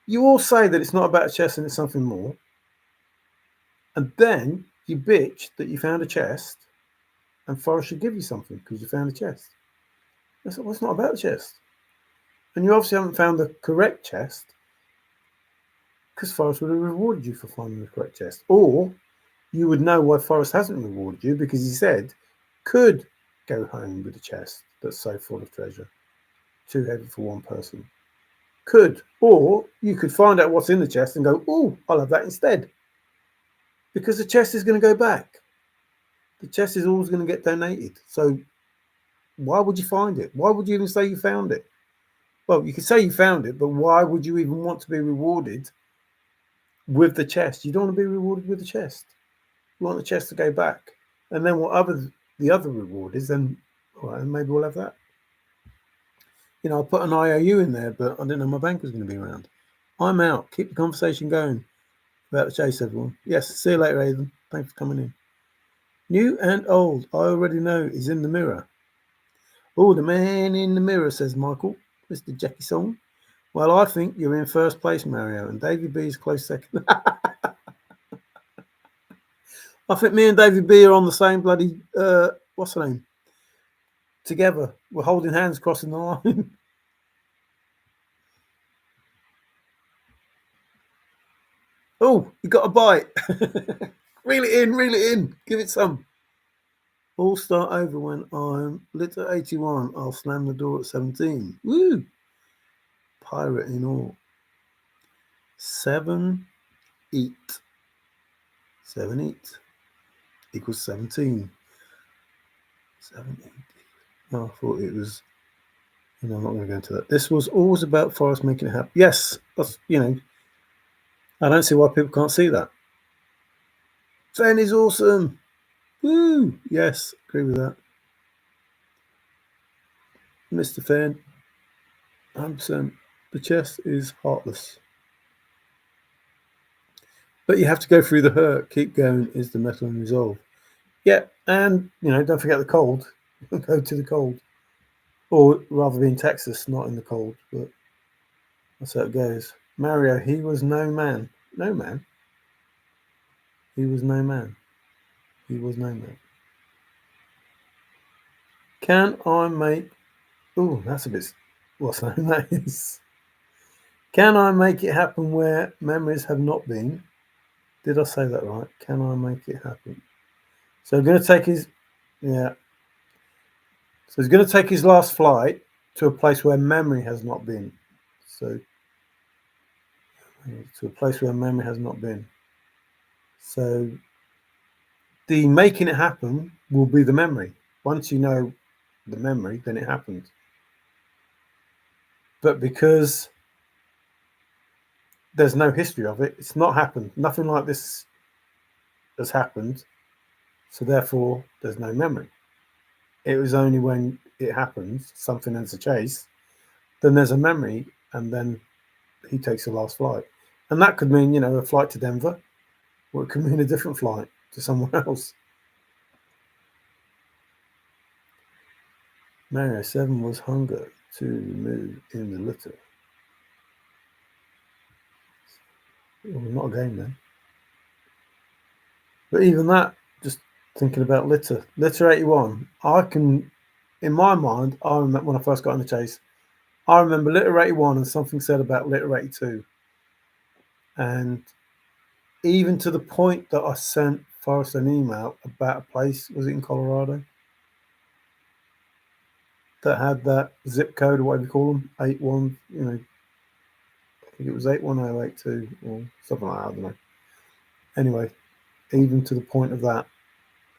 You all say that it's not about a chest and it's something more. And then you bitch that you found a chest and Forrest should give you something because you found a chest. I said, well, it's not about the chest. And you obviously haven't found the correct chest because Forrest would have rewarded you for finding the correct chest. Or you would know why Forrest hasn't rewarded you, because he said could go home with a chest that's so full of treasure, too heavy for one person. Could. Or you could find out what's in the chest and go, oh, I'll have that instead. Because the chest is going to go back. The chest is always going to get donated. So why would you find it? Why would you even say you found it? Well, you could say you found it, but why would you even want to be rewarded with the chest? You don't want to be rewarded with the chest. You want the chest to go back. And then the other reward is, then all right, maybe we'll have that. I put an IOU in there, but I didn't know my bank was going to be around. I'm out. Keep the conversation going about the chase, everyone. Yes, see you later, Aidan. Thanks for coming in. New and old, I already know, is in the mirror. Oh, the man in the mirror, says Michael, Mr. Jackie Song. Well, I think you're in first place, Mario, and Davy B is close second. I think me and Davy B are on the same bloody, what's the name? Together. We're holding hands, crossing the line. Oh, you got a bite. Reel it in. Give it some. All start over when I'm lit at 81. I'll slam the door at 17. Woo! Pirate in all. 7 eat. 7 eat equals 17. 7 eat. Oh, I thought it was. I'm not going to go into that. This was always about Forrest making it happen. Yes, that's, I don't see why people can't see that. Fenn is awesome. Woo! Yes, agree with that. Mr. Fenn, 100%. The chest is heartless. But you have to go through the hurt. Keep going is the metal and resolve. Yeah, and, don't forget the cold. Go to the cold. Or rather be in Texas, not in the cold. But that's how it goes. Mario, he was no man. No man. He was no man. He was no man. Can I make... Oh, that's a bit... What's that? That is... Can I make it happen where memories have not been? Did I say that right? Can I make it happen? So I'm going to take his... Yeah. So he's going to take his last flight to a place where memory has not been. So... To a place where memory has not been. So... the making it happen will be the memory. Once you know the memory, then it happened. But because there's no history of it, it's not happened. Nothing like this has happened. So therefore, there's no memory. It was only when it happens, something ends a chase, then there's a memory, and then he takes the last flight. And that could mean, a flight to Denver, or it could mean a different flight to somewhere else. Mario 7 was hunger to remove in the litter. Well, not a game then. But even that, just thinking about litter 81, in my mind, I remember when I first got in the chase, I remember litter 81 and something said about litter 82. And even to the point that I sent Forrest an email about a place, was it in Colorado, that had that zip code or whatever you call them, 81, I think it was 81082 or something like that, I don't know. Anyway, even to the point of that,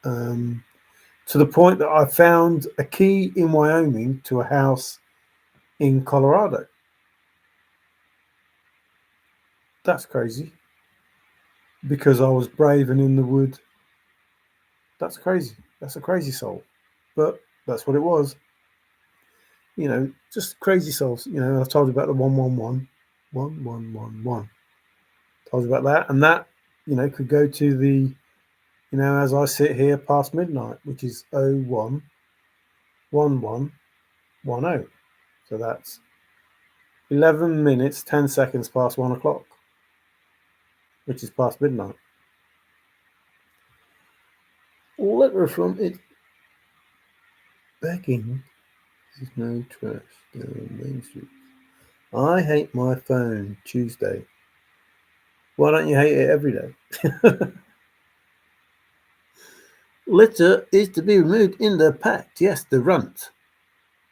to the point that I found a key in Wyoming to a house in Colorado. That's crazy. Because I was brave and in the wood. That's crazy. That's a crazy soul. But that's what it was. Just crazy souls. I told you about the 111. 1111. Told you about that. And that, could go to the, as I sit here past midnight, which is 011110. So that's 11 minutes, 10 seconds past 1 o'clock, which is past midnight. Letter from it. Begging. There's no trash down Main Street. I hate my phone. Tuesday. Why don't you hate it every day? Litter is to be removed in the pact. Yes, the runt.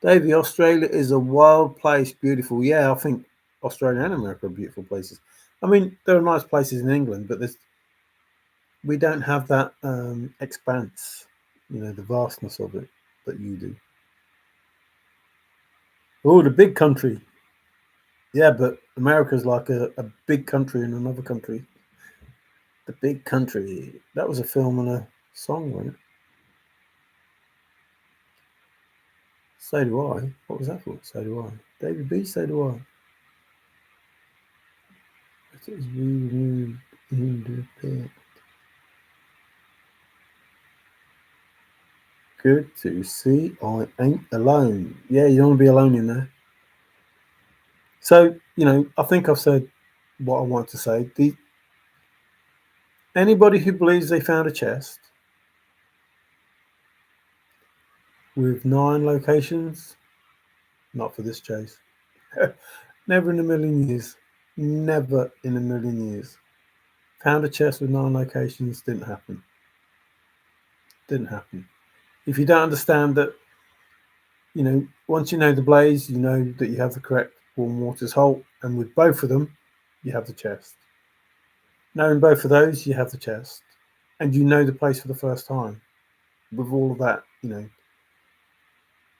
Davey, Australia is a wild place. Beautiful. Yeah, I think Australia and America are beautiful places. I mean, there are nice places in England, but we don't have that expanse, the vastness of it that you do. Oh, the big country. Yeah, but America's like a big country in another country. The Big Country. That was a film and a song, wasn't it? So do I. What was that for? So do I. David B. So do I. It was removed in the pit. Good to see I ain't alone. Yeah, you don't want to be alone in there. So, I think I've said what I want to say. Anybody who believes they found a chest with 9 locations, not for this chase. Never in a million years. Never in a million years. Found a chest with 9 locations, didn't happen. Didn't happen. If you don't understand that, once you know the blaze, you know that you have the correct warm waters hole, and with both of them, you have the chest. Knowing both of those, you have the chest. And you know the place for the first time. With all of that,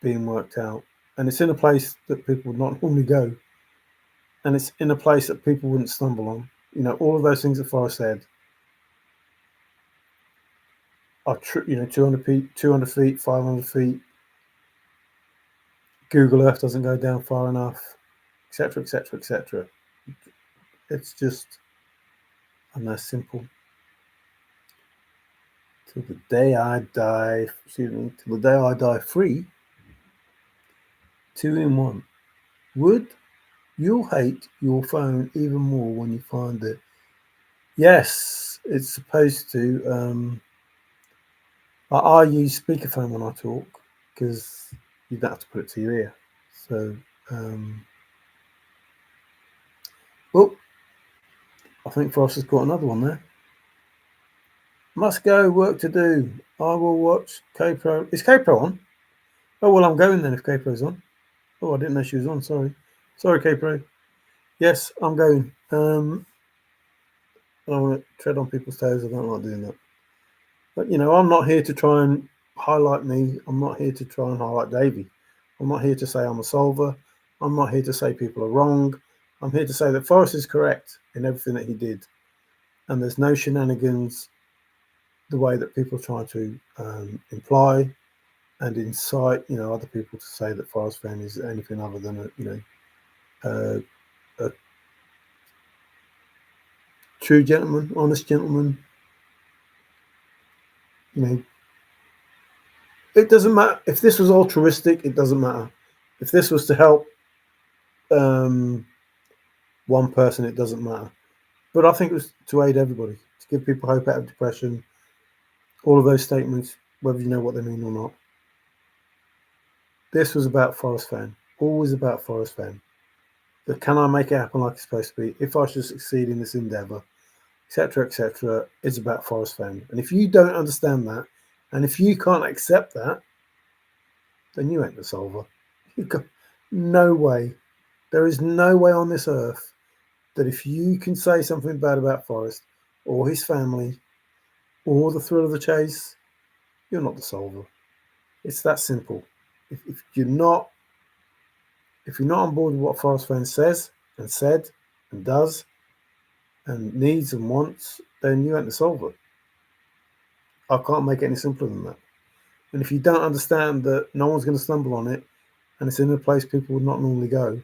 being worked out. And it's in a place that people would not normally go. And it's in a place that people wouldn't stumble on. All of those things that Forrest said are true, 200 feet, 200 feet, 500 feet. Google Earth doesn't go down far enough, etc., etc., etc. It's just, and that's simple. Till the day I die, till the day I die free, 2 in 1. Would you'll hate your phone even more when you find it? Yes, it's supposed to. I use speakerphone when I talk because you don't have to put it to your ear. So, oh, I think Frost has got another one there. Must go, work to do. I will watch K-Pro. Is K-Pro on? Oh, well, I'm going then if K-Pro's on. Oh, I didn't know she was on. Sorry, K-Pro. Yes, I'm going. I don't want to tread on people's toes. I don't like doing that. But I'm not here to try and highlight me. I'm not here to try and highlight Davey. I'm not here to say I'm a solver. I'm not here to say people are wrong. I'm here to say that Forrest is correct in everything that he did, and there's no shenanigans the way that people try to imply and incite other people to say that Forrest Fenn is anything other than a true gentleman, honest gentleman. It doesn't matter if this was altruistic. It doesn't matter if this was to help um, one person. It doesn't matter. But I think it was to aid everybody, to give people hope out of depression. All of those statements, whether you know what they mean or not. This was about Forrest Fenn. Always about Forrest Fenn. That can I make it happen like it's supposed to be? If I should succeed in this endeavour, etc., etc., it's about Forrest Fenn. And if you don't understand that, and if you can't accept that, then you ain't the solver. You've got no way. There is no way on this earth that if you can say something bad about Forrest or his family or the thrill of the chase, you're not the solver. It's that simple. If you're not on board with what Forrest Fenn says and said and does and needs and wants, then you ain't the solver. I can't make it any simpler than that. And if you don't understand that no one's going to stumble on it and it's in a place people would not normally go,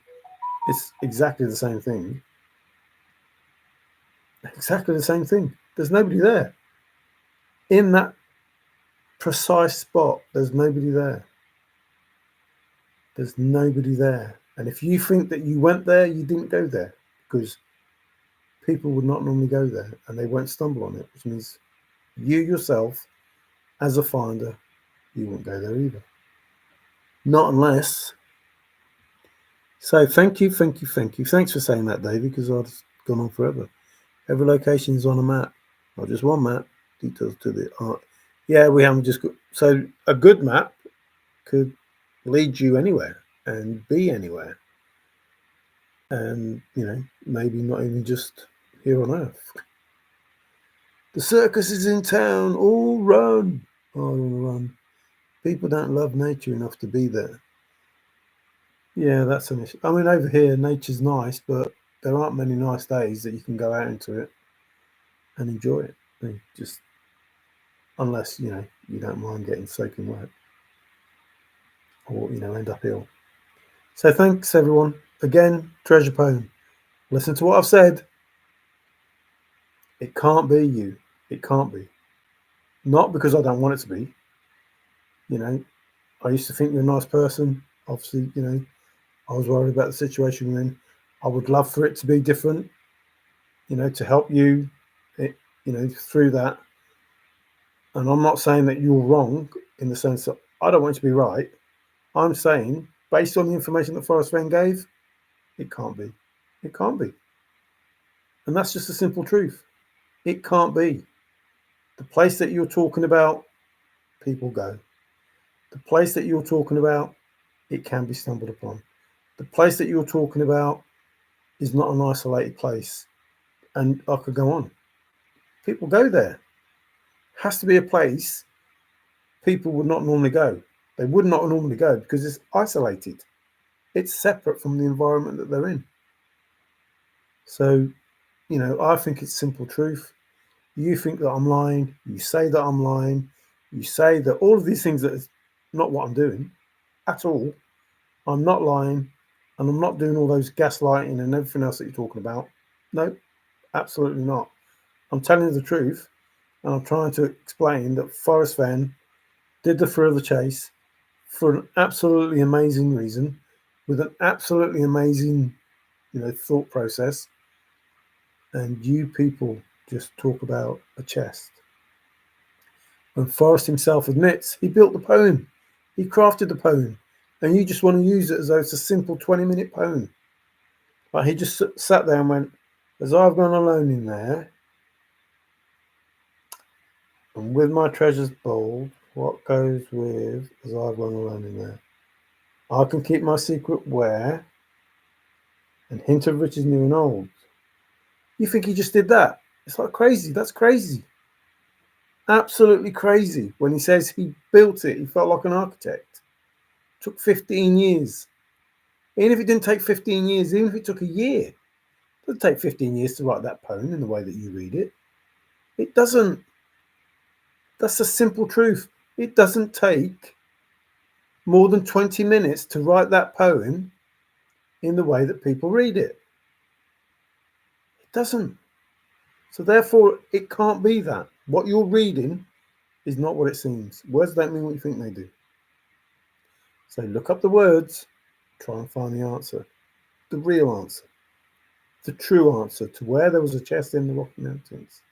it's exactly the same thing. Exactly the same thing. There's nobody there. In that precise spot, there's nobody there. There's nobody there. And if you think that you went there, you didn't go there, because people would not normally go there and they won't stumble on it, which means you yourself, as a finder, you won't go there either. Not unless. So thank you. Thanks for saying that, David, because I've gone on forever. Every location is on a map, not just one map. Details to the art. Yeah, we haven't just got. So a good map could lead you anywhere and be anywhere. And, maybe not even just here on Earth. The circus is in town. All run. Oh, run. People don't love nature enough to be there. Yeah, that's an issue. I mean, over here, nature's nice, but there aren't many nice days that you can go out into it and enjoy it. Just unless, you don't mind getting soaking wet or, end up ill. So thanks, everyone. Again, treasure poem. Listen to what I've said. It can't be you. It can't be. Not because I don't want it to be. I used to think you're a nice person. Obviously, I was worried about the situation you're in. I would love for it to be different, to help you, through that. And I'm not saying that you're wrong in the sense that I don't want you to be right. I'm saying, based on the information that Forrest Fenn gave, it can't be. It can't be. And that's just a simple truth. It can't be. The place that you're talking about, people go. The place that you're talking about, it can be stumbled upon. The place that you're talking about is not an isolated place. And I could go on. People go there. It has to be a place people would not normally go. They would not normally go because it's isolated. It's separate from the environment that they're in. So, I think it's simple truth. You think that I'm lying. You say that I'm lying. You say that all of these things that is not what I'm doing at all. I'm not lying. And I'm not doing all those gaslighting and everything else that you're talking about. No, absolutely not. I'm telling you the truth. And I'm trying to explain that Forrest Fenn did the thrill of the chase for an absolutely amazing reason, with an absolutely amazing, thought process. And you people just talk about a chest. When Forrest himself admits he built the poem, he crafted the poem, and you just want to use it as though it's a simple 20-minute poem. Like he just sat there and went, as I've gone alone in there, and with my treasures bold, what goes with as I've gone alone in there? I can keep my secret where, and hint of riches new and old. You think he just did that? It's like crazy. That's crazy. Absolutely crazy. When he says he built it, he felt like an architect. It took 15 years. Even if it didn't take 15 years, even if it took a year, it doesn't take 15 years to write that poem in the way that you read it. It doesn't. That's the simple truth. It doesn't take more than 20 minutes to write that poem in the way that people read it. It doesn't. So therefore, it can't be that. What you're reading is not what it seems. Words don't mean what you think they do. So look up the words, try and find the answer, the real answer, the true answer to where there was a chest in the Rocky Mountains.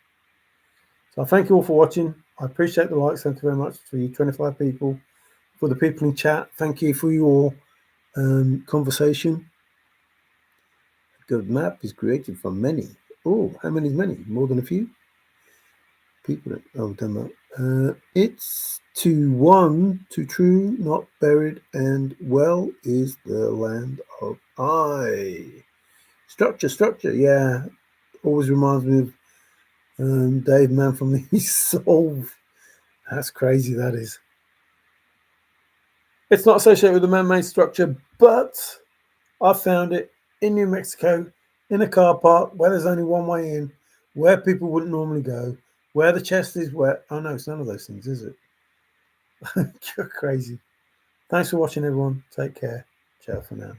So I thank you all for watching. I appreciate the likes. Thank you very much for you 25 people. For the people in chat, thank you for your conversation. A good map is created from many. Oh, how many is many? More than a few? People that, oh, done that. It's to one, to true, not buried, and well is the land of I. Structure, yeah. Always reminds me of Dave Man from the Solve. That's crazy, that is. It's not associated with a man-made structure, but I found it in New Mexico, in a car park where there's only one way in, where people wouldn't normally go, where the chest is wet. Oh no, it's none of those things, is it? You're crazy. Thanks for watching, everyone. Take care. Ciao for now.